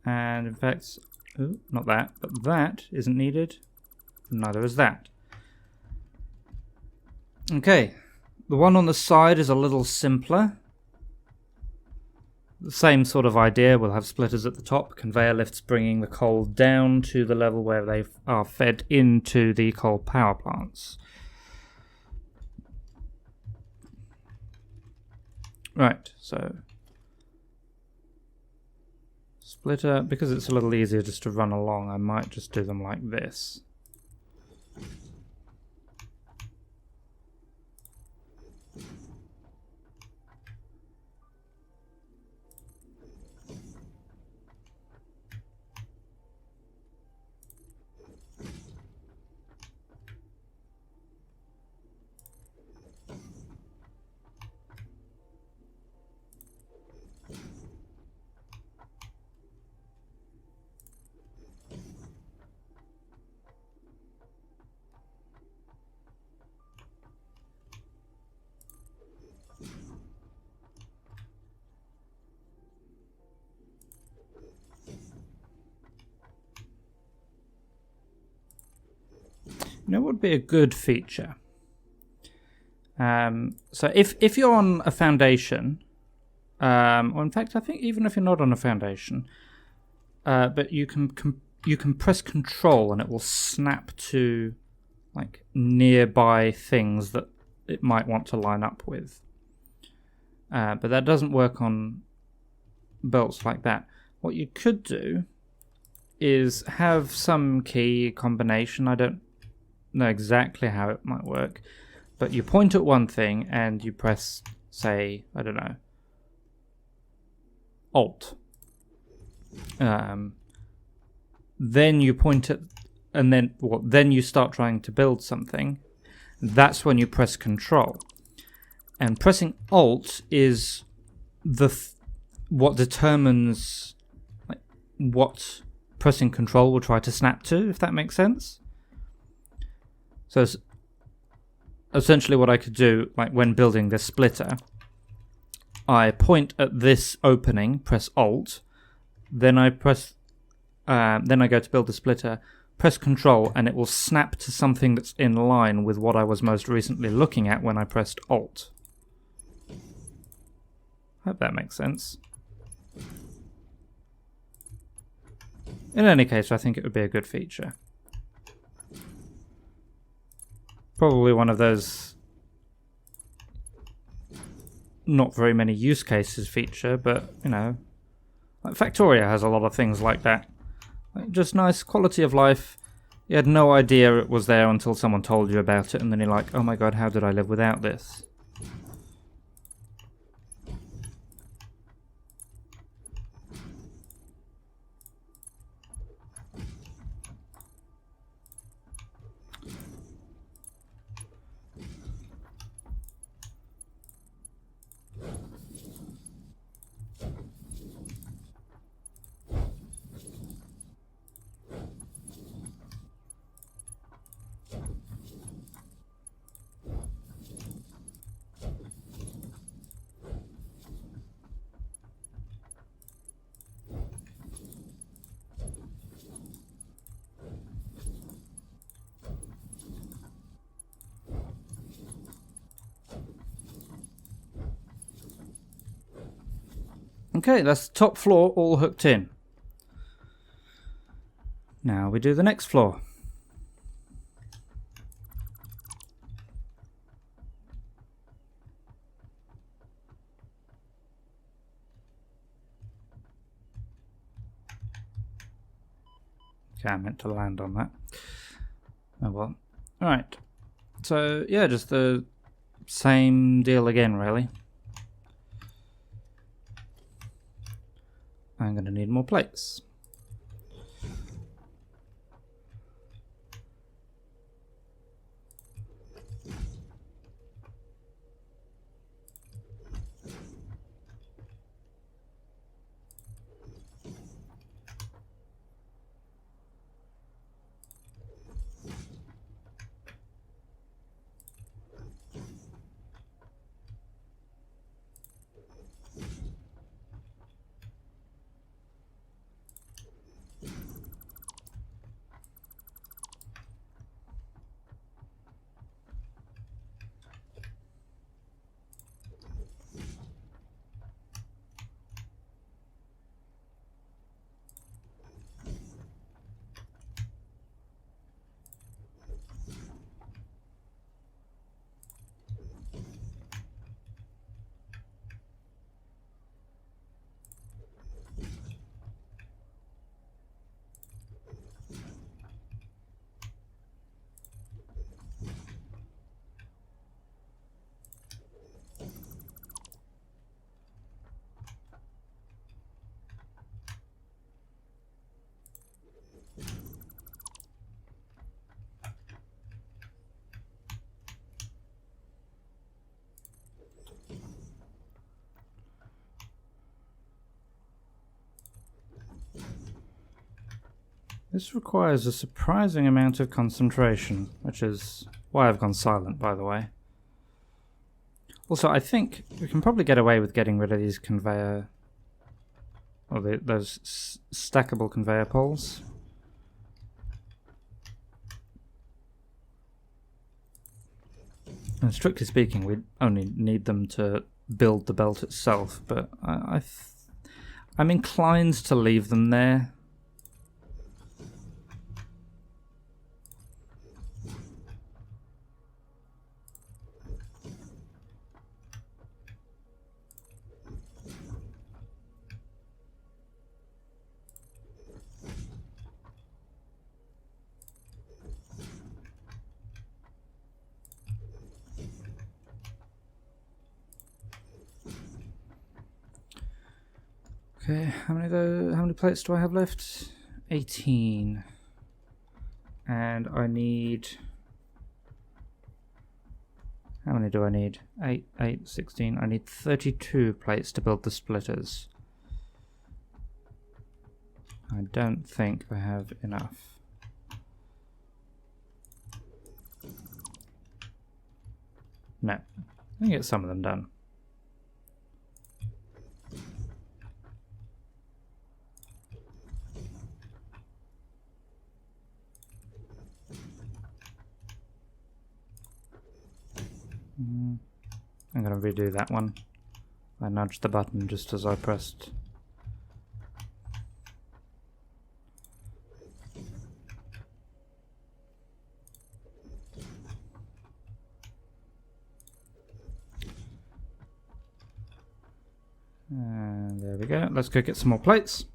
And in fact, ooh, not that, but that isn't needed. Neither is that. Okay, the one on the side is a little simpler. The same sort of idea. We'll have splitters at the top, conveyor lifts bringing the coal down to the level where they are fed into the coal power plants. Right, so splitter, because it's a little easier just to run along, I might just do them like this. You know what would be a good feature? So if you're on a foundation, or in fact I think even if you're not on a foundation, but you can press Control and it will snap to like nearby things that it might want to line up with. But that doesn't work on belts like that. What you could do is have some key combination. I don't know exactly how it might work, but you point at one thing and you press, say, I don't know, Alt. Then you point at, and then you start trying to build something. That's when you press Control. And pressing Alt is what determines like, what pressing control will try to snap to, if that makes sense. So essentially what I could do, like when building this splitter, I point at this opening, press Alt, then I press, then I go to build the splitter, press Control, and it will snap to something that's in line with what I was most recently looking at when I pressed Alt. Hope that makes sense. In any case, I think it would be a good feature. Probably one of those not very many use cases feature, but, you know, like Factoria has a lot of things like that. Like just nice quality of life. You had no idea it was there until someone told you about it, and then you're like, oh my god, how did I live without this? Okay, that's the top floor all hooked in. Now we do the next floor. Okay, I meant to land on that. Oh well. Alright. So, yeah, just the same deal again, really. I'm going to need more plates. This requires a surprising amount of concentration, which is why I've gone silent, by the way. Also, I think we can probably get away with getting rid of these conveyor, or those stackable conveyor poles. And strictly speaking, we only need them to build the belt itself, but I'm inclined to leave them there. Okay, how many plates do I have left? 18. And I need... How many do I need? 8, 16. I need 32 plates to build the splitters. I don't think I have enough. No, I can get some of them done. I'm going to redo that one. I nudged the button just as I pressed. And there we go. Let's go get some more plates.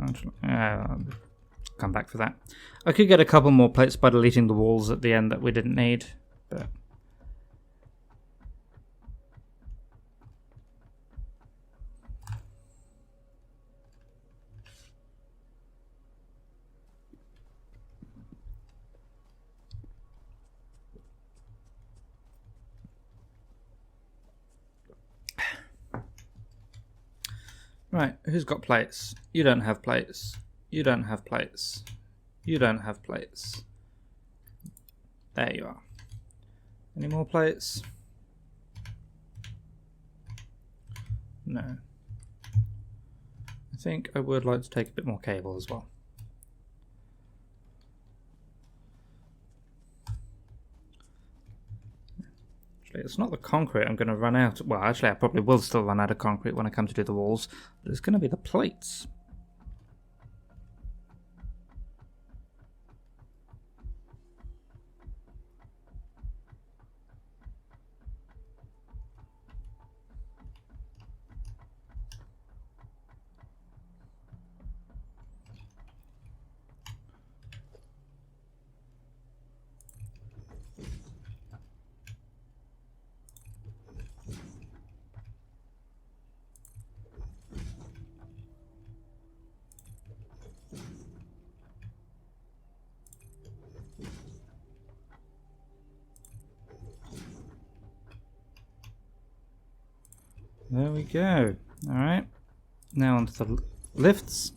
Actually, come back for that. I could get a couple more plates by deleting the walls at the end that we didn't need, but right, who's got plates? You don't have plates. You don't have plates. You don't have plates. There you are. Any more plates? No. I think I would like to take a bit more cable as well. Actually, it's not the concrete I'm going to run out. Well, actually, I probably will still run out of concrete when I come to do the walls. But it's going to be the plates. There we go. Alright. Now onto the lifts.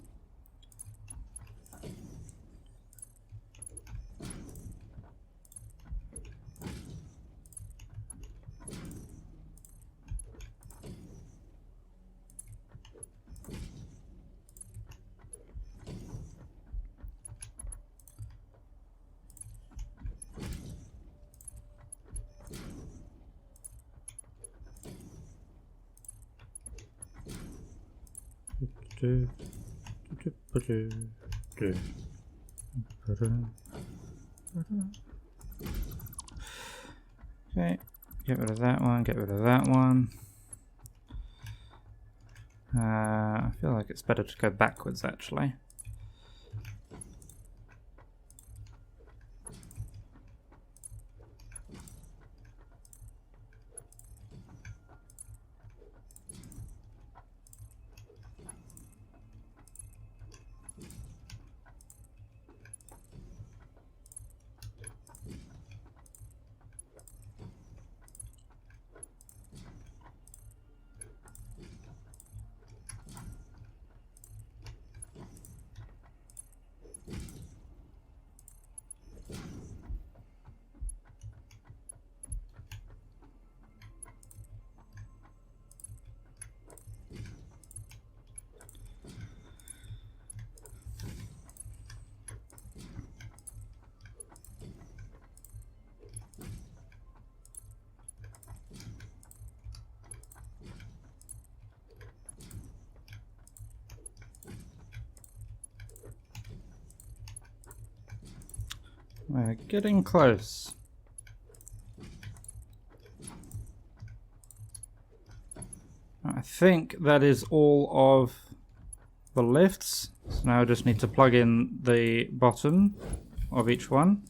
Okay, get rid of that one, get rid of that one. I feel like it's better to go backwards actually. We're getting close. I think that is all of the lifts. So now I just need to plug in the bottom of each one.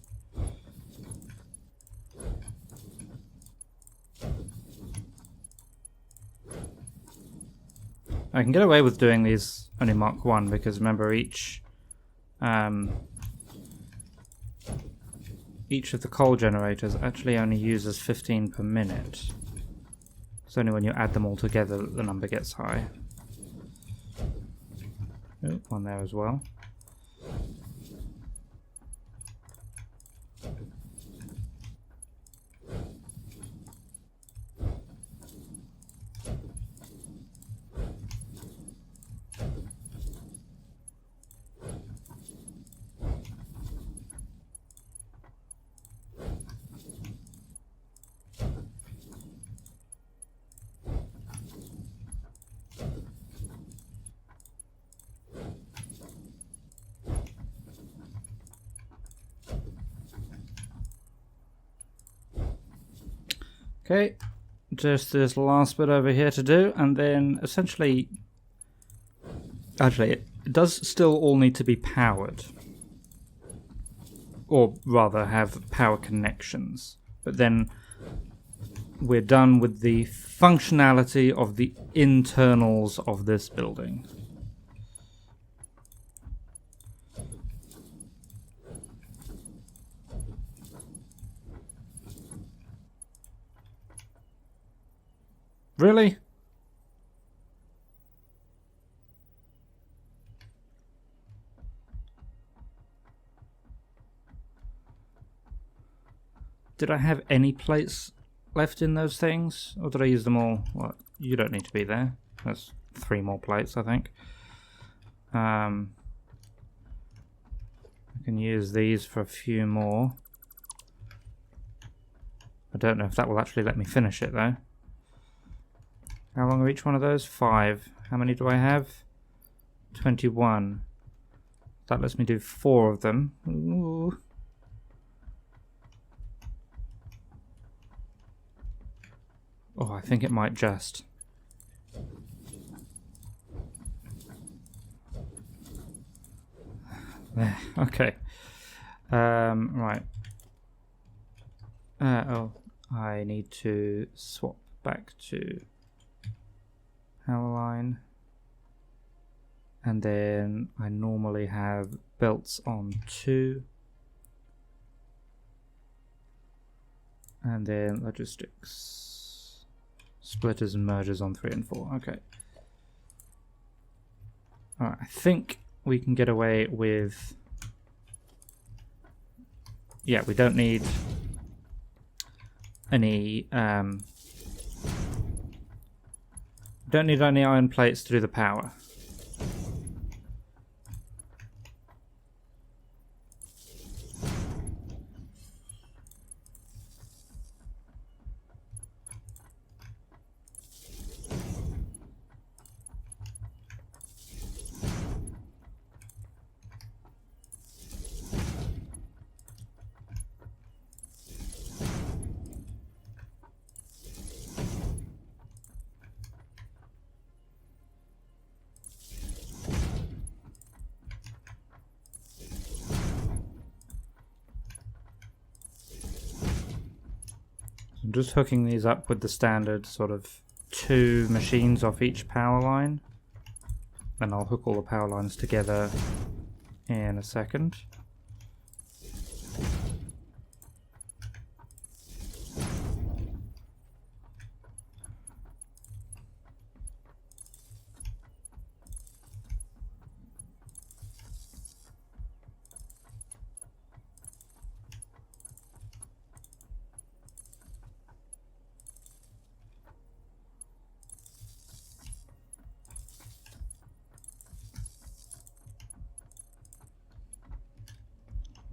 I can get away with doing these only Mark 1 because remember each of the coal generators actually only uses 15 per minute. It's only when you add them all together that the number gets high. one there as well. Okay, just this last bit over here to do, and then essentially, actually, it does still all need to be powered, or rather have power connections, but then we're done with the functionality of the internals of this building. Really? Did I have any plates left in those things? Or did I use them all? Well, you don't need to be there. There's 3 more plates, I think. I can use these for a few more. I don't know if that will actually let me finish it, though. How long are each one of those? 5. How many do I have? 21. That lets me do 4 of them. Ooh. Oh, I think it might just. There, okay. Right. Oh, I need to swap back to power line, and then I normally have belts on 2, and then logistics, splitters and mergers on 3 and 4. Okay. Alright, I think we can get away with, yeah, we don't need any don't need any iron plates to do the power. I'm just hooking these up with the standard sort of 2 machines off each power line. Then I'll hook all the power lines together in a second.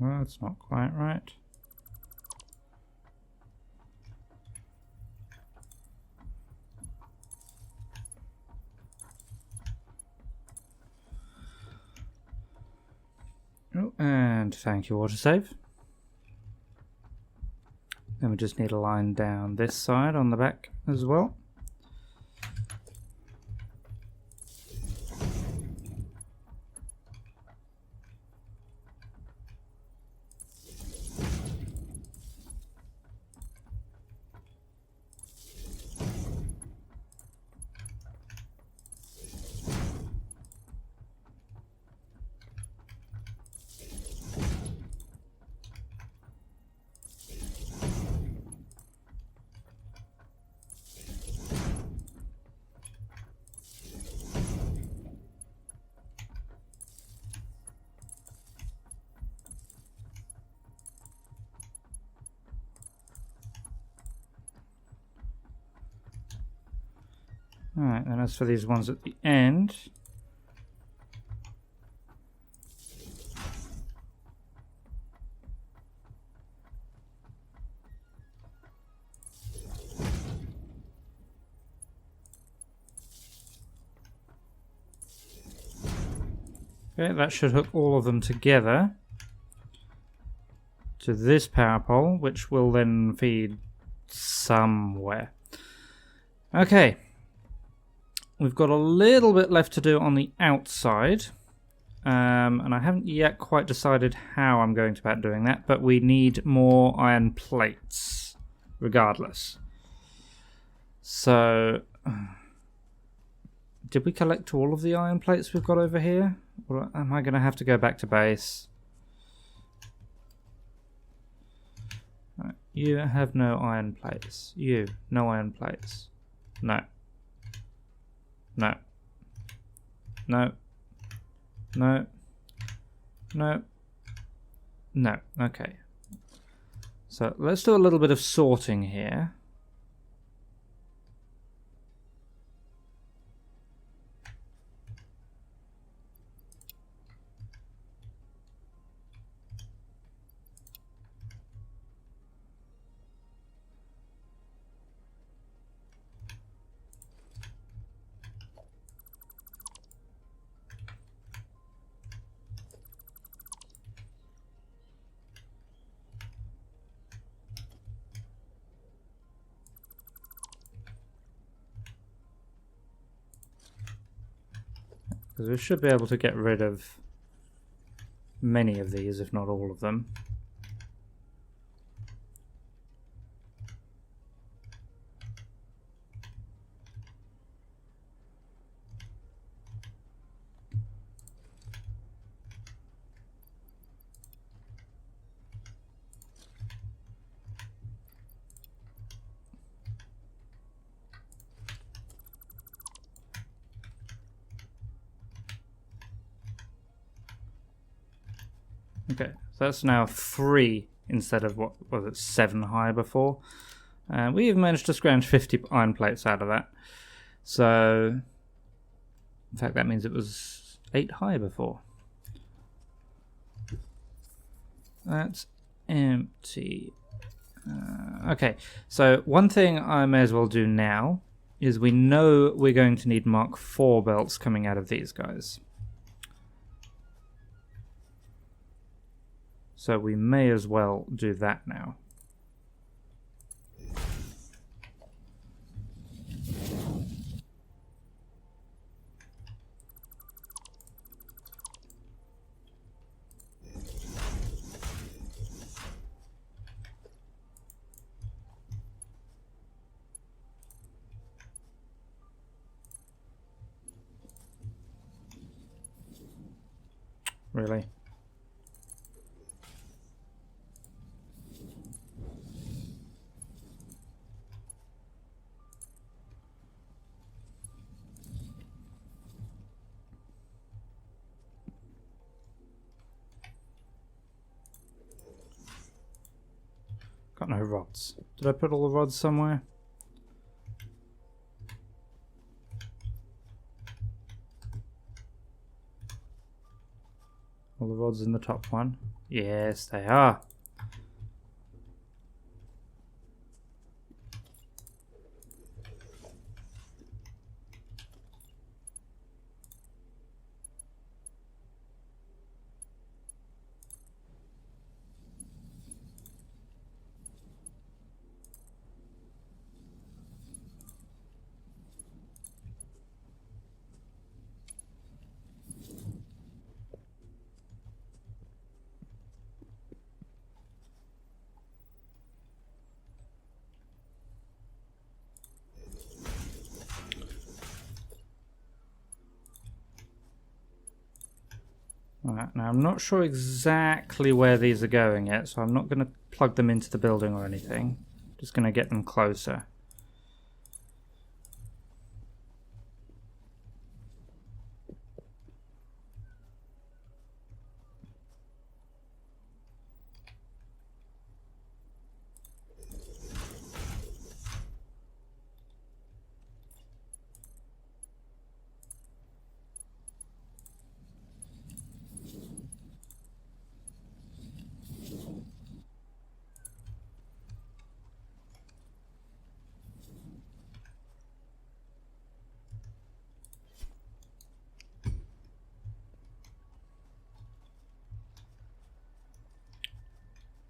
Well, it's not quite right. Oh, and thank you, autosave. Then we just need a line down this side on the back as well. Alright, and as for these ones at the end... Okay, that should hook all of them together to this power pole, which will then feed somewhere. Okay, we've got a little bit left to do on the outside, and I haven't yet quite decided how I'm going about doing that, but we need more iron plates regardless. So, did we collect all of the iron plates we've got over here? Or am I going to have to go back to base? Right. You have no iron plates. You, no iron plates. No. No. No. No. No. No. Okay. So let's do a little bit of sorting here. Because we should be able to get rid of many of these, if not all of them. Okay, so that's now 3 instead of what was it, 7 high before. And we've managed to scrounge 50 iron plates out of that. So, in fact, that means it was 8 high before. That's empty. Okay, so one thing I may as well do now is we know we're going to need Mark IV belts coming out of these guys. So we may as well do that now. Really? Got no rods. Did I put all the rods somewhere? All the rods in the top one? Yes, they are. Alright, now I'm not sure exactly where these are going yet, so I'm not going to plug them into the building or anything. Just going to get them closer.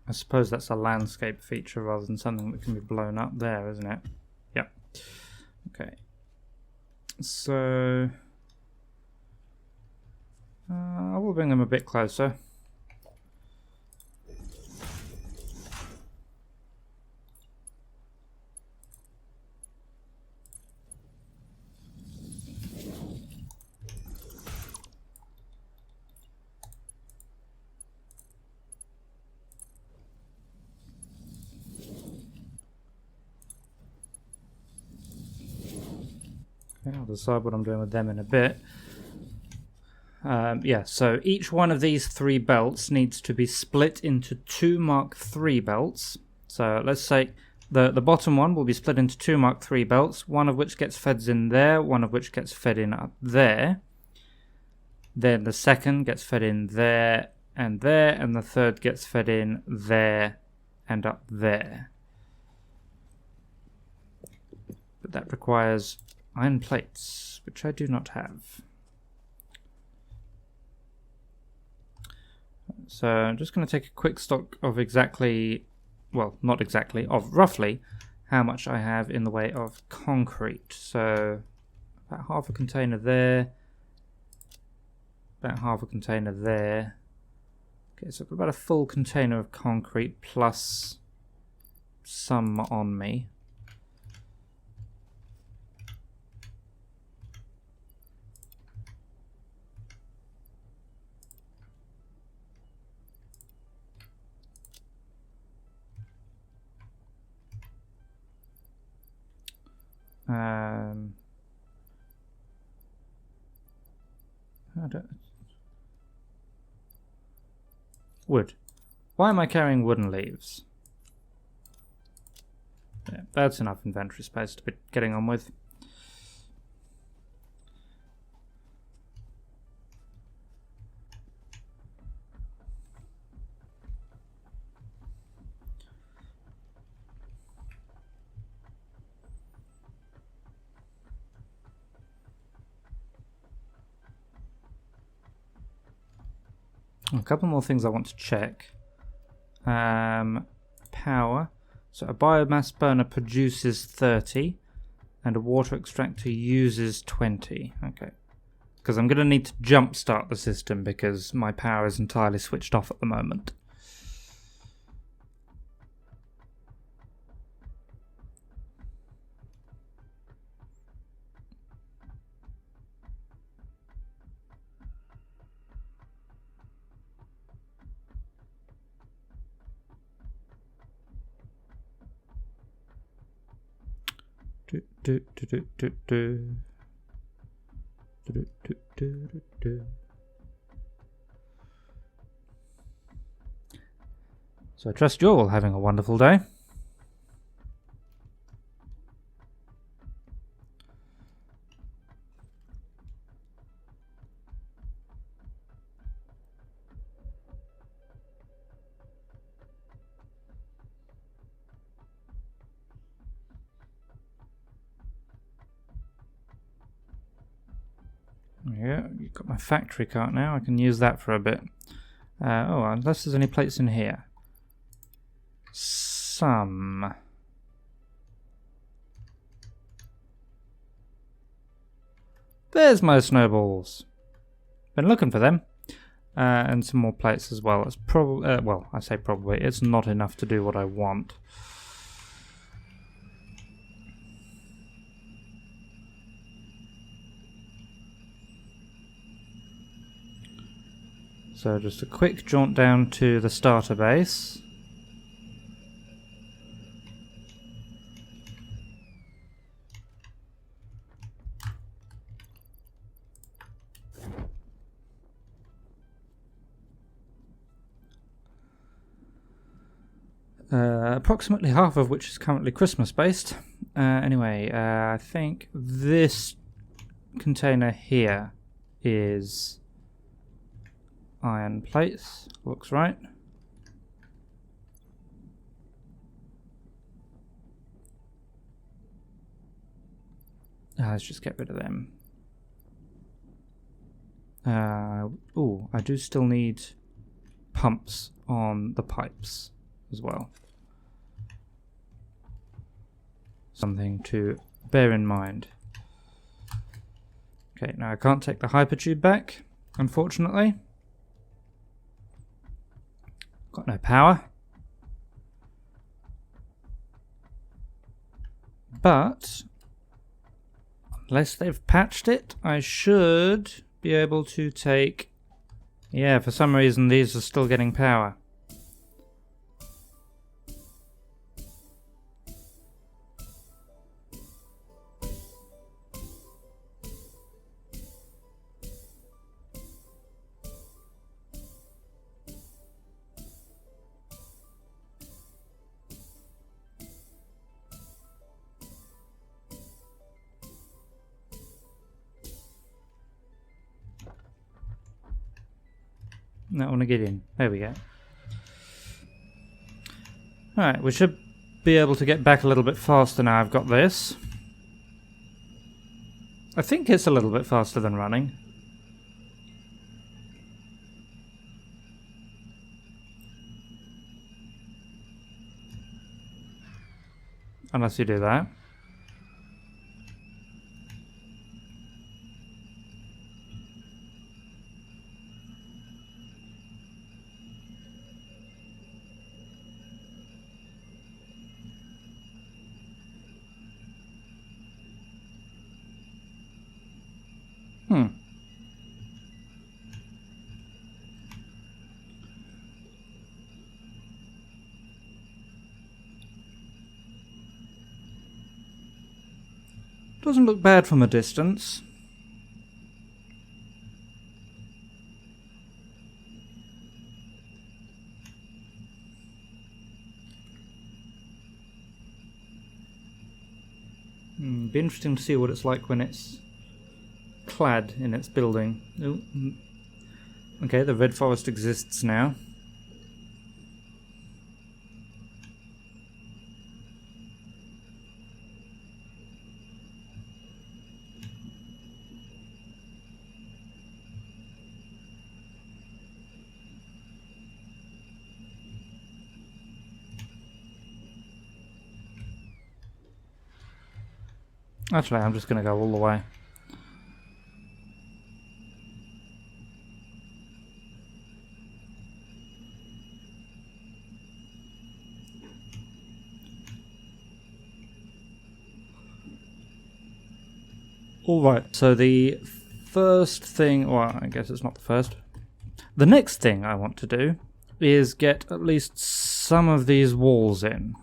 I suppose that's a landscape feature rather than something that can be blown up there, isn't it? Yep. Okay. So I will bring them a bit closer. I'll decide what I'm doing with them in a bit. Yeah, so each one of these 3 belts needs to be split into 2 Mark III belts. So let's say the bottom one will be split into 2 Mark III belts, one of which gets fed in there, one of which gets fed in up there. Then the second gets fed in there, and the third gets fed in there and up there. But that requires iron plates, which I do not have. So I'm just going to take a quick stock of exactly, well, not exactly, of roughly how much I have in the way of concrete. So about half a container there, about half a container there. Okay, so I've got about a full container of concrete plus some on me. Wood. Why am I carrying wooden leaves? Yeah, that's enough inventory space to be getting on with. A couple more things I want to check. Power. So a biomass burner produces 30 and a water extractor uses 20. Okay. Because I'm going to need to jumpstart the system because my power is entirely switched off at the moment. So I trust you're all having a wonderful day. Yeah, you've got my factory cart now. I can use that for a bit. Oh, unless there's any plates in here. Some. There's my snowballs. Been looking for them. And some more plates as well. It's probably, well, I say probably, it's not enough to do what I want. So just a quick jaunt down to the starter base. Approximately half of which is currently Christmas based. Anyway, I think this container here is iron plates. Looks right. Let's just get rid of them. Oh, I do still need pumps on the pipes. as well. Something to bear in mind. Okay, now I can't take the hypertube back, unfortunately. Got no power. But unless they've patched it, I should be able to take... Yeah, for some reason these are still getting power. Not want to get in. There we go. Alright, we should be able to get back a little bit faster now I've got this. I think it's a little bit faster than running. Unless you do that. Doesn't look bad from a distance. Be interesting to see what it's like when it's clad in its building. Ooh. Okay, the red forest exists now. Actually, I'm just going to go all the way. Alright, so the first thing, well, I guess it's not the first. The next thing I want to do is get at least some of these walls in.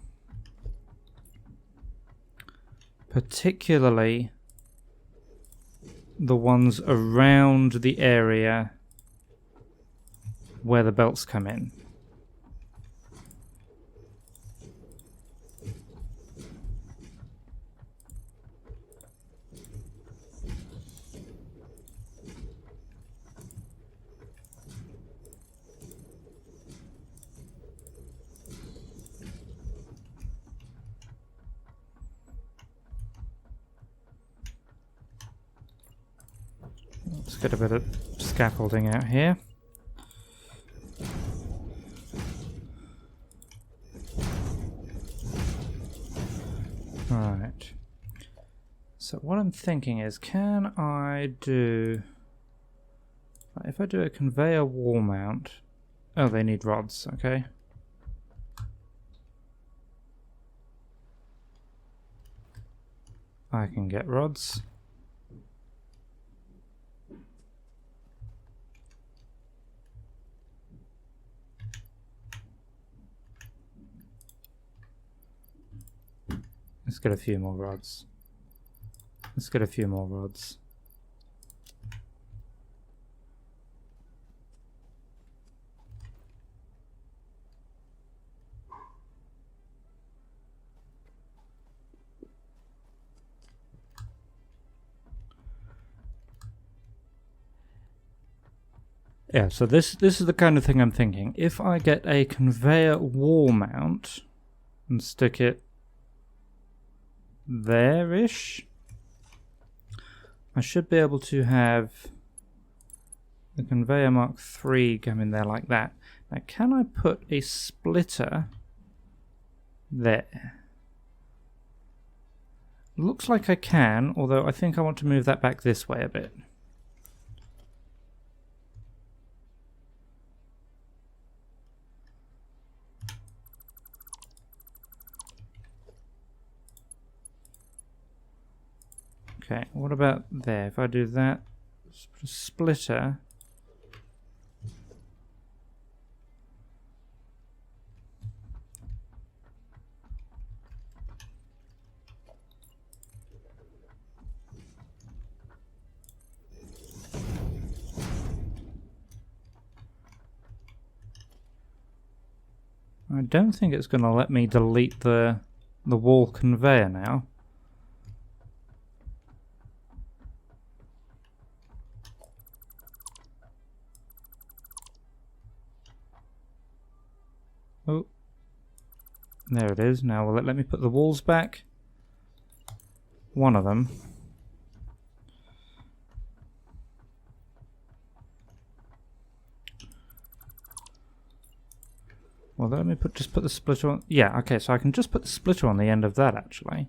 Particularly the ones around the area where the belts come in. Let's get a bit of scaffolding out here. Alright. So what I'm thinking is, can I do... If I do a conveyor wall mount... Oh, they need rods, okay. I can get rods. Let's get a few more rods. Let's get a few more rods. Yeah, so this is the kind of thing I'm thinking. If I get a conveyor wall mount and stick it there-ish, I should be able to have the conveyor Mark III come in there like that. Now, can I put a splitter there. Looks like I can, although I think I want to move that back this way a bit. Okay, what about there? If I do that, put a splitter. I don't think it's going to let me delete the wall conveyor now. Oh, there it is. Now will it let me put the walls back? One of them. Well, let me just put the splitter on. Yeah, okay, so I can just put the splitter on the end of that, actually.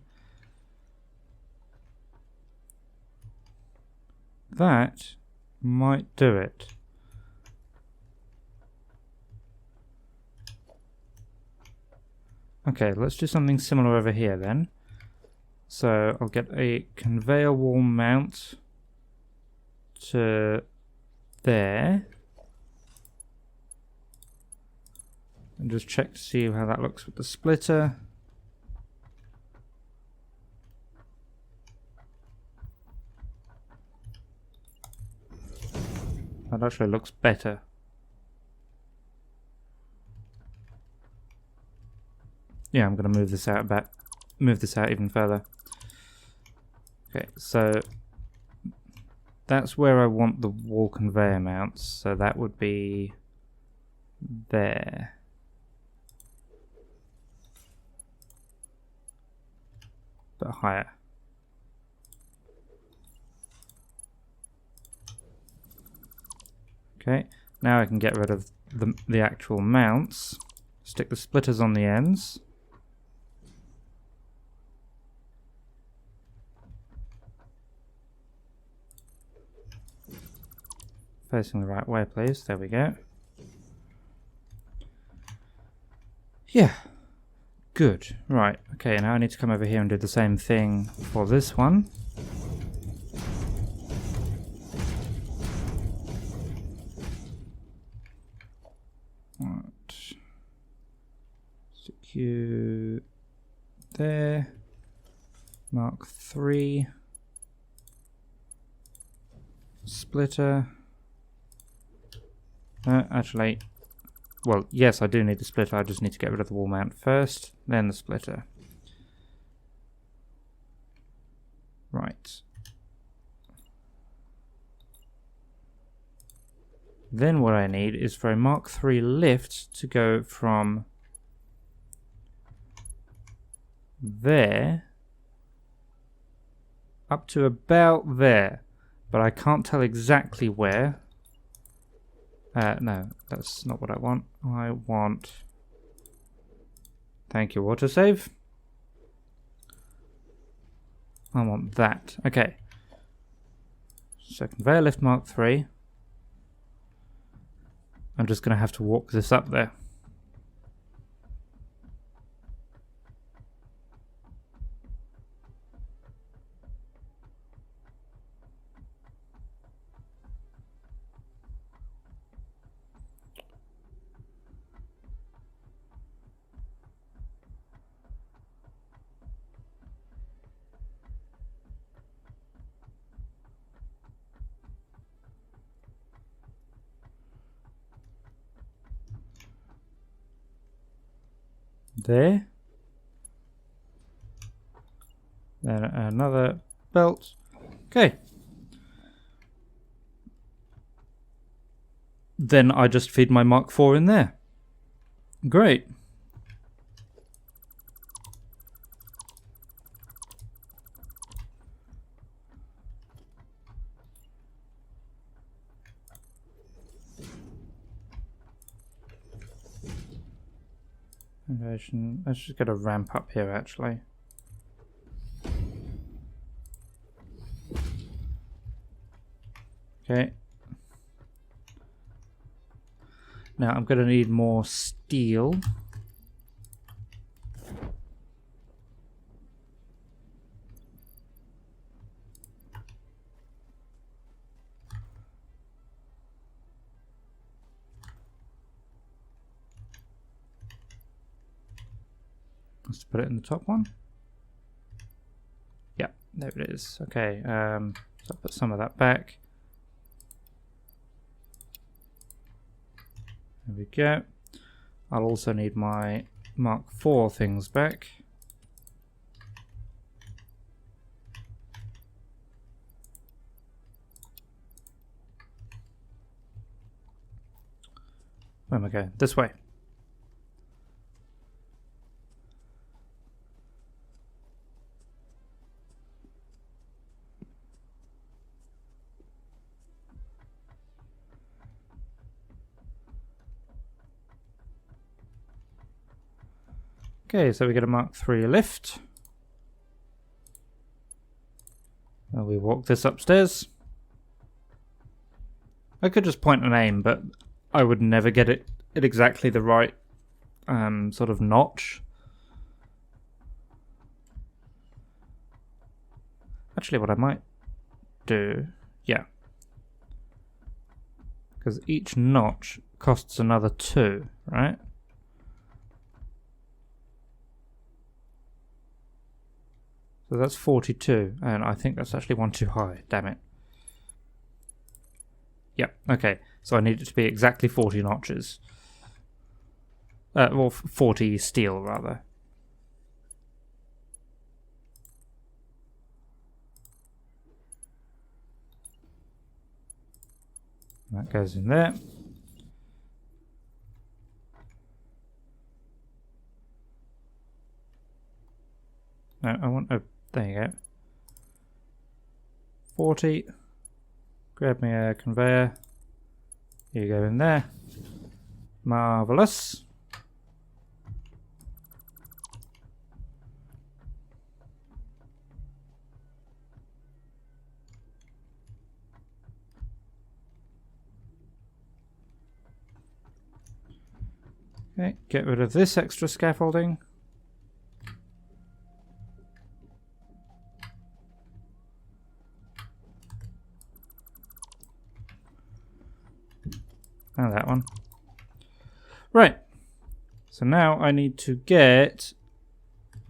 That might do it. Okay, let's do something similar over here then. So I'll get a conveyor wall mount to there. And just check to see how that looks with the splitter. That actually looks better. Yeah, I'm going to move this out even further. Okay, so that's where I want the wall conveyor mounts. So that would be there. But higher. Okay, now I can get rid of the actual mounts. Stick the splitters on the ends. Facing the right way, please. There we go. Yeah. Good. Right. Okay, now I need to come over here and do the same thing for this one. Right. Secure there. Mark 3. Splitter. Actually, well, yes, I do need the splitter. I just need to get rid of the wall mount first, then the splitter. Right. Then what I need is for a Mark 3 lift to go from there up to about there, but I can't tell exactly where. No, that's not what I want. I want... Thank you, autosave. I want that. Okay. So conveyor lift Mark 3. I'm just going to have to walk this up there. There. Then another belt. Okay. Then I just feed my Mark 4 in there. Great. Invasion. Let's just get a ramp up here actually. Okay. Now I'm going to need more steel. Let's put it in the top one. Yeah, there it is. Okay, so I'll put some of that back. There we go. I'll also need my Mark IV things back. Where am I going? This way. Okay, so we get a Mark III lift. And we walk this upstairs. I could just point and aim, but I would never get it at exactly the right sort of notch. Actually, what I might do, yeah, because each notch costs another 2, right? So that's 42, and I think that's actually one too high, damn it. Yep, okay, so I need it to be exactly 40 notches. Well, 40 steel, rather. That goes in there. No, I want a... There you go. 40. Grab me a conveyor. Here you go in there. Marvellous. Okay, get rid of this extra scaffolding. And that one. Right. So now I need to get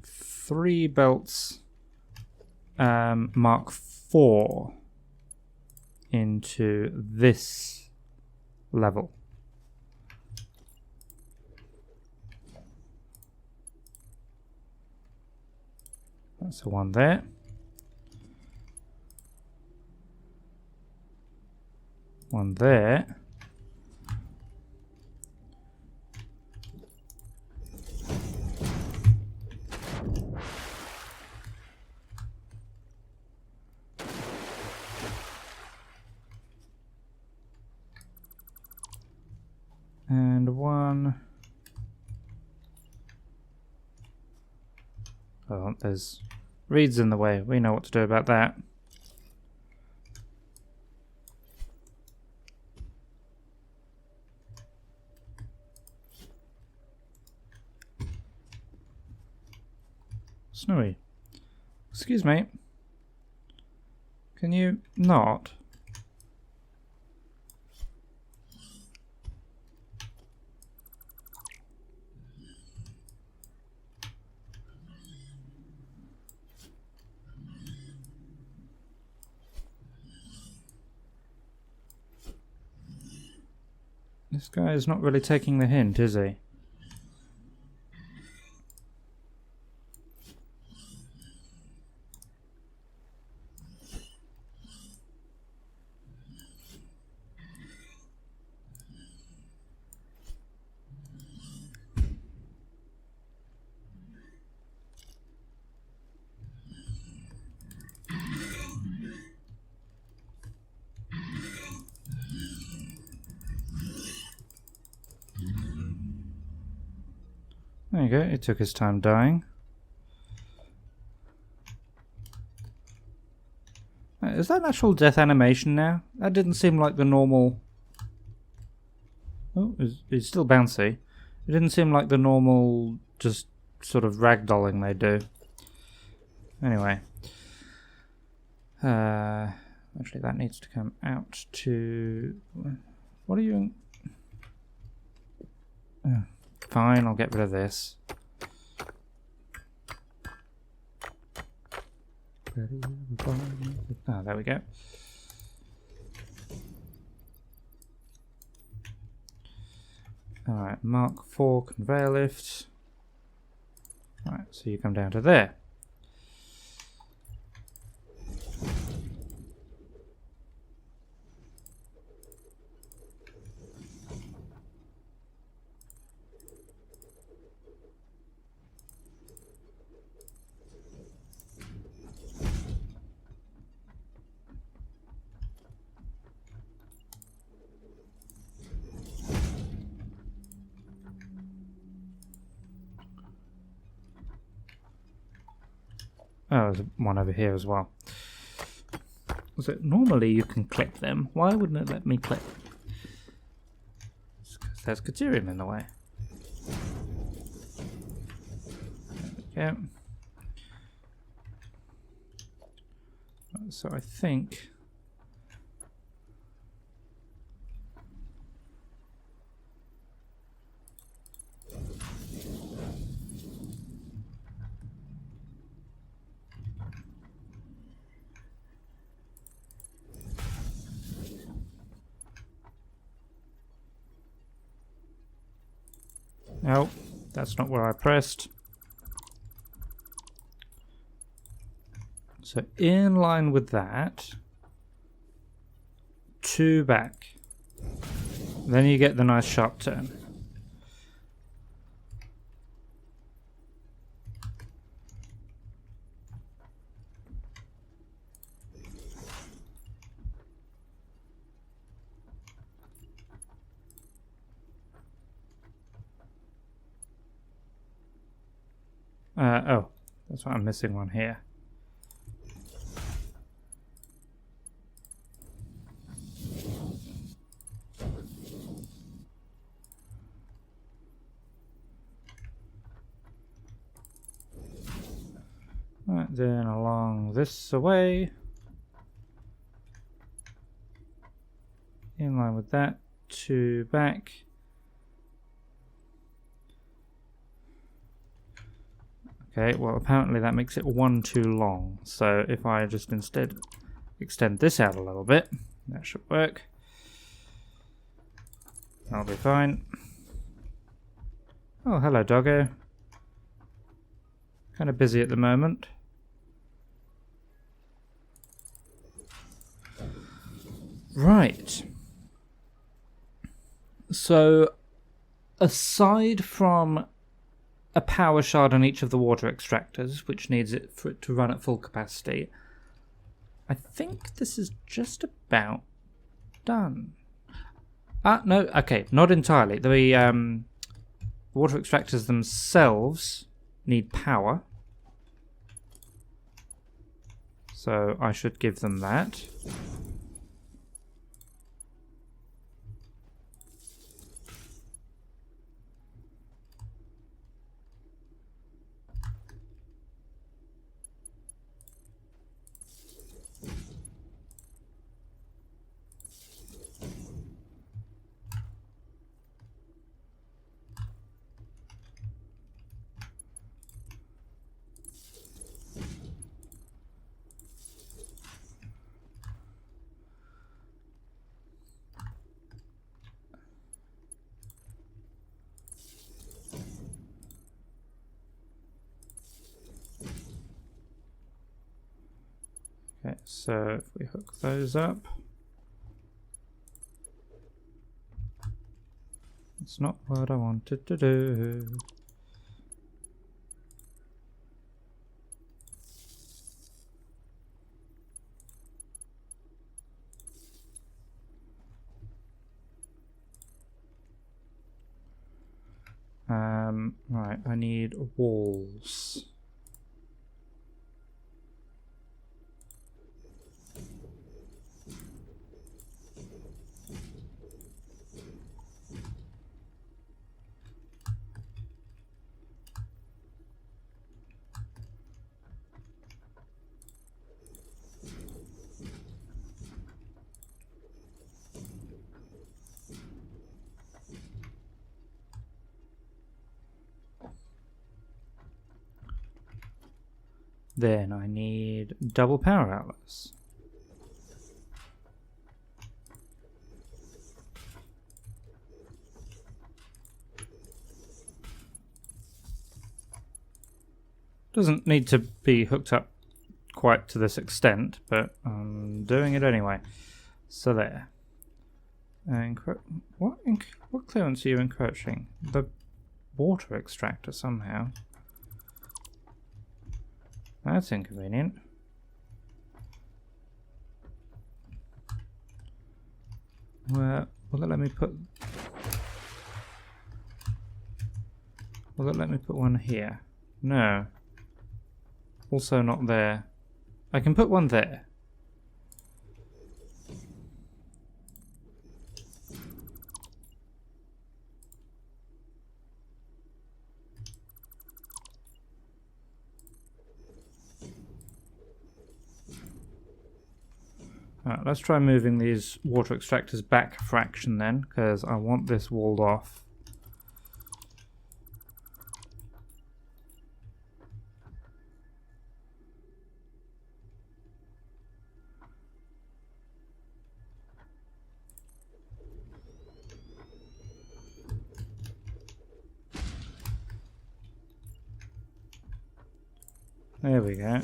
3 belts Mark IV into this level. That's the one there. One there. And one. Oh, there's reeds in the way. We know what to do about that. Snowy. Excuse me. Can you not? This guy is not really taking the hint, is he? There you go, he took his time dying. Is that an actual death animation now? That didn't seem like the normal... Oh, it's still bouncy. It didn't seem like the normal, just sort of ragdolling they do. Anyway. Actually, that needs to come out to... What are you... Fine, I'll get rid of this. Ah, there we go. Alright, Mark 4 conveyor lift. Alright, so you come down to there. Oh, there's one over here as well. So normally you can clip them. Why wouldn't it let me clip? It's because there's Caterium in the way. There we go. So I think... No, that's not where I pressed. So in line with that, 2 back. Then you get the nice sharp turn. Oh, that's why I'm missing one here. Right, then along this away. In line with that, 2 back. Okay, well apparently that makes it 1 too long, so if I just instead extend this out a little bit, that should work. That'll be fine. Oh, hello doggo. Kind of busy at the moment. Right. So, aside from a power shard on each of the water extractors, which needs it for it to run at full capacity, I think this is just about done. No, okay, not entirely. The water extractors themselves need power, so I should give them that. Okay, so if we hook those up, it's not what I wanted to do. Right, I need walls. Then I need double power outlets. Doesn't need to be hooked up quite to this extent, but I'm doing it anyway. So there. What clearance are you encroaching? The water extractor somehow. That's inconvenient. Where will it let me put? Will it let me put one here? No. Also not there. I can put one there. Alright, let's try moving these water extractors back a fraction then, because I want this walled off. There we go.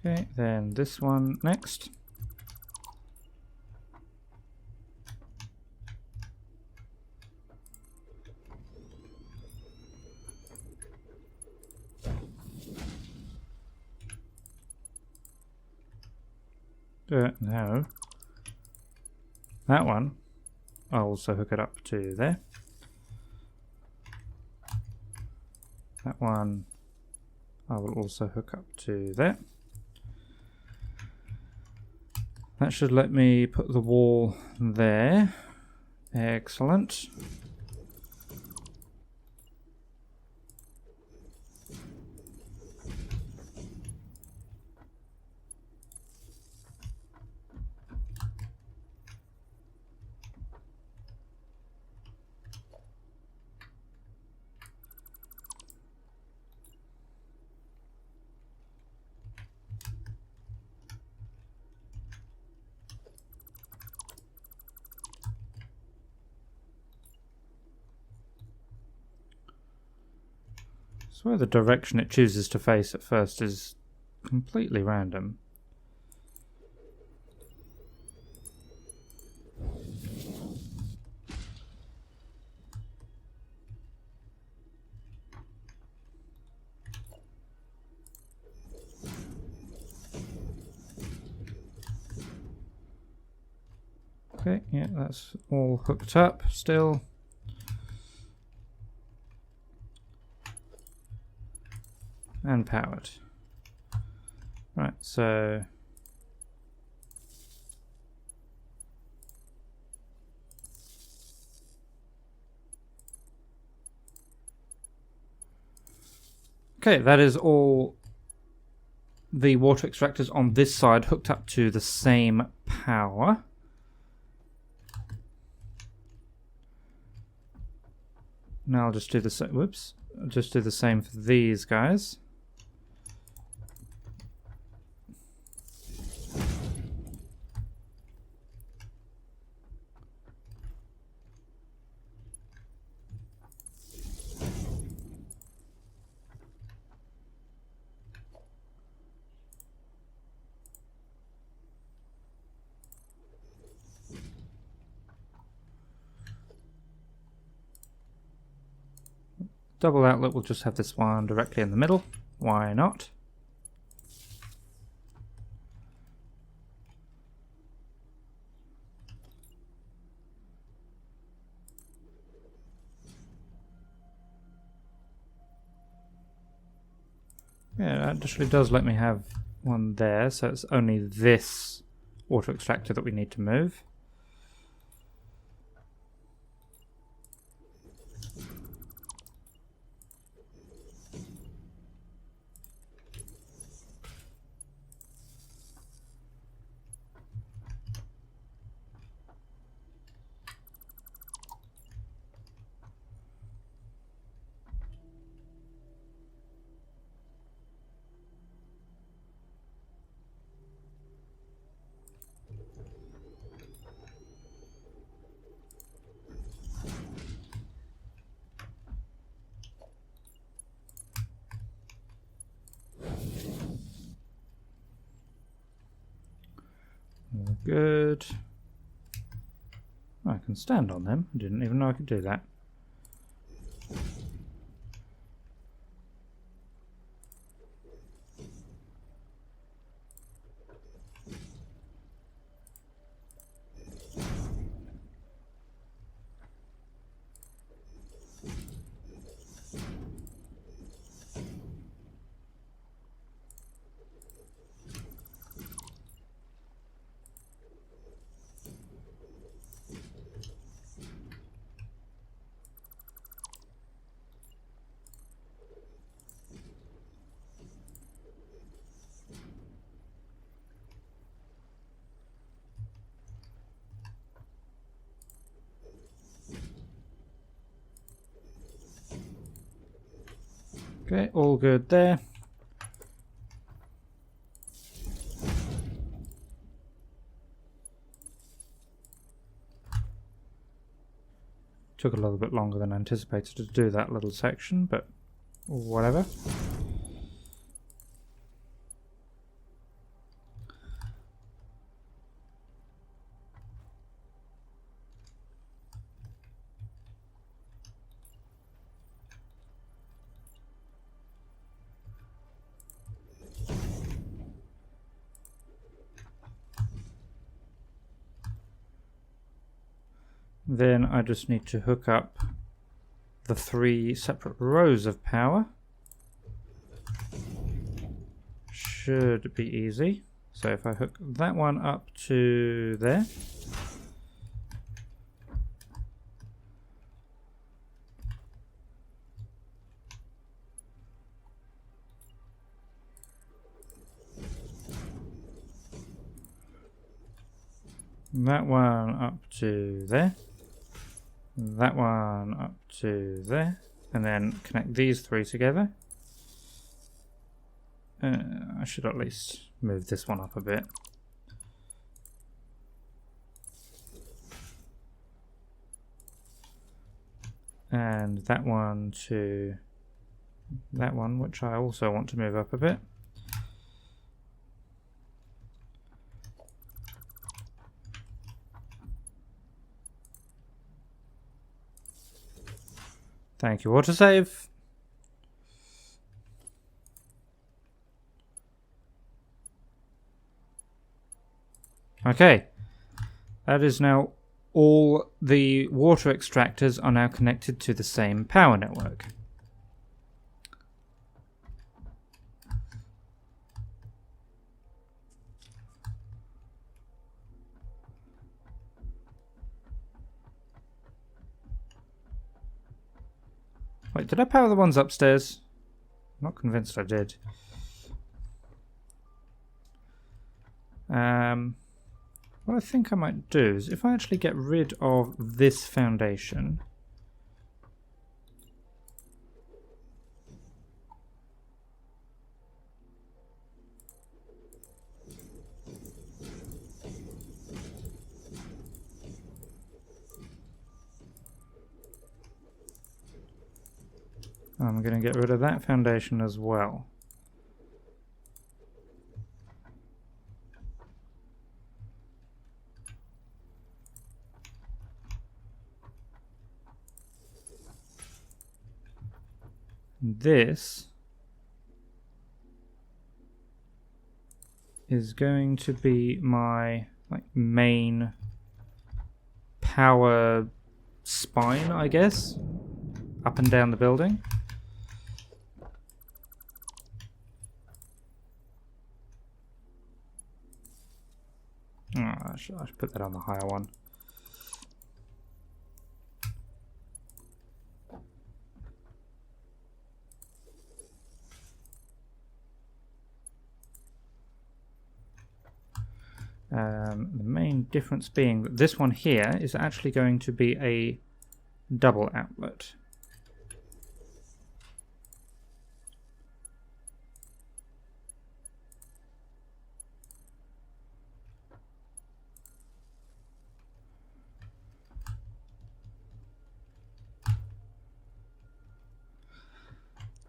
Okay, then this one next. No. That one, I'll also hook it up to there. That one, I will also hook up to there. That should let me put the wall there. Excellent. I swear the direction it chooses to face at first is completely random. Okay, yeah, that's all hooked up still. And powered. Right, so okay, that is all the water extractors on this side hooked up to the same power. Now I'll just do the same. Whoops! I'll just do the same for these guys. Double outlet, we'll just have this one directly in the middle. Why not? Yeah, it actually does let me have one there, so it's only this water extractor that we need to move. All good. Oh, I can stand on them. I didn't even know I could do that. Okay, all good there. Took a little bit longer than anticipated to do that little section, but whatever. Then I just need to hook up the 3 separate rows of power. Should be easy. So if I hook that one up to there. That one up to there. That one up to there. And then connect these 3 together. I should at least move this one up a bit. And that one to that one, which I also want to move up a bit. Thank you, autosave. Okay, that is now all the water extractors are now connected to the same power network. Wait, did I power the ones upstairs? I'm not convinced I did. What I think I might do is if I actually get rid of this foundation. I'm going to get rid of that foundation as well. This is going to be my main power spine, I guess, up and down the building. Oh, I should put that on the higher one. The main difference being that this one here is actually going to be a double outlet.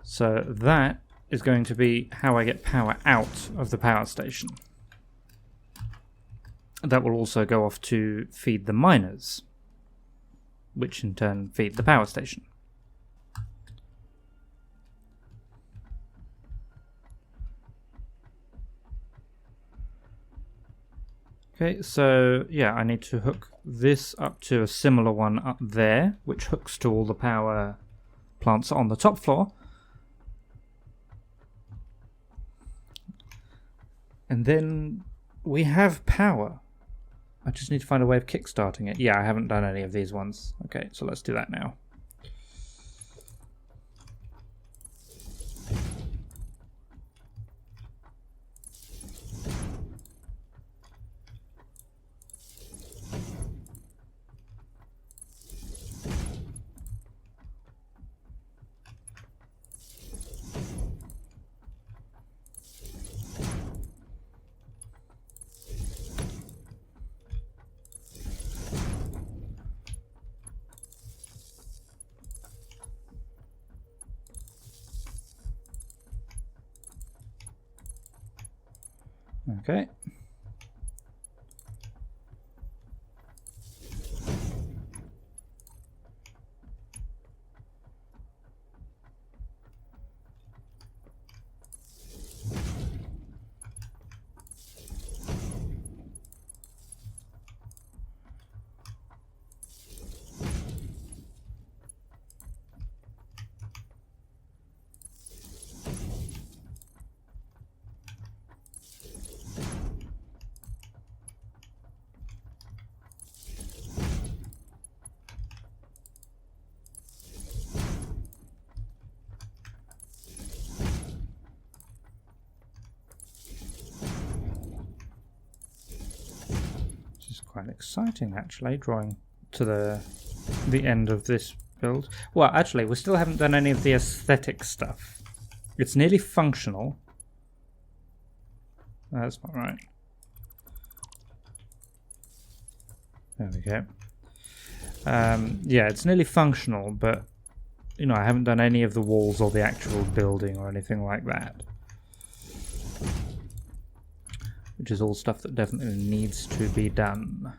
So that is going to be how I get power out of the power station. That will also go off to feed the miners, which in turn feed the power station. Okay, so yeah, I need to hook this up to a similar one up there, which hooks to all the power plants on the top floor. And then we have power. I just need to find a way of kickstarting it. Yeah, I haven't done any of these ones. Okay, so let's do that now. Okay. Quite exciting, actually, drawing to the end of this build. Well, actually, we still haven't done any of the aesthetic stuff. It's nearly functional. That's not right. There we go. Yeah, it's nearly functional, but you know, I haven't done any of the walls or the actual building or anything like that. Which is all stuff that definitely needs to be done.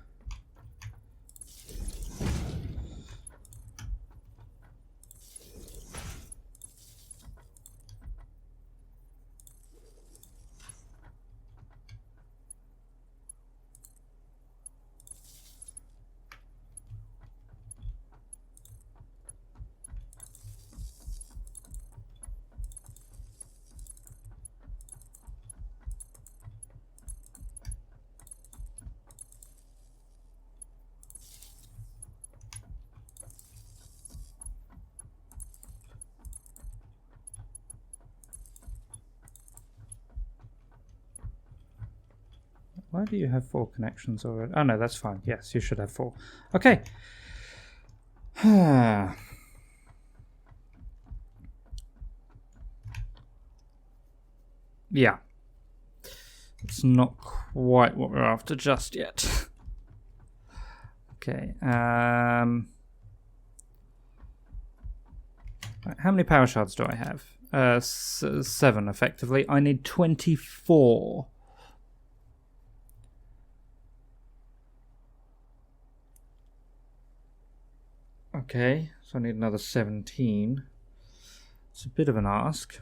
Why do you have 4 connections already? Oh no, that's fine. Yes, you should have 4. Okay. Yeah. It's not quite what we're after just yet. Okay. How many power shards do I have? 7, effectively. I need 24. Okay, so I need another 17. It's a bit of an ask.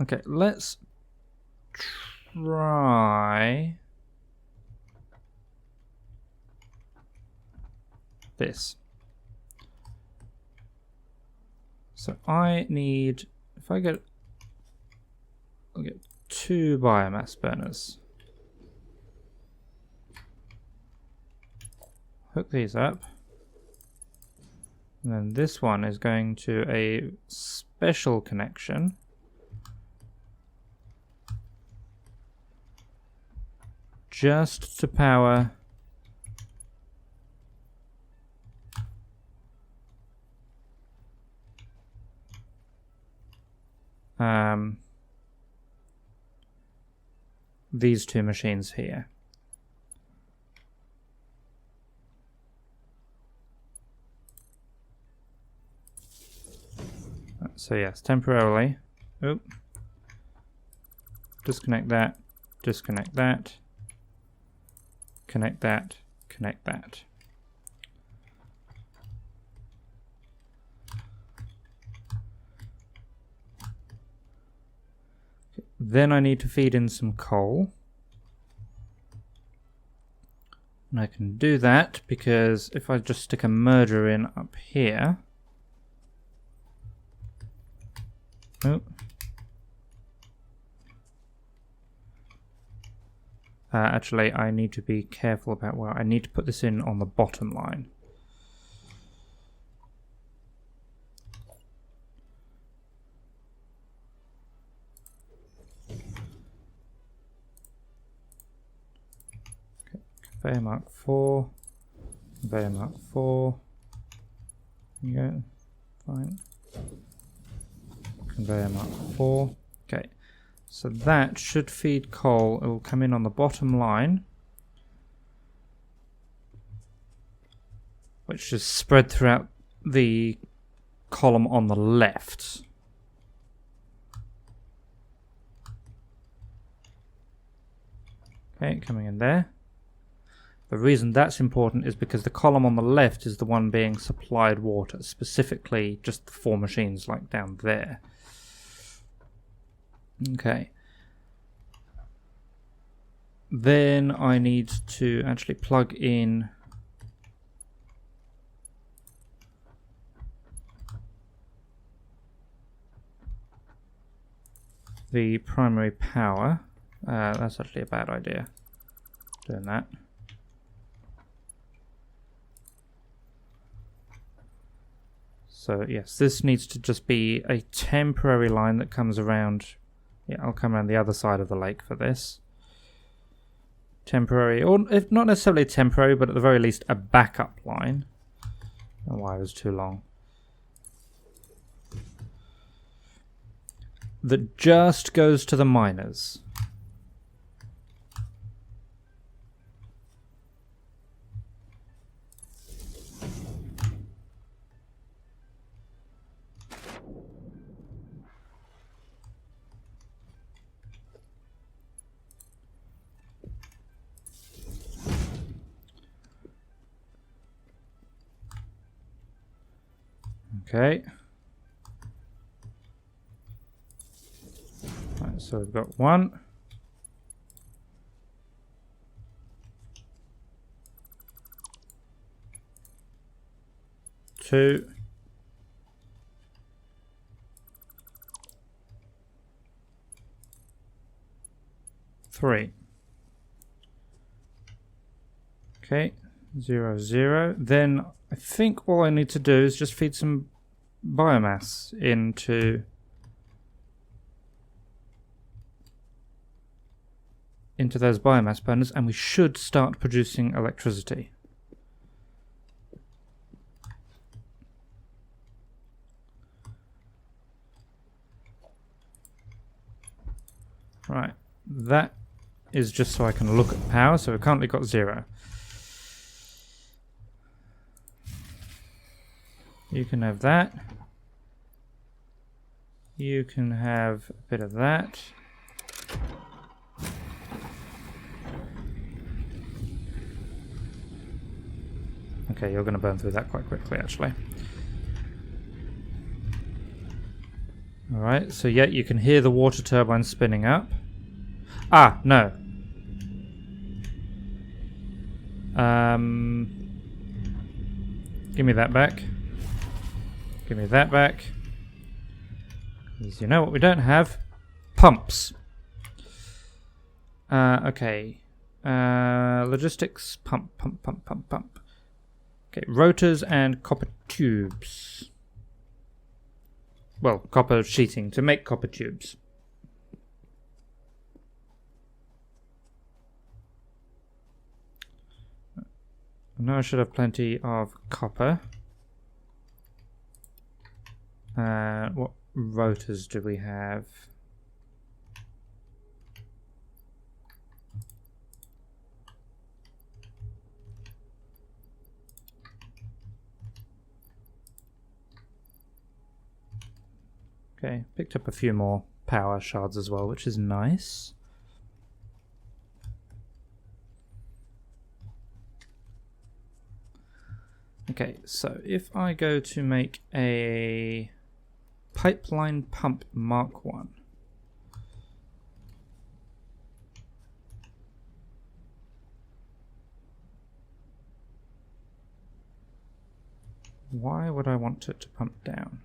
Okay, let's try this. So I need, if I get, I'll get 2 biomass burners. Hook these up. And then this one is going to a special connection. Just to power these 2 machines here. So yes, temporarily. Oop. Disconnect that. Disconnect that. Connect that. Connect that. Then I need to feed in some coal. And I can do that because if I just stick a merger in up here. Oh. Actually, I need to be careful about where I need to put this in on the bottom line. Conveyor mark 4, conveyor mark 4, there you go, fine, conveyor mark 4, okay, so that should feed coal. It will come in on the bottom line, which is spread throughout the column on the left. Okay, coming in there. The reason that's important is because the column on the left is the one being supplied water, specifically just the 4 machines like down there. Okay. Then I need to actually plug in the primary power. That's actually a bad idea, doing that. So yes, this needs to just be a temporary line that comes around. Yeah, I'll come around the other side of the lake for this. Temporary, or if not necessarily temporary, but at the very least a backup line. Oh, why it was too long. That just goes to the miners. Okay. Right, so we've got 1. 2. 3. Okay, 0, 0. Then I think all I need to do is just feed some biomass into those biomass burners, and we should start producing electricity. Right, that is just so I can look at power, so we've currently got 0. You can have that. You can have a bit of that. Okay, you're going to burn through that quite quickly, actually. Alright, so yeah, you can hear the water turbine spinning up. Ah, no. Give me that back. Give me that back. Because you know what we don't have? Pumps. Okay. Logistics. Pump. Okay, rotors and copper tubes. Well, copper sheeting to make copper tubes. Now I should have plenty of copper. What rotors do we have? Okay, picked up a few more power shards as well, which is nice. Okay, so if I go to make a pipeline pump Mark 1. Why would I want it to pump down?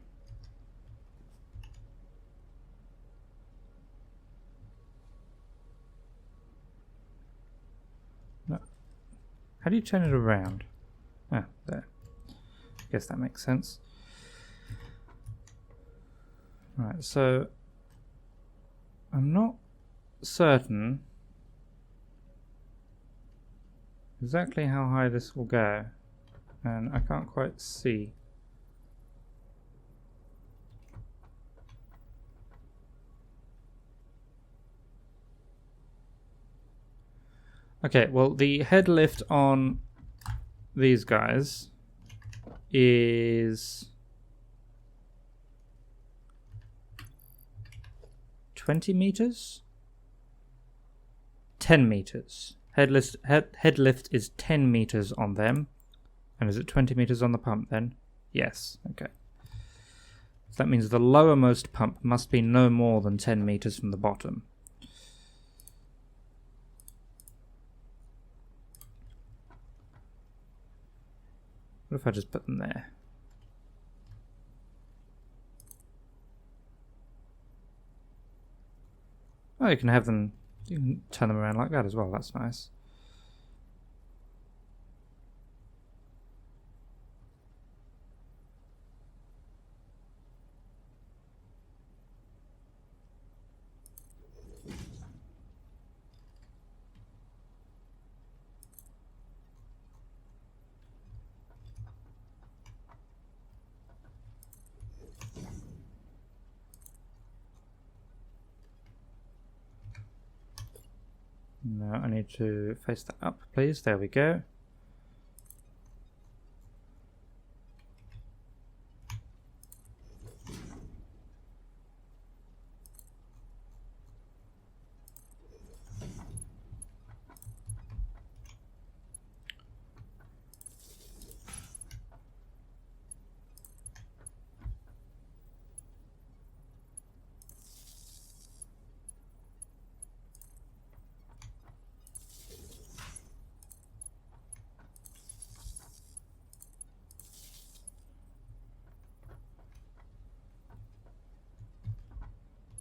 No. How do you turn it around? Ah, there. I guess that makes sense. Right, so I'm not certain exactly how high this will go, and I can't quite see. Okay, well, the head lift on these guys is 20 meters? 10 meters. Head lift is 10 meters on them. And is it 20 meters on the pump then? Yes, okay. So that means the lowermost pump must be no more than 10 meters from the bottom. What if I just put them there? Oh, you can have them, you can turn them around like that as well, that's nice. No, I need to face that up, please. There we go.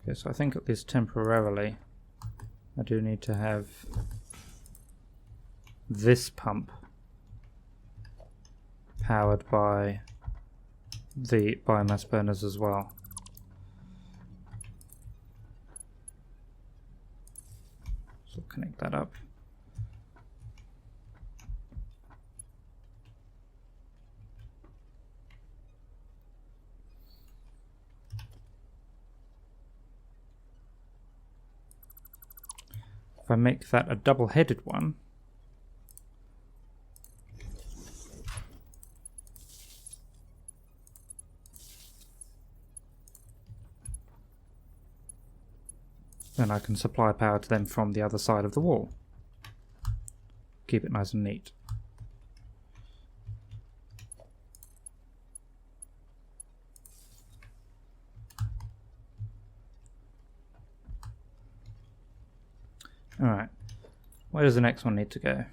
Okay, so I think at least temporarily I do need to have this pump powered by the biomass burners as well. So connect that up. If I make that a double-headed one, then I can supply power to them from the other side of the wall. Keep it nice and neat. Alright. Where does the next one need to go?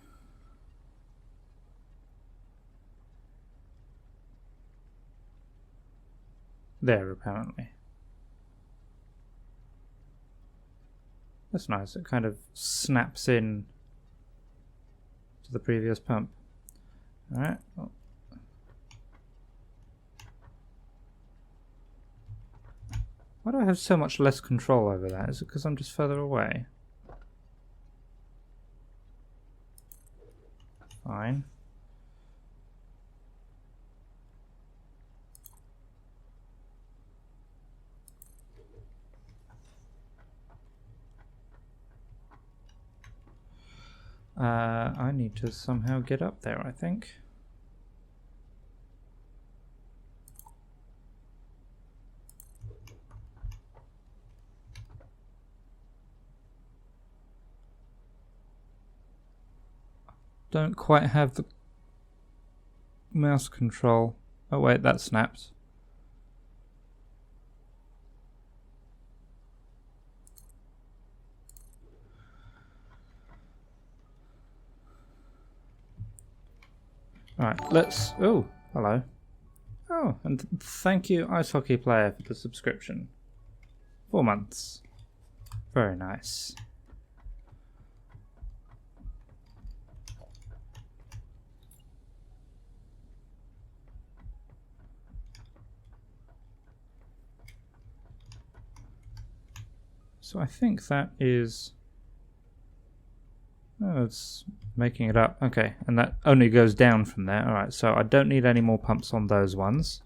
There, apparently. That's nice. It kind of snaps in to the previous pump. Alright. Well, why do I have so much less control over that? Is it because I'm just further away? Fine. I need to somehow get up there, I think. Don't quite have the mouse control. Oh wait, that snapped. Alright, let's... Oh, hello. Oh, and thank you, Ice Hockey Player, for the subscription. 4 months. Very nice. So I think that is... Oh, it's making it up. Okay, and that only goes down from there. Alright, so I don't need any more pumps on those ones.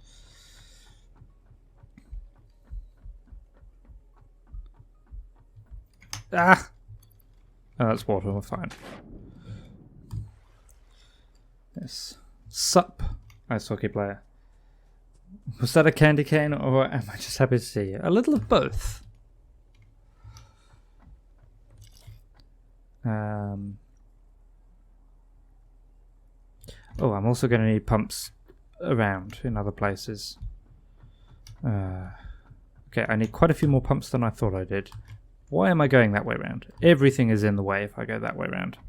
Ah! Oh, that's water. We're fine. Yes. Sup, Ice Hockey Player. Was that a candy cane, or am I just happy to see you? A little of both. Oh, I'm also going to need pumps around in other places. Okay, I need quite a few more pumps than I thought I did. Why am I going that way around? Everything is in the way if I go that way around.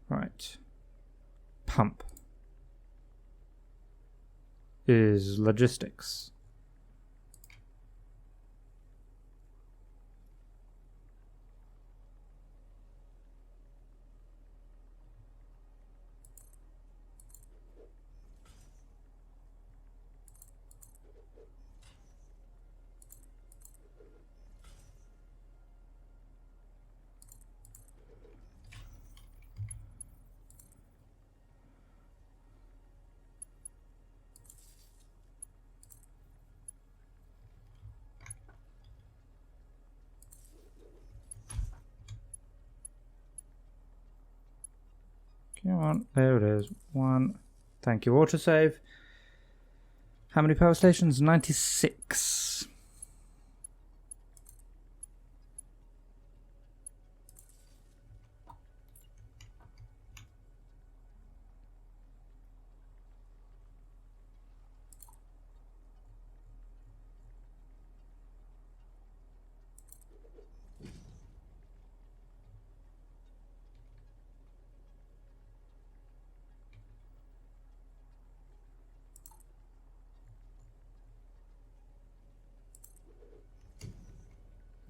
Right. Pump is logistics. Come on, there it is. 1. Thank you, autosave. How many power stations? 96.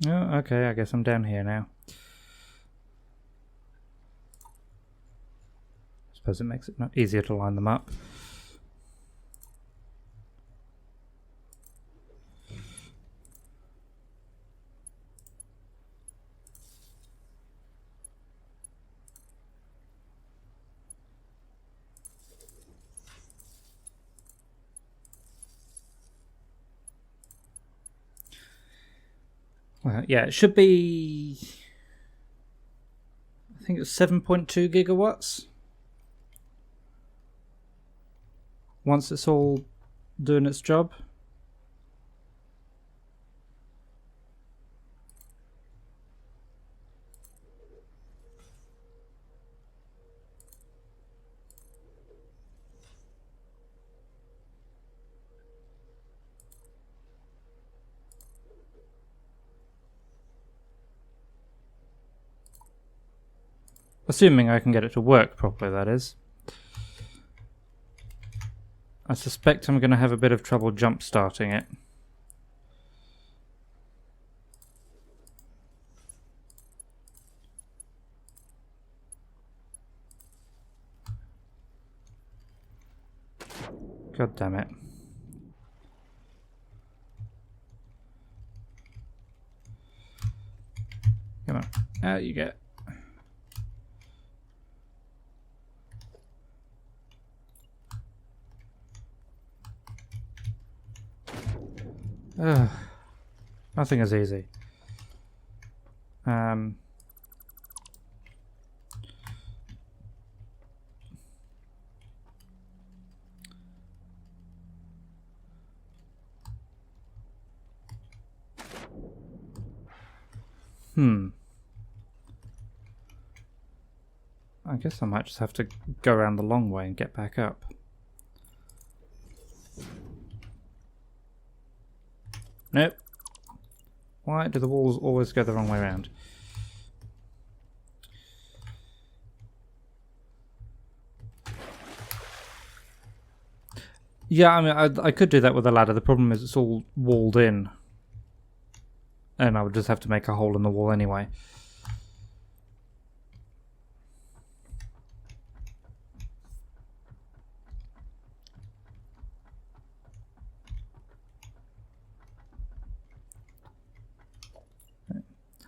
Oh, okay, I guess I'm down here now. Suppose it makes it not easier to line them up. Well, yeah, it should be... I think it's 7.2 gigawatts. Once it's all doing its job. Assuming I can get it to work properly, that is. I suspect I'm going to have a bit of trouble jump starting it. God damn it. Come on, out you get. Ugh. Nothing is easy. I guess I might just have to go around the long way and get back up. Nope. Why do the walls always go the wrong way around? Yeah, I mean, I could do that with a ladder. The problem is it's all walled in. And I would just have to make a hole in the wall anyway.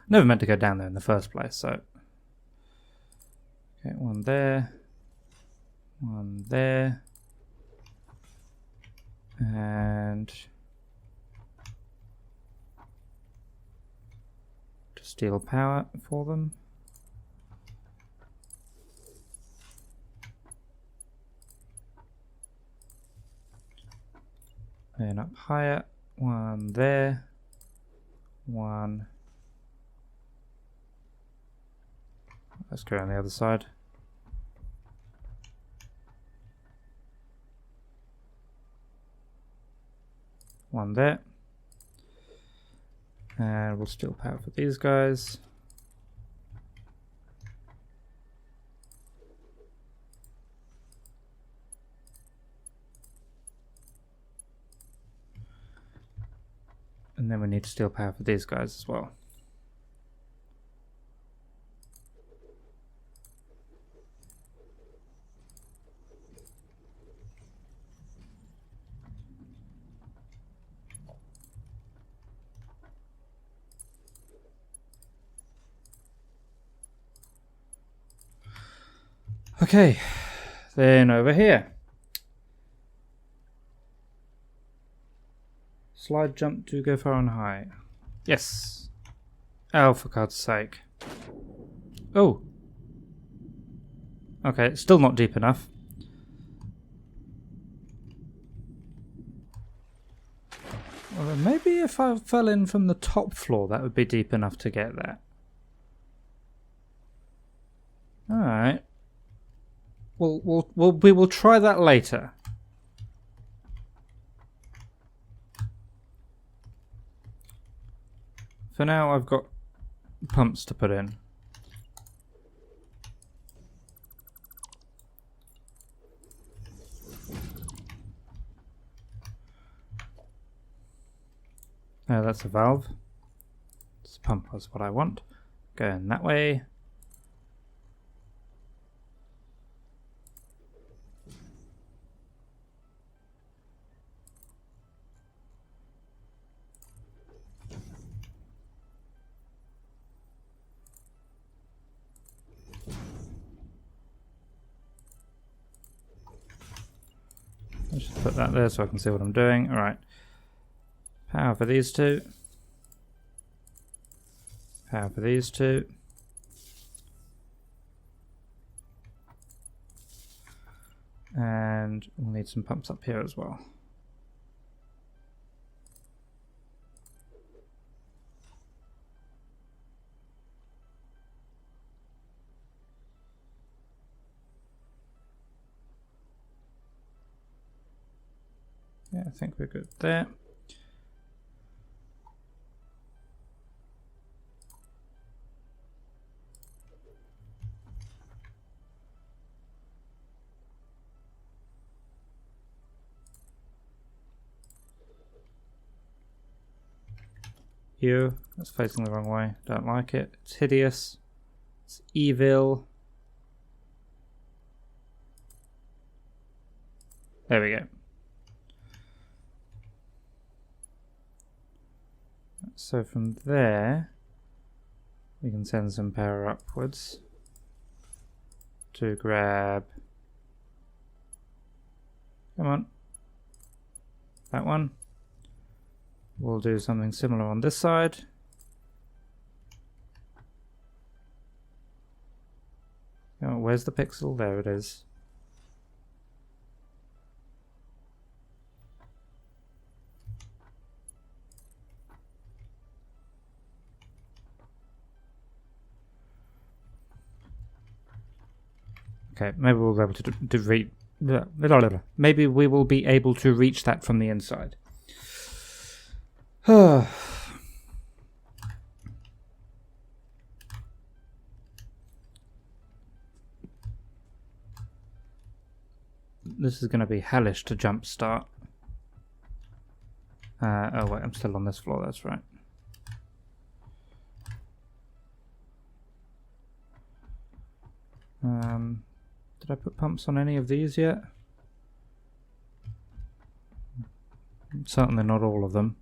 Never meant to go down there in the first place, so... Okay, one there. One there. And... to steal power for them. And up higher. One there. One... Let's go on the other side. One there. And we'll steal power for these guys. And then we need to steal power for these guys as well. Okay, then over here. Slide jump to go far and high. Yes. Oh, for God's sake. Oh. Okay, it's still not deep enough. Well, maybe if I fell in from the top floor, that would be deep enough to get that. Alright. We will try that later. For now, I've got pumps to put in. Oh, that's a valve. This pump was what I want. Going that way. Let's just put that there so I can see what I'm doing. Alright. Power for these two. Power for these two. And we'll need some pumps up here as well. Yeah, I think we're good there. You. That's facing the wrong way. Don't like it. It's hideous. It's evil. There we go. So from there, we can send some power upwards to grab, come on, that one. We'll do something similar on this side. Oh, where's the pixel? There it is. Okay, maybe we'll be able to reach. Maybe we will be able to reach that from the inside. This is going to be hellish to jumpstart. Oh wait, I'm still on this floor, that's right. Did I put pumps on any of these yet? Certainly not all of them.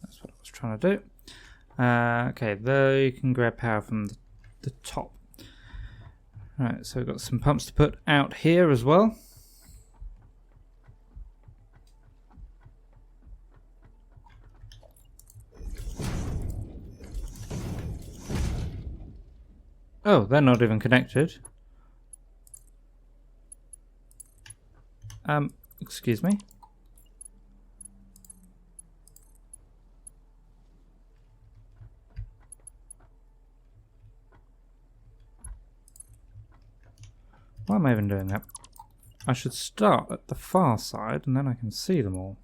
That's what I was trying to do. Okay, there you can grab power from the top. Right, so we've got some pumps to put out here as well. Oh, they're not even connected. Excuse me. Why am I even doing that? I should start at the far side and then I can see them all.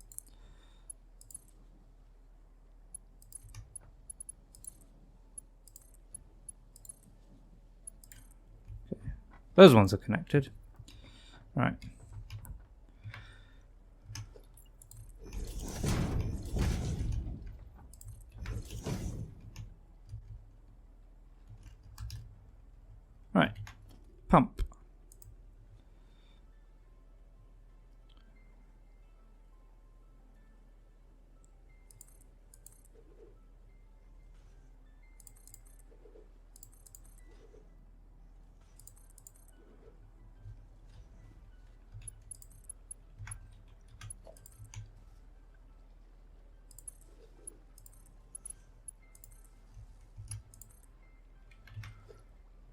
Okay. Those ones are connected. Right. Right. Pump.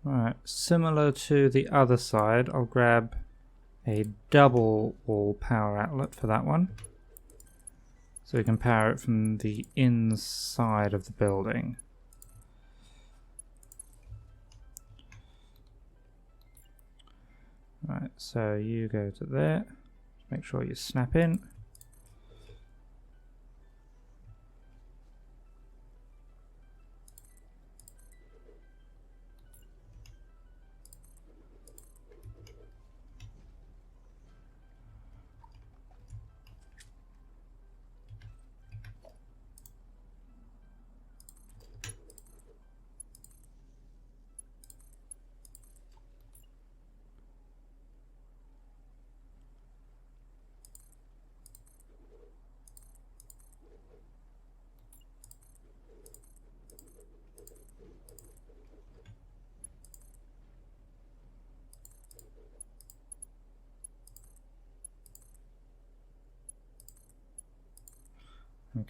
Alright, similar to the other side, I'll grab a double wall power outlet for that one. So we can power it from the inside of the building. Right, so you go to there, make sure you snap in.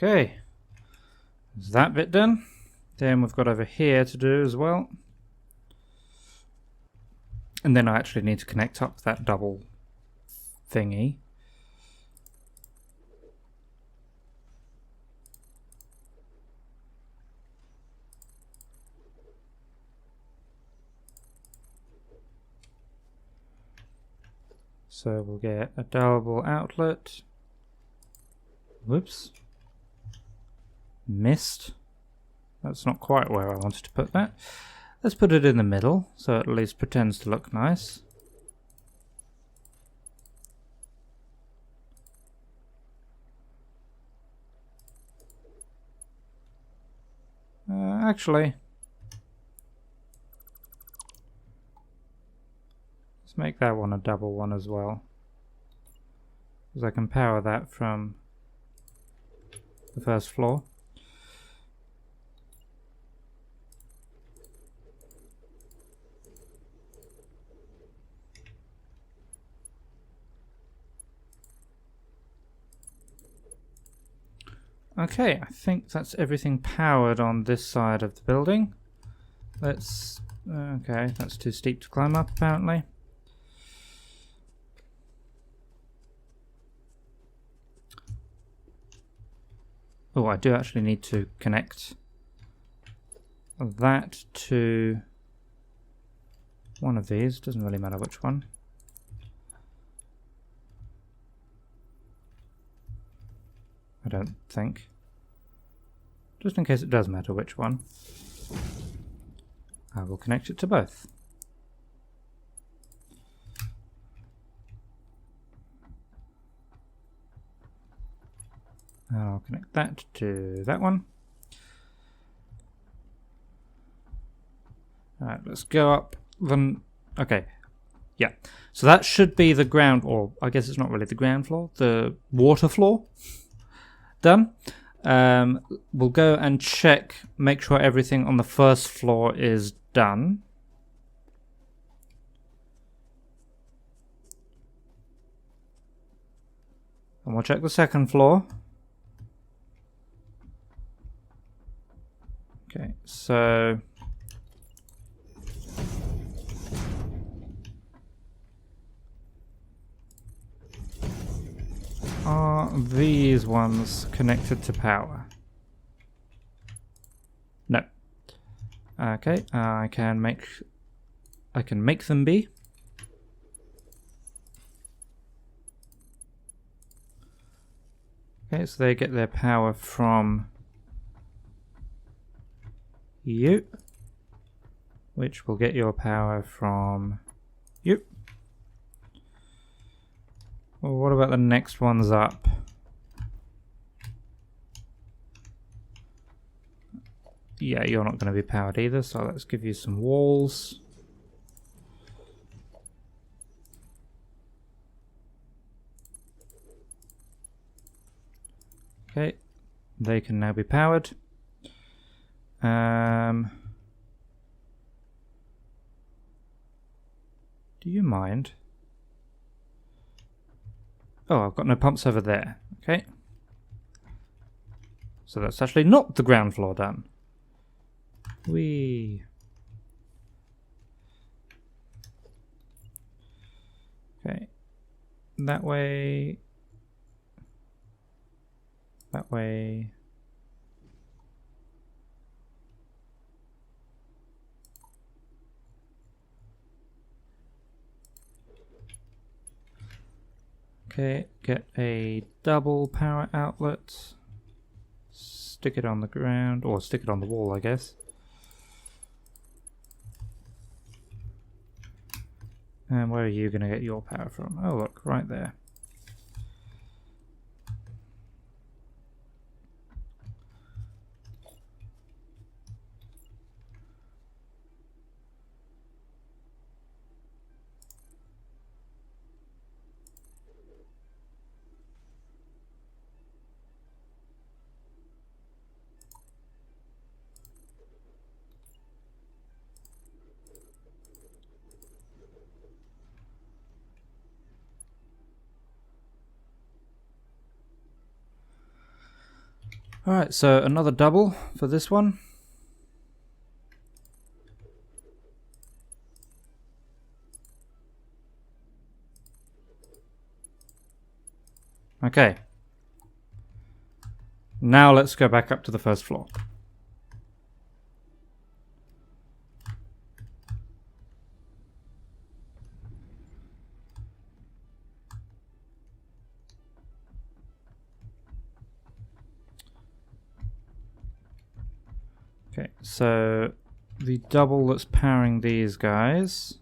Okay, is that bit done? Then we've got over here to do as well. And then I actually need to connect up that double thingy. So we'll get a double outlet. Whoops. missed. That's not quite where I wanted to put that. Let's put it in the middle, so it at least pretends to look nice. Actually, let's make that one a double one as well, because I can power that from the first floor. Okay, I think that's everything powered on this side of the building. Let's... okay, that's too steep to climb up apparently. Oh, I do actually need to connect that to one of these. Doesn't really matter which one. I don't think. Just in case it does matter which one, I will connect it to both. I'll connect that to that one. Alright, let's go up then. Okay, yeah. So that should be the ground, or I guess it's not really the ground floor, the water floor. Done. We'll go and check, make sure everything on the first floor is done. And we'll check the second floor. Okay, so are these ones connected to power? No. Okay, I can make them be. Okay, so they get their power from you, which will get your power from you. Well, what about the next ones up? Yeah, you're not going to be powered either, so let's give you some walls. Okay, they can now be powered. Do you mind? Oh, I've got no pumps over there. Okay. So that's actually not the ground floor done. Whee. Okay. That way. That way. Okay, get a double power outlet. Stick it on the ground, or stick it on the wall, I guess. And where are you going to get your power from? Oh, look, right there. Alright, so another double for this one. Okay. Now let's go back up to the first floor. Okay, so the double that's powering these guys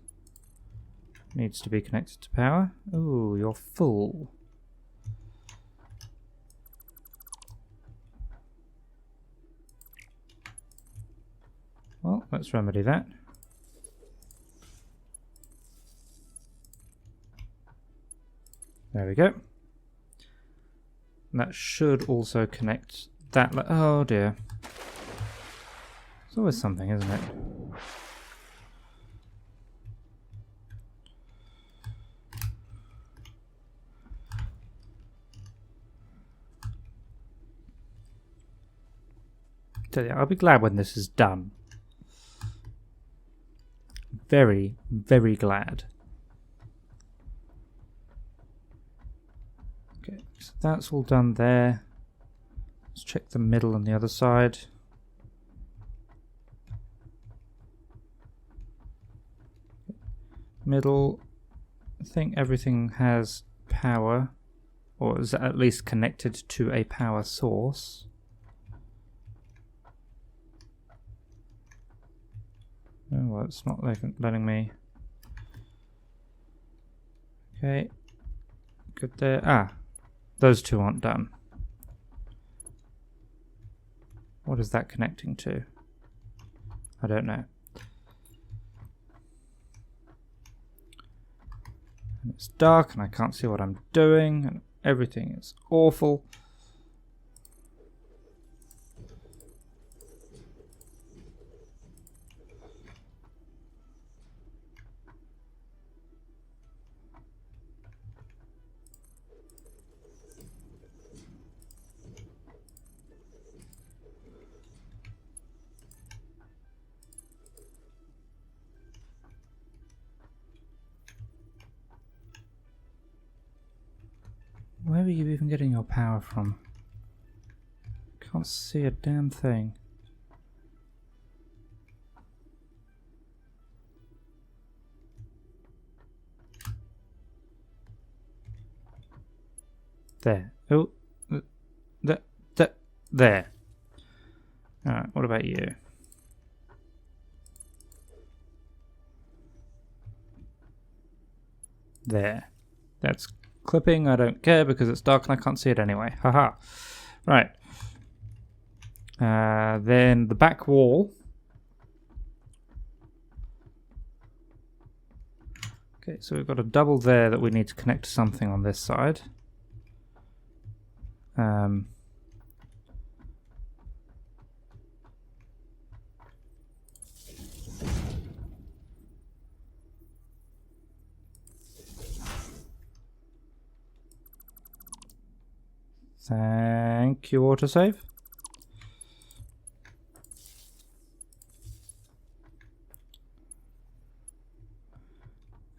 needs to be connected to power. Ooh, you're full. Well, let's remedy that. There we go. And that should also connect that. Oh dear. It's always something, isn't it? So yeah, I'll be glad when this is done. Very, very glad. Okay, so that's all done there. Let's check the middle on the other side. Middle, I think everything has power, or is at least connected to a power source. Oh, well, it's not letting me. Okay, good there. Ah, those two aren't done. What is that connecting to? I don't know. And it's dark and I can't see what I'm doing and everything is awful. Where are you even getting your power from? Can't see a damn thing. There. Oh, there. Alright, what about you? There. That's clipping, I don't care because it's dark and I can't see it anyway. Haha. Right. Then the back wall. Okay, so we've got a double there that we need to connect to something on this side. Thank you, autosave.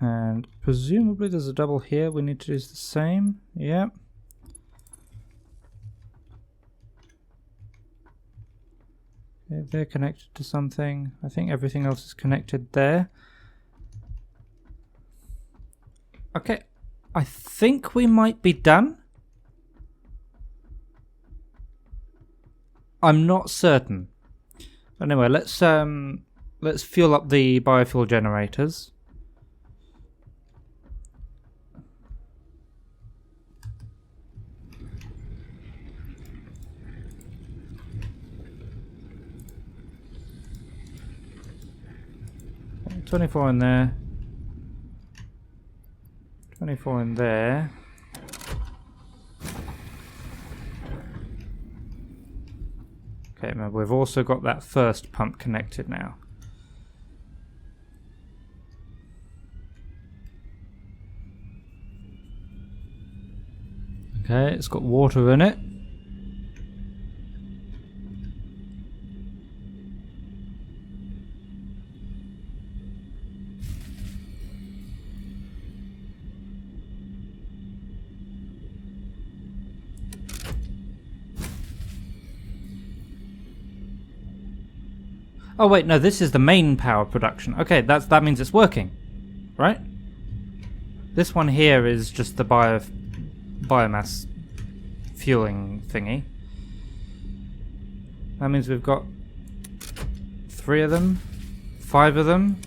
And presumably there's a double here. We need to do the same. Yep. Okay, they're connected to something. I think everything else is connected there. Okay, I think we might be done. I'm not certain. But anyway, let's fuel up the biofuel generators. Okay, 24 in there. 24 in there. Okay, remember we've also got that first pump connected now. Okay, it's got water in it. Oh wait, no, this is the main power production. Okay, that means it's working, right? This one here is just the biomass fueling thingy. That means we've got 3 of them? 5 of them?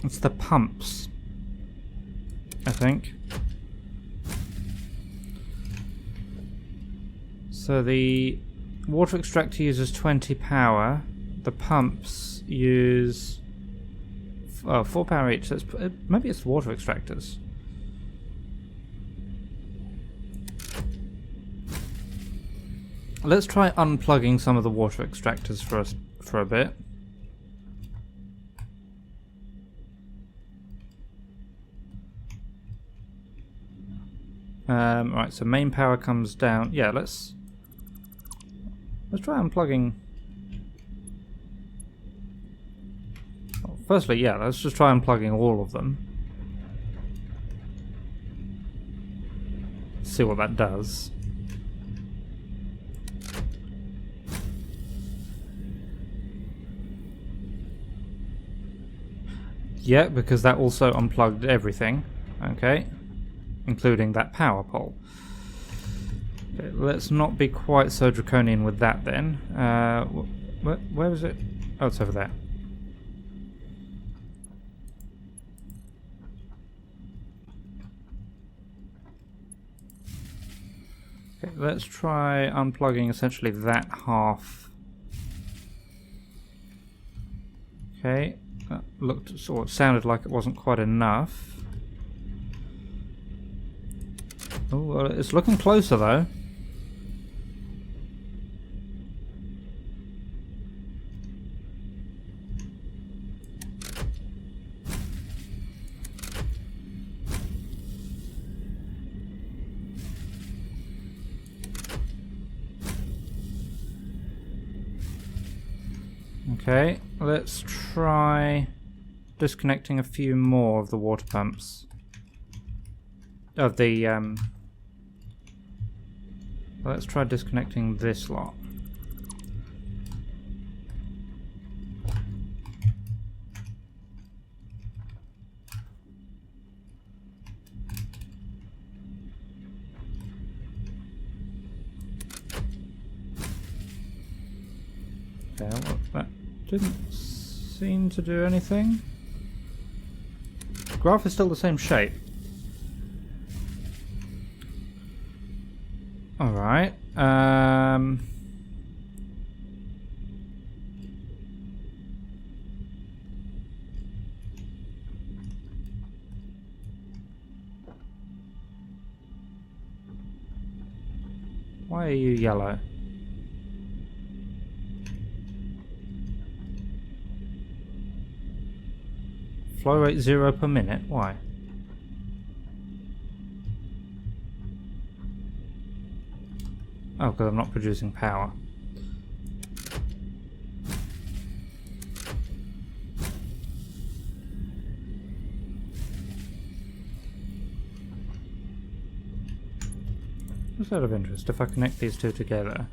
It's the pumps, I think. So the water extractor uses 20 power. The pumps use 4 power each. So maybe it's the water extractors. Let's try unplugging some of the water extractors for a bit. Right, so main power comes down. Yeah, let's try unplugging. Well, firstly, yeah, let's just try unplugging all of them. See what that does. Yeah, because that also unplugged everything. Okay. Including that power pole. Okay, let's not be quite so draconian with that then. Where was it? Oh, it's over there. Okay, let's try unplugging essentially that half. Okay, that looked sort of sounded like it wasn't quite enough. Oh, well, it's looking closer though. Okay, let's try disconnecting a few more of the water pumps. Of the let's try disconnecting this lot. Okay, well, that didn't seem to do anything. The graph is still the same shape. Alright, why are you yellow? Flow rate 0 per minute, why? Oh, because I'm not producing power. Just out of interest, if I connect these two together.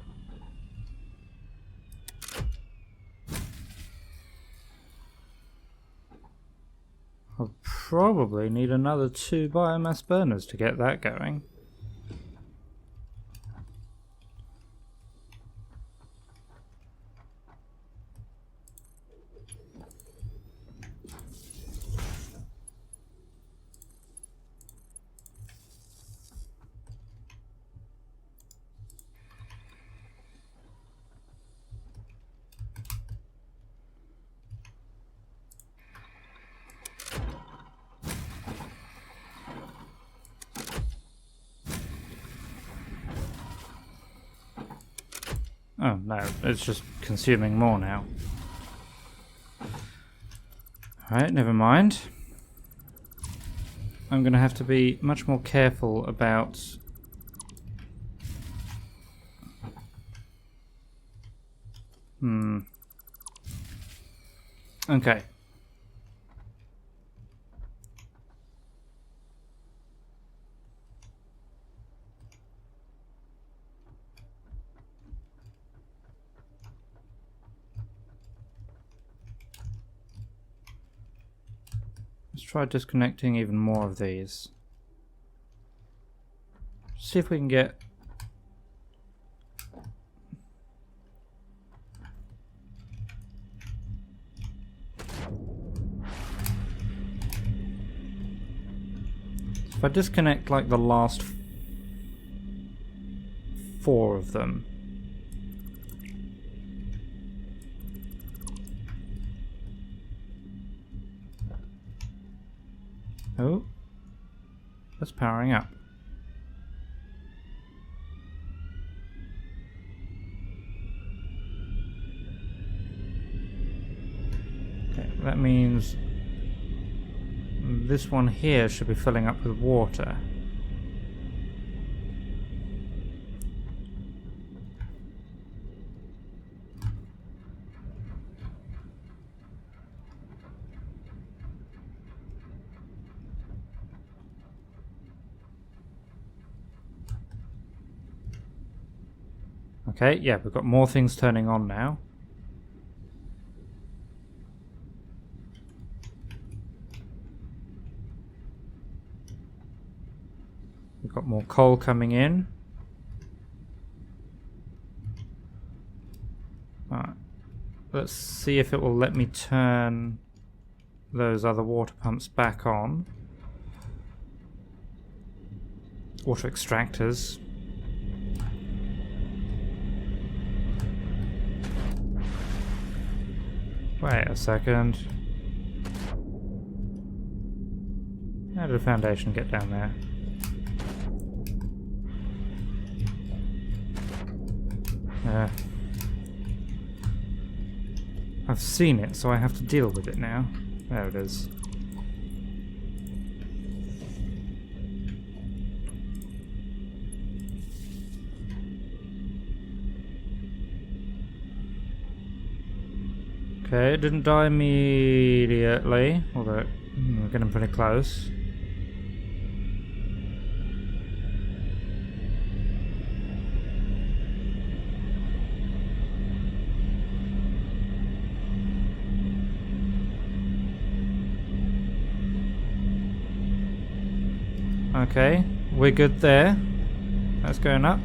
I'll probably need another 2 biomass burners to get that going. Oh no, it's just consuming more now. Alright, never mind. I'm going to have to be much more careful about Okay. Let's try disconnecting even more of these. See if we can get... If I disconnect like the last 4 of them. Oh, that's powering up. Okay, that means this one here should be filling up with water. Okay, yeah, we've got more things turning on now. We've got more coal coming in. Alright, let's see if it will let me turn those other water pumps back on. Water extractors. Wait a second. How did the foundation get down there? I've seen it, so I have to deal with it now. There it is. Okay, it didn't die immediately, although we're getting pretty close. Okay, we're good there. That's going up.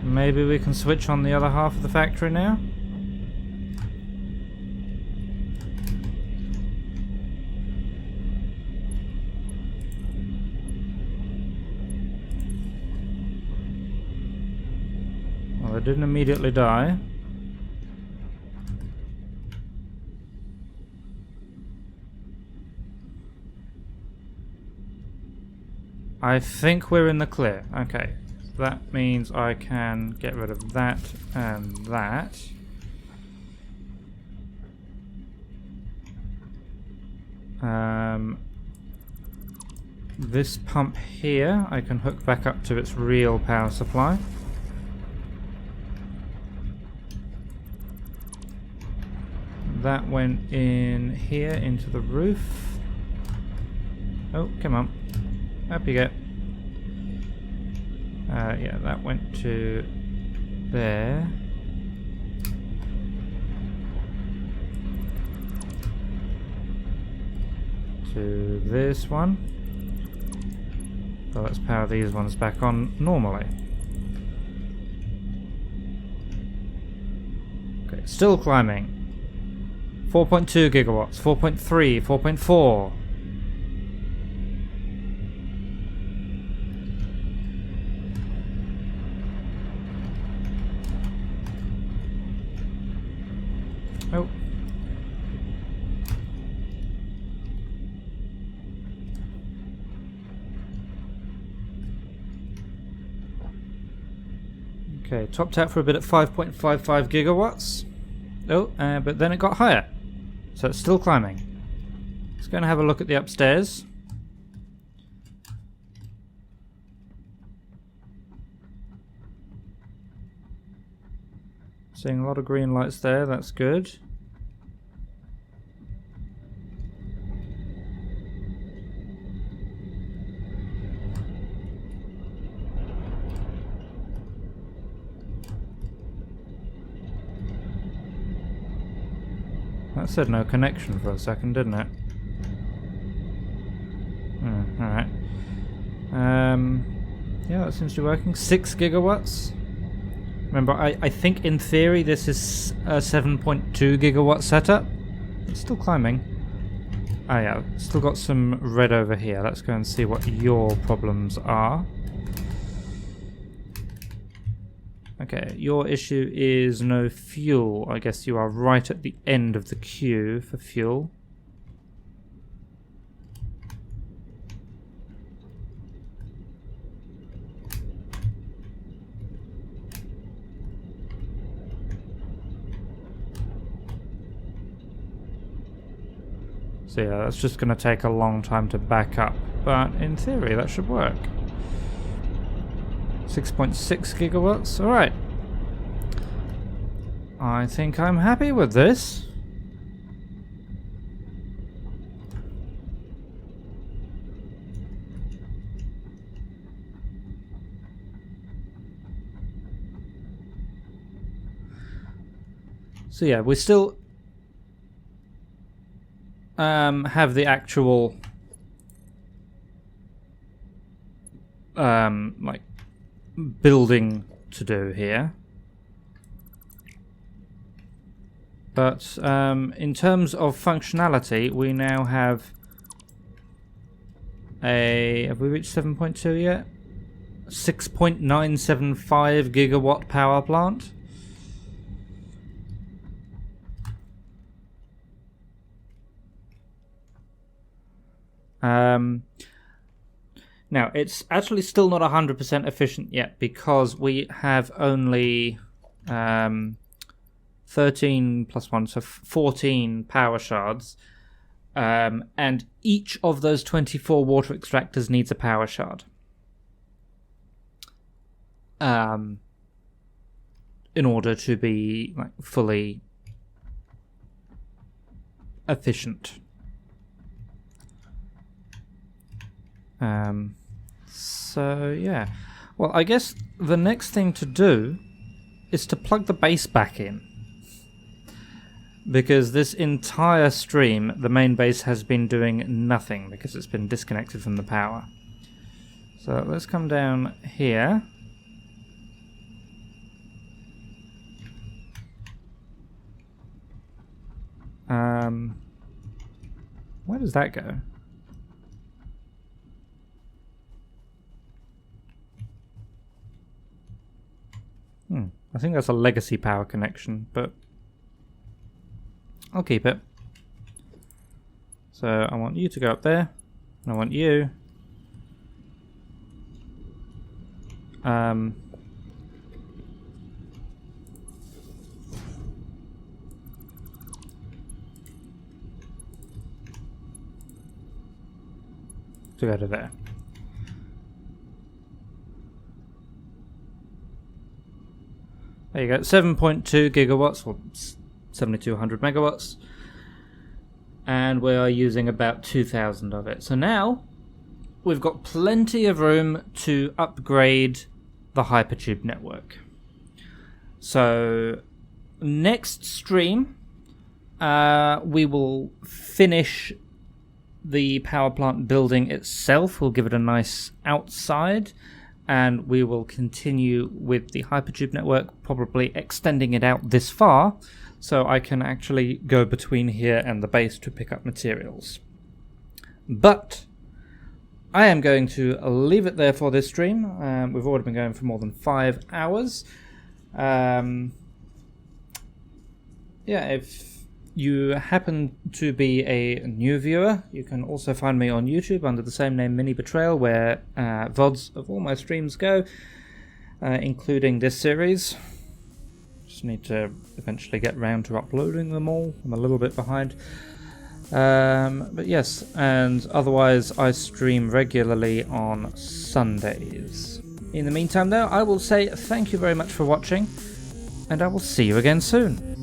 Maybe we can switch on the other half of the factory now? Well, it didn't immediately die. I think we're in the clear. Okay. That means I can get rid of that and that. This pump here I can hook back up to its real power supply. That went in here into the roof. Oh, come on. Up you get. Yeah, that went to there. To this one. So let's power these ones back on normally. Okay, still climbing. 4.2 gigawatts, 4.3, 4.4. Oh. Okay, topped out for a bit at 5.55 gigawatts. Oh, but then it got higher. So it's still climbing. Let's go and have a look at the upstairs. Seeing a lot of green lights there, that's good. That said no connection for a second, didn't it? Alright. Yeah, that seems to be working. 6 gigawatts. Remember, I think in theory this is a 7.2 gigawatt setup. It's still climbing. Oh yeah, still got some red over here. Let's go and see what your problems are. Okay, your issue is no fuel. I guess you are right at the end of the queue for fuel. So yeah, that's just going to take a long time to back up, but in theory that should work. 6.6 gigawatts, alright. I think I'm happy with this. So yeah, we still have the actual like building to do here, but in terms of functionality we now have have we reached 7.2 yet? 6.975 gigawatt power plant. Now, it's actually still not 100% efficient yet because we have only 13 plus 1, so 14 power shards, and each of those 24 water extractors needs a power shard in order to be like fully efficient. So yeah, well, I guess the next thing to do is to plug the base back in, because this entire stream the main base has been doing nothing because it's been disconnected from the power. So let's come down here. Where does that go? I think that's a legacy power connection, but I'll keep it. So I want you to go up there, and I want you to go to there. There you go, 7.2 gigawatts, or 7,200 megawatts, and we are using about 2,000 of it. So now we've got plenty of room to upgrade the hypertube network. So next stream, we will finish the power plant building itself. We'll give it a nice outside, and we will continue with the hypertube network, probably extending it out this far so I can actually go between here and the base to pick up materials. But I am going to leave it there for this stream. We've already been going for more than 5 hours. Yeah, if you happen to be a new viewer, you can also find me on YouTube under the same name, MiniBetrayal, where VODs of all my streams go, including this series. Just need to eventually get round to uploading them all. I'm a little bit behind. But yes, and otherwise I stream regularly on Sundays. In the meantime though, I will say thank you very much for watching. and I will see you again soon.